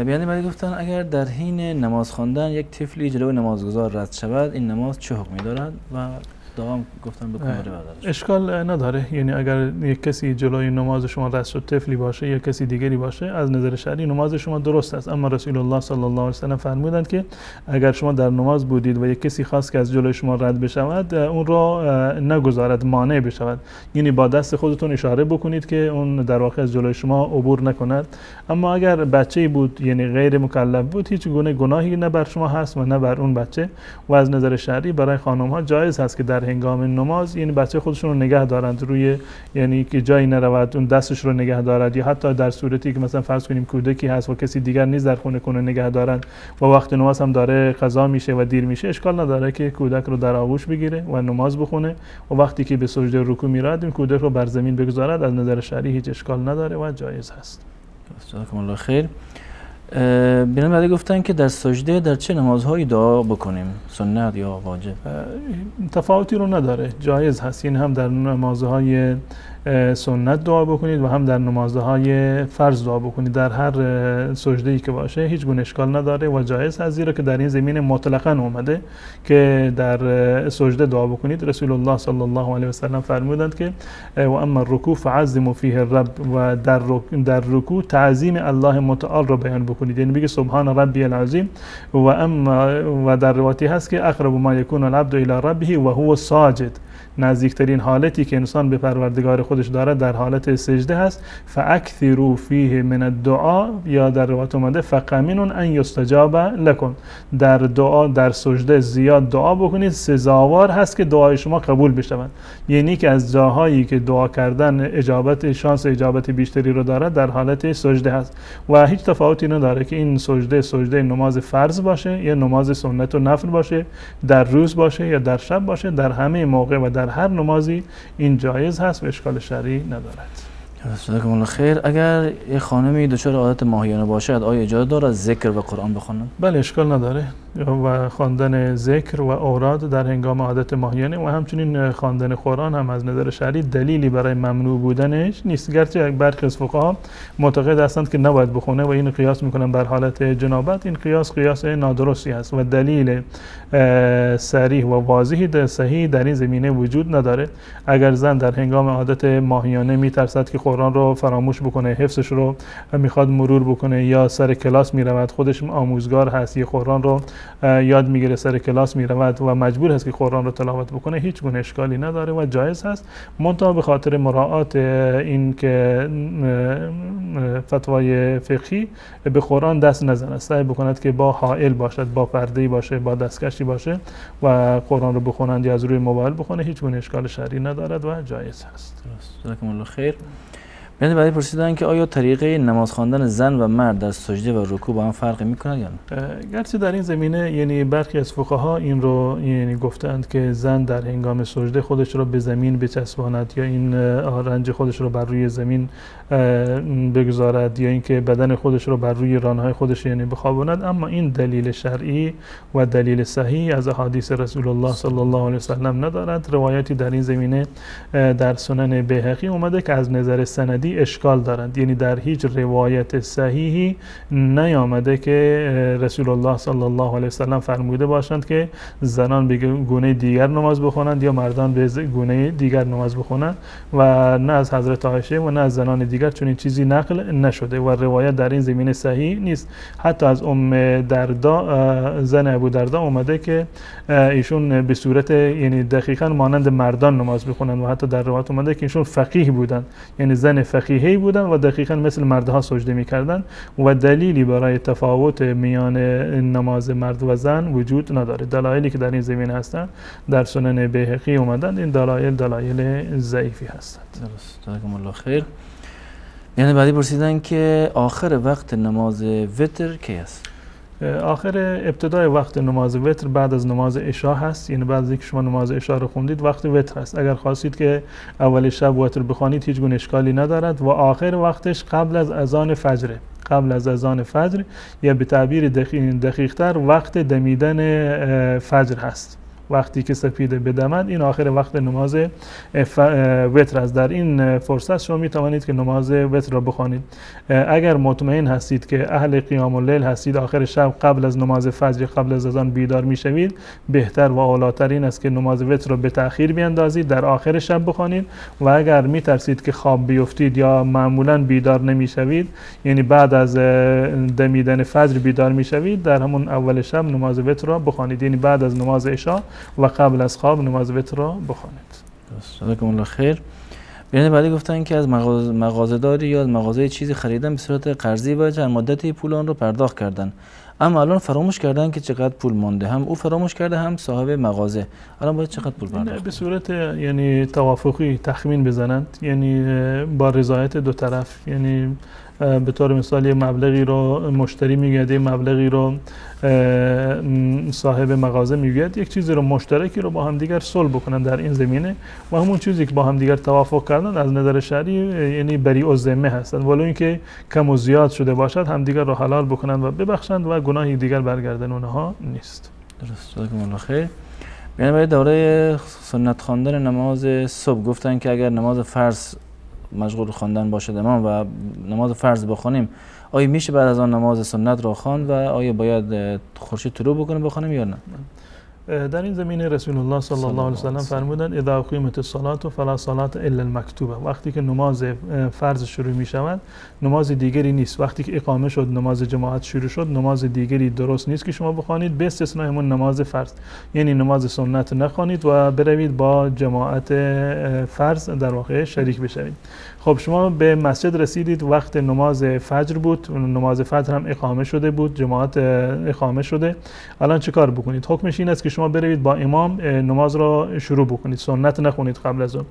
بیان بعدی گفتن اگر در حین نماز خواندن یک طفلی جلوی نمازگزار رد شود، این نماز چه حکمی دارد و دوام گفتن بکنه اشکال نداره. یعنی اگر یک کسی جلوی نماز شما رد شد، طفلی باشه یا کسی دیگری باشه، از نظر شرعی نماز شما درست است. اما رسول الله صلی الله علیه و سلم فرمودند که اگر شما در نماز بودید و یک کسی خواست که از جلوی شما رد بشود، اون را نگذارد مانع بشود، یعنی با دست خودتون اشاره بکنید که اون در واقع از جلوی شما عبور نکند. اما اگر بچه‌ای بود، یعنی غیر مکلف بود، هیچ گونه گناهی نه بر شما هست و نه بر اون بچه. و از نظر شرعی برای خانم‌ها جایز هست که در هنگام نماز یعنی بچه خودشون رو نگه دارند روی، یعنی که جایی نرود، اون دستش رو نگه دارد، یا حتی در صورتی که مثلا فرض کنیم کودکی هست و کسی دیگر نیست در خونه کنه نگه دارند و وقت نماز هم داره قضا میشه و دیر میشه، اشکال نداره که کودک رو در آغوش بگیره و نماز بخونه و وقتی که به سجده رکوع میراد این کودک رو بر زمین بگذارد. از نظر شرعی هیچ اشکال نداره و جایز هست. جزاکم الله خیر. بیان بعدی گفتن که در سجده در چه نمازهایی دعا بکنیم، سنت یا واجب؟ تفاوتی رو نداره، جایز هست. این هم در نمازهای سنت دعا بکنید و هم در نمازهای فرض دعا بکنید، در هر سجده‌ای که باشه هیچ گونه اشکال نداره و جایز هست، زیرا که در این زمین مطلقاً اومده که در سجده دعا بکنید. رسول الله صلی الله علیه و سلم فرمودند که و اما الرکوع فعظموا فیه الرب، و در رکوع تعظیم الله متعال رو بیان بکنید، یعنی بگید سبحان ربی العظیم. و در روایتی هست که اقرب ما یکون العبد الی ربه و هو ساجد، نزدیکترین حالتی که انسان به پروردگار خودش داره در حالت سجده هست. فاکثروا فیه من الدعاء، یا در روایت اومده فقمن ان یستجاب لکم، در دعا در سجده زیاد دعا بکنید، سزاوار هست که دعای شما قبول بشود. یعنی که از جاهایی که دعا کردن اجابت، شانس اجابت بیشتری رو داره در حالت سجده هست و هیچ تفاوتی نداره که این سجده نماز فرض باشه یا نماز سنت و نفل باشه، در روز باشه یا در شب باشه، در همه موقع و در هر نمازی این جایز هست و اشکال شرعی ندارد. جزاکم الله خیر. اگر یه خانمی دچار عادت ماهیانه باشد آیا اجازه داره ذکر و قرآن بخونه؟ بله اشکال نداره، و خواندن ذکر و اوراد در هنگام عادت ماهیانه و همچنین خواندن قرآن هم از نظر شرعی دلیلی برای ممنوع بودنش نیست. گرچه برخی از فقها معتقد هستند که نباید بخونه و این قیاس میکنن بر حالت جنابت. این قیاس نادرستی است و دلیل صریح و واضحی صحیح در این زمینه وجود نداره. اگر زن در هنگام عادت ماهیانه میترسد که قرآن رو فراموش بکنه، حفظش رو میخواد مرور بکنه، یا سر کلاس میرود، خودش آموزگار هست، یه قرآن رو یاد میگیره، سر کلاس میرود و مجبور هست که قرآن رو تلاوت بکنه، هیچ گونه اشکالی نداره و جایز هست. منتها به خاطر مراعات این که فتوای فقهی به قرآن دست نزنه، سعی بکند که با حائل باشد، با پرده‌ای باشه، با دستکشی باشه و قرآن رو بخونند یا از روی موبایل بخونه، هیچ گونه اشکال شرعی ندارد و جایز هست. جزاکم الله خیر. بیان بعدی پرسیدن که آیا طریقه نماز خواندن زن و مرد در سجده و رکوع با هم فرق می‌کند یا نه؟ گرچه در این زمینه یعنی برخی از فقها این رو یعنی گفتند که زن در هنگام سجده خودش رو به زمین بچسباند یا این رنج خودش رو بر روی زمین بگذارد یا اینکه بدن خودش رو بر روی رانهای خودش یعنی بخواباند، اما این دلیل شرعی و دلیل صحیح از احادیث رسول الله صلی الله علیه و سلم ندارد. روایتی در این زمینه در سنن بیهقی اومده که از نظر سندی اشکال دارند، یعنی در هیچ روایت صحیحی نیامده که رسول الله صلی الله علیه و سلم فرموده باشند که زنان به گونه دیگر نماز بخونند یا مردان به گونه دیگر نماز بخونند، و نه از حضرت عایشه و نه از زنان دیگر چون این چیزی نقل نشده و روایت در این زمینه صحیح نیست. حتی از دردا، زن ابو دردا اومده که ایشون به صورت یعنی دقیقاً مانند مردان نماز بخونند و حتی در روایت اومده که ایشون فقیه بودند، یعنی زن فقیهی بودند و دقیقاً مثل مردها سجده می‌کردند و دلیلی برای تفاوت میان نماز مرد و زن وجود نداره. دلایلی که در این زمینه هستند در سنن بیهقی اومدند، این دلایل ضعیفی هستند. درست. جزاکم الله خیر. یعنی بعدی پرسیدن که آخر وقت نماز وتر کی است؟ آخر ابتدای وقت نماز وتر بعد از نماز عشا هست، یعنی بعد از اینکه شما نماز عشا رو خوندید وقت وتر هست. اگر خواستید که اول شب وتر بخوانید هیچ گونه اشکالی ندارد و آخر وقتش قبل از اذان فجر، قبل از اذان فجر یا به تعبیر دقیق تر وقت دمیدن فجر هست. وقتی که سپیده بدمد این آخر وقت نماز وتر است. در این فرصت شما می توانید که نماز وتر را بخوانید. اگر مطمئن هستید که اهل قیام اللیل هستید، آخر شب قبل از نماز فجر قبل از اذان بیدار می شوید، بهتر و اولاتر این است که نماز وتر را به تأخیر بیاندازید، در آخر شب بخوانید. و اگر می ترسید که خواب بیفتید یا معمولا بیدار نمی شوید، یعنی بعد از دمیدن فجر بیدار می شوید، در همون اول شب نماز وتر را بخوانید، یعنی بعد از نماز عشا و قبل از خواب نماز وتر را بخوانید. جزاکم الله خیر. بیان بعدی گفتن که از مغازه‌داری یا از مغازه چیزی خریدن به صورت قرضی و چند مدتی پول آن رو پرداخت کردن، اما الان فراموش کردن که چقدر پول مانده، هم او فراموش کرده هم صاحب مغازه، الان باید چقدر پول پرداخت؟ به صورت یعنی توافقی تخمین بزنند، یعنی با رضایت دو طرف، یعنی به طور مثال یه مبلغی رو مشتری میگه، مبلغی رو صاحب مغازه میگه، یک چیزی رو مشترکی رو با هم دیگر صلح بکنن در این زمینه و همون چیزی که با هم دیگر توافق کردن از نظر شرعی یعنی بری و ذمه هستند، ولو اینکه کم و زیاد شده باشد هم دیگر رو حلال بکنن و ببخشند و گناهی دیگر برگردن اونها نیست. درست. جزاکم الله خیر. یعنی برای دوره سنت خواندن نماز صبح گفتن که اگر نماز فرض مشغول خواندن باشد امام و نماز فرض بخوانیم، آیا میشه بعد از آن نماز سنت را خواند و آیا باید خورشید طلوع بکنه بخوانیم یا نه؟ در این زمینه رسول الله صلی الله علیه و سلم فرمودند اذا اقیمت الصلاة فلا صلاة الا المکتوبه. وقتی که نماز فرض شروع می شود نماز دیگری نیست. وقتی که اقامه شد نماز جماعت شروع شد نماز دیگری درست نیست که شما بخوانید به استثنای همون نماز فرض، یعنی نماز سنت نخوانید و بروید با جماعت فرض در واقع شریک بشوید. خب شما به مسجد رسیدید وقت نماز فجر بود، نماز فجر هم اقامه شده بود، جماعت اقامه شده، الان چه کار بکنید؟ حکمش این است که شما بروید با امام نماز را شروع بکنید، سنت نخونید قبل از اون.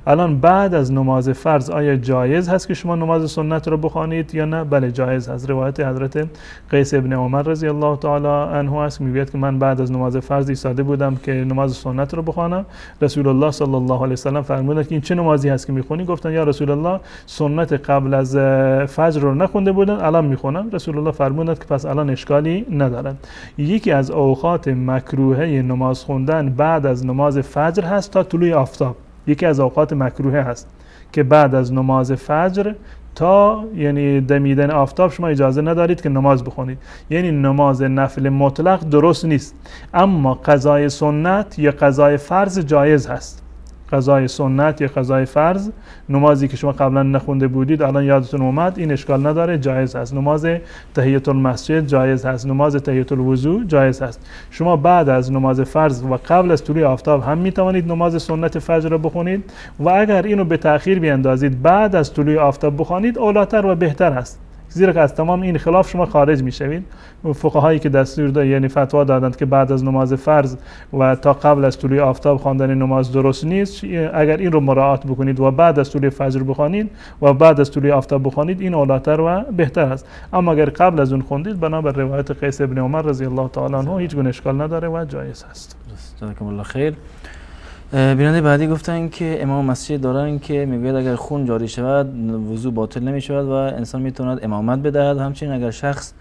الان بعد از نماز فرض آیا جایز هست که شما نماز سنت را بخوانید یا نه؟ بله جایز هست. روایت حضرت قیس ابن عمر رضی الله تعالی عنه است، میگوید که من بعد از نماز فرض ایستاده بودم که نماز سنت را بخوانم، رسول الله صلی الله علیه و سلم فرمودند که این چه نمازی هست که میخونی؟ گفتن یا رسول الله سنت قبل از فجر رو نخونده بودن الان میخونم. رسول الله فرمودند که پس الان اشکالی ندارد. یکی از اوقات مکروهه نماز خوندن بعد از نماز فجر هست تا طلوع آفتاب. یکی از اوقات مکروهه هست که بعد از نماز فجر تا یعنی دمیدن آفتاب شما اجازه ندارید که نماز بخونید، یعنی نماز نفل مطلق درست نیست، اما قضای سنت یا قضای فرض جایز هست. قضای سنت یا قضای فرض، نمازی که شما قبلا نخونده بودید الان یادتون اومد، این اشکال نداره، جایز هست. نماز تحیت المسجد جایز هست، نماز تحیت الوضو جایز هست. شما بعد از نماز فرض و قبل از طلوع آفتاب هم میتوانید نماز سنت فجر را بخونید و اگر اینو به تأخیر بیاندازید بعد از طلوع آفتاب بخونید اولاتر و بهتر است، زیرا که از تمام این خلاف شما خارج میشوید. فقهایی که دستور دادند یعنی فتوا دادند که بعد از نماز فرض و تا قبل از طلوع آفتاب خواندن نماز درست نیست، اگر این رو مراعات بکنید و بعد از طلوع فجر بخوانید و بعد از طلوع آفتاب بخوانید این اولاتر و بهتر است. اما اگر قبل از اون خوندید بنابر روایت قیس ابن عمر رضی الله تعالی عنه هیچ گونه اشکال نداره و جایز است. جزاکم الله خیر. بیننده بعدی گفتن که امام مسجد دارن که میگوید اگر خون جاری شود وضو باطل نمی شود و انسان میتواند امامت بدهد، همچنین اگر شخص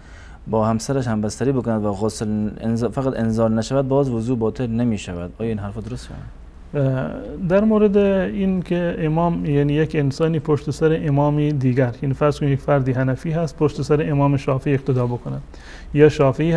با همسرش همبستری بکند و غسل فقط انزال نشود باز وضو باطل نمی شود. آیا این حرف درست شود؟ در مورد این که امام یعنی یک انسانی پشت سر امامی دیگر، یعنی فرض کنید یک فردی حنفی هست پشت سر امام شافعی اقتدا بکند یا شافعی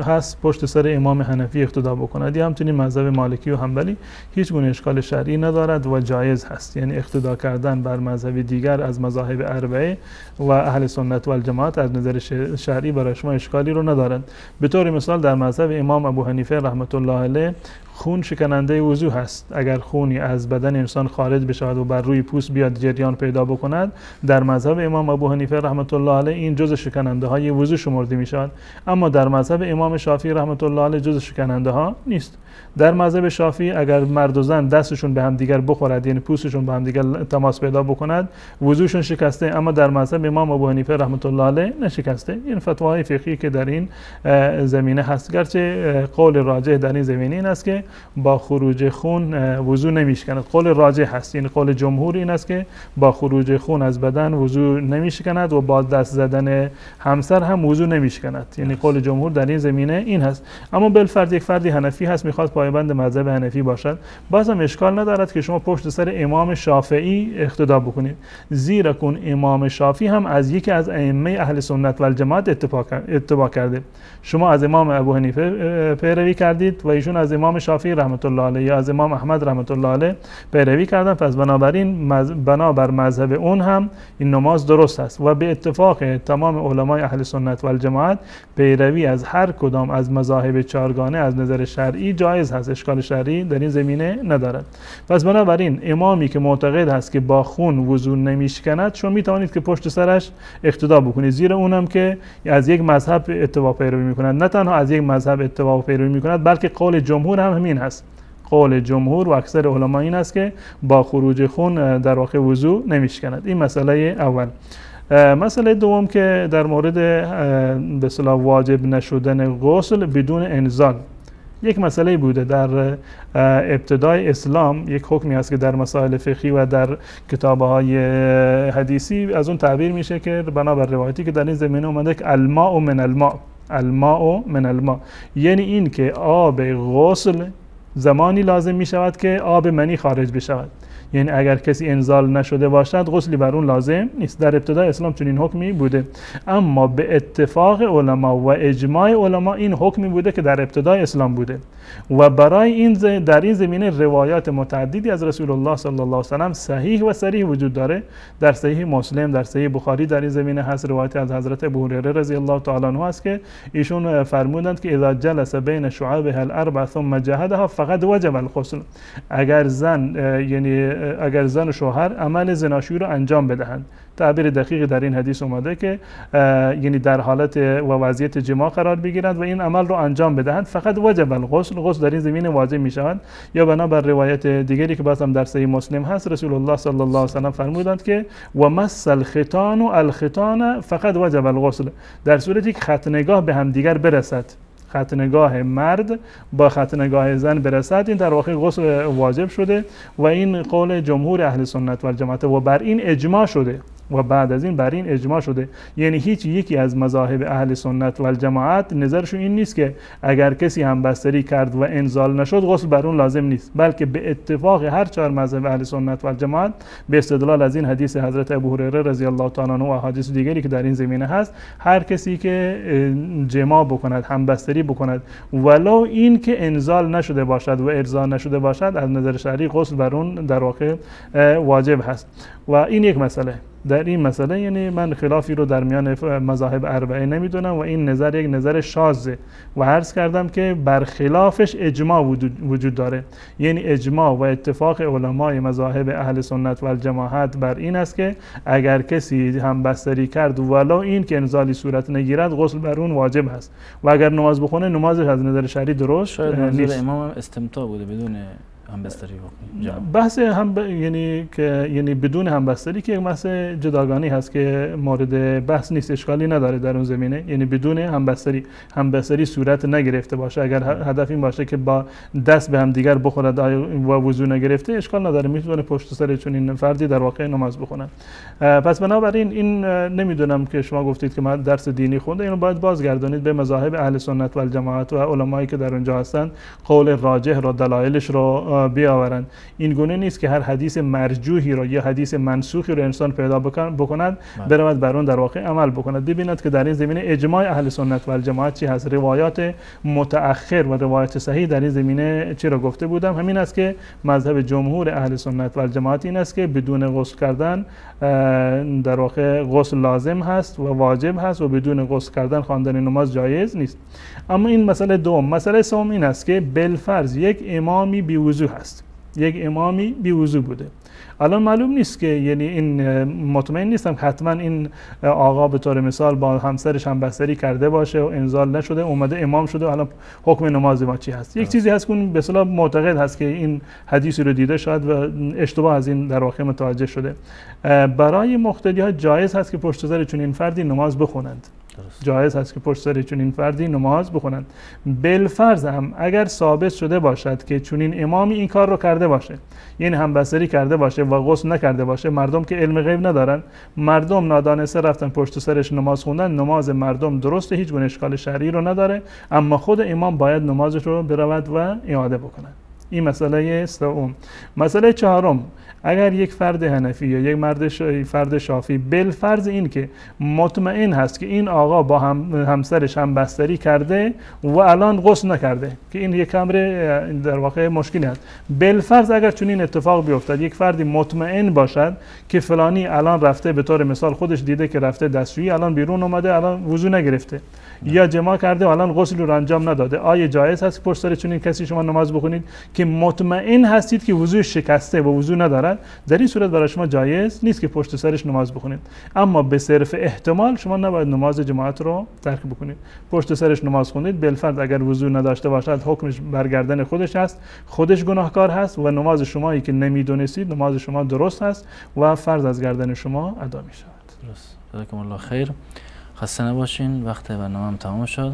هست پشت سر امام حنفی اقتدا بکند یا همچنین مذهب مالکی و حنبلی، هیچ گونه اشکال شرعی ندارد و جایز هست. یعنی اقتدا کردن بر مذهب دیگر از مذاهب اربعه و اهل سنت و الجماعت از نظر شرعی برای شما اشکالی رو ندارد. به طور مثال در مذهب امام ابو حنیفه رحمت الله علیه خون شکننده وضو هست. اگر خونی از بدن انسان خارج بشود و بر روی پوست بیاد جریان پیدا بکند، در مذهب امام ابو حنیفه رحمت الله علیه این جزء شکننده های وضو شمرده می شود، اما در مذهب امام شافعی رحمت الله علیه جزء شکننده ها نیست. در مذهب شافعی اگر مرد و زن دستشون به هم دیگر بخورد یعنی پوستشون به هم دیگر تماس پیدا بکند وضوشون شکسته، اما در مذهب امام ابو حنیفه رحمت الله علیه نشکسته. این فتواهای فقهی که در این زمینه هست، گرچه قول راجح در این زمینه این است که با خروج خون وضو نمیشکند. قول راجح هست، یعنی قول جمهور این است که با خروج خون از بدن وضو نمیشکند و با دست زدن همسر هم وضو نمیشکند، یعنی قول جمهور در این زمینه این هست. اما بالفرض یک فردی حنفی هست میخواد پایبند مذهب حنفی باشد، بازم اشکال ندارد که شما پشت سر امام شافعی اقتدا بکنید، زیرا کن امام شافعی هم از یکی از ائمه اهل سنت و الجماعت اتباع کرده. شما از امام ابو حنیفه پیروی کردید و ایشون از امام شافعی رحمت الله علیه یا از امام احمد رحمت الله علیه پیروی کردن، پس بنابراین بنابر مذهب اون هم این نماز درست است و به اتفاق تمام علمای اهل سنت و الجماعت پیروی از هر کدام از مذاهب چهارگانه از نظر شرعی جایز هست، اشکال شرعی در این زمینه ندارد. پس بنابراین امامی که معتقد هست که با خون وضو نمیشکند شما میتوانید که پشت سرش اقتدا بکنید، زیرا اونم که از یک مذهب اتباع پیروی میکند، نه تنها از یک مذهب اتباع پیروی میکند بلکه قول جمهور هم همین هست. قول جمهور و اکثر علما این است که با خروج خون در واقع وضو نمیشکند. این مسئله اول. مسئله دوم که در مورد به اصطلاح واجب نشدن غسل بدون انزال، یک مسئله بوده در ابتدای اسلام، یک حکمی هست که در مسائل فقهی و در کتاب‌های حدیثی از اون تعبیر میشه که بنابر روایتی که در این زمینه اومده که الماء من الماء، الماء من الماء، یعنی این که آب غسل زمانی لازم می شود که آب منی خارج بشود، یعنی اگر کسی انزال نشده باشد غسلی بر اون لازم نیست. در ابتدای اسلام چنین حکمی بوده، اما به اتفاق علما و اجماع علما این حکمی بوده که در ابتدای اسلام بوده و برای این در این زمینه روایات متعددی از رسول الله صلی الله علیه و سلم صحیح و صریح وجود داره. در صحیح مسلم، در صحیح بخاری در این زمینه هست روایت از حضرت ابو هریره رضی الله تعالی عنه است که ایشون فرمودند که اذا جلس بین شعابها الاربع ثم جهدها فقد وجب الغسل. اگر زن و شوهر عمل زناشویی رو انجام بدهند، تعبیر دقیقی در این حدیث اومده که یعنی در حالت و وضعیت جماع قرار بگیرند و این عمل رو انجام بدهند فقط وجب الغسل، غسل در این زمینه واجب می شود. یا بنابر روایت دیگری که باز هم در صحیح مسلم هست رسول الله صلی الله علیه و سلم فرمودند که و مس الختان و الختان فقط وجب الغسل، در صورتی که ختنگاه به هم دیگر برسد، ختنگاه مرد با ختنگاه زن برسد، این در واقع غسل واجب شده و این قول جمهور اهل سنت و الجماعت و بر این اجماع شده و بعد از این بر این اجماع شده. یعنی هیچ یکی از مذاهب اهل سنت و الجماعت نظرشون این نیست که اگر کسی همبستری کرد و انزال نشد غسل بر اون لازم نیست، بلکه به اتفاق هر چهار مذهب اهل سنت و الجماعت به استدلال از این حدیث حضرت ابو هریره رضی الله تعالی عنه و احادیث دیگری که در این زمینه هست، هر کسی که جماع بکند، همبستری بکند، ولو این که انزال نشده باشد و ارضا نشده باشد، از نظر شرعی غسل بر اون در واقع واجب هست. و این یک مسئله. در این مسئله یعنی من خلافی رو در میان مذاهب اربعه نمیدونم و این نظر یک نظر شاذه و عرض کردم که برخلافش اجماع وجود داره. یعنی اجماع و اتفاق علمای مذاهب اهل سنت و الجماعت بر این است که اگر کسی همبستری کرد ولو این که انزالی صورت نگیرد غسل بر اون واجب هست و اگر نماز بخونه نمازش از نظر شرعی درست نیست. امام استمتاع بوده بدون همبستری بحث یعنی بدون همبستری که یک بحث جداگانه هست که مورد بحث نیست، اشکالی نداره در اون زمینه. یعنی بدون همبستری صورت نگرفته باشه، اگر هدف این باشه که با دست به هم دیگر بخورد و وضو نگرفته، اشکال نداره، میتونه پشت سر چون این فردی در واقع نماز بخونه. پس بنابراین این نمیدونم که شما گفتید که من درس دینی خونده، اینو باید بازگردانید به مذاهب اهل سنت و الجماعت و علمایی که در اونجا هستن قول راجح رو، دلایلش رو بیاورند. این گونه نیست که هر حدیث مرجوحی رو یا حدیث منسوخی رو انسان پیدا بکند برود بر اون در واقع عمل بکند. ببیند که در این زمینه اجماع اهل سنت و الجماعت چی هست، روایات متأخر و روایات صحیح در این زمینه چی را گفته بودم. همین است که مذهب جمهور اهل سنت و الجماعت این است که بدون غسل کردن در واقع غسل لازم هست و واجب هست و بدون غسل کردن خواندن نماز جایز نیست. اما این مسئله دوم. مسئله سوم این است که بالفرض یک امامی بی وضو هست، یک امامی بی وضو بوده. الان معلوم نیست که یعنی این مطمئن نیستم که حتما این آقا به طور مثال با همسرش همبستری کرده باشه و انزال نشده اومده امام شده، الان حکم نماز ما چی هست. یک چیزی هست که اون به اصطلاح معتقد هست که این حدیثی رو دیده شاید و اشتباه از این در واقع متوجه شده. برای مقتدی ها جایز هست که پشت سر چون این فردی نماز بخونند. جایز هست که پشت سر چون این فردی نماز بخونند. بالفرض هم اگر ثابت شده باشد که چون این امامی این کار رو کرده باشه، یعنی همبستری کرده باشه و غسل نکرده باشه، مردم که علم غیب ندارن، مردم نادانسته رفتن پشت سرش نماز خوندن، نماز مردم درسته، هیچ گونه اشکال شرعی رو نداره، اما خود امام باید نمازش رو برود و اعاده بکنه. این مسئله سوم. مسئله چهارم، اگر یک فرد حنفی یا یک فرد شافعی بالفرض این که مطمئن هست که این آقا با همسرش همبستری کرده و الان غسل نکرده، که این یک امر در واقع مشکلی هست، بالفرض اگر چون این اتفاق بیفتد، یک فردی مطمئن باشد که فلانی الان رفته به طور مثال خودش دیده که رفته دستشویی، الان بیرون اومده، الان وضو نگرفته یا جماع کرده و الان غسل رو انجام نداده، آیا جایز هست پشت سر چون این کسی شما نماز بخونید که مطمئن هستید که وضو شکسته و وضو ندارد؟ در این صورت برای شما جایز نیست که پشت سرش نماز بخونید. اما به صرف احتمال شما نباید نماز جماعت رو ترک بکنید، پشت سرش نماز خونید. بالفرض اگر وضو نداشته باشد حکمش برگردن خودش هست، خودش گناهکار هست و نماز شمایی که نمیدونستید نماز شما درست هست و فرض از گردن شما ادا می شود. درست. جزاکم الله خیر. خسته نباشین. وقت برنامه هم تمام شد.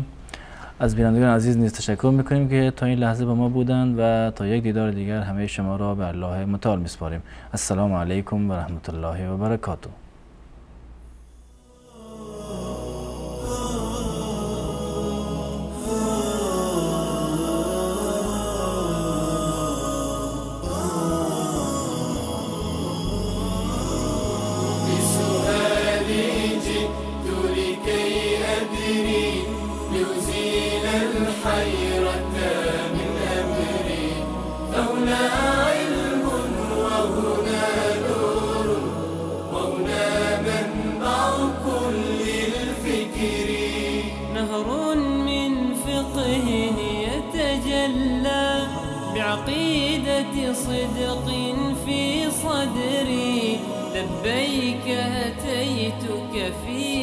از بینندگان عزیز نیز تشکر میکنیم که تا این لحظه با ما بودند و تا یک دیدار دیگر همه شما را به الله متعال میسپاریم. السلام علیکم و رحمت الله و برکاته. بعقيدة صدق في صدري لبيك أتيتك في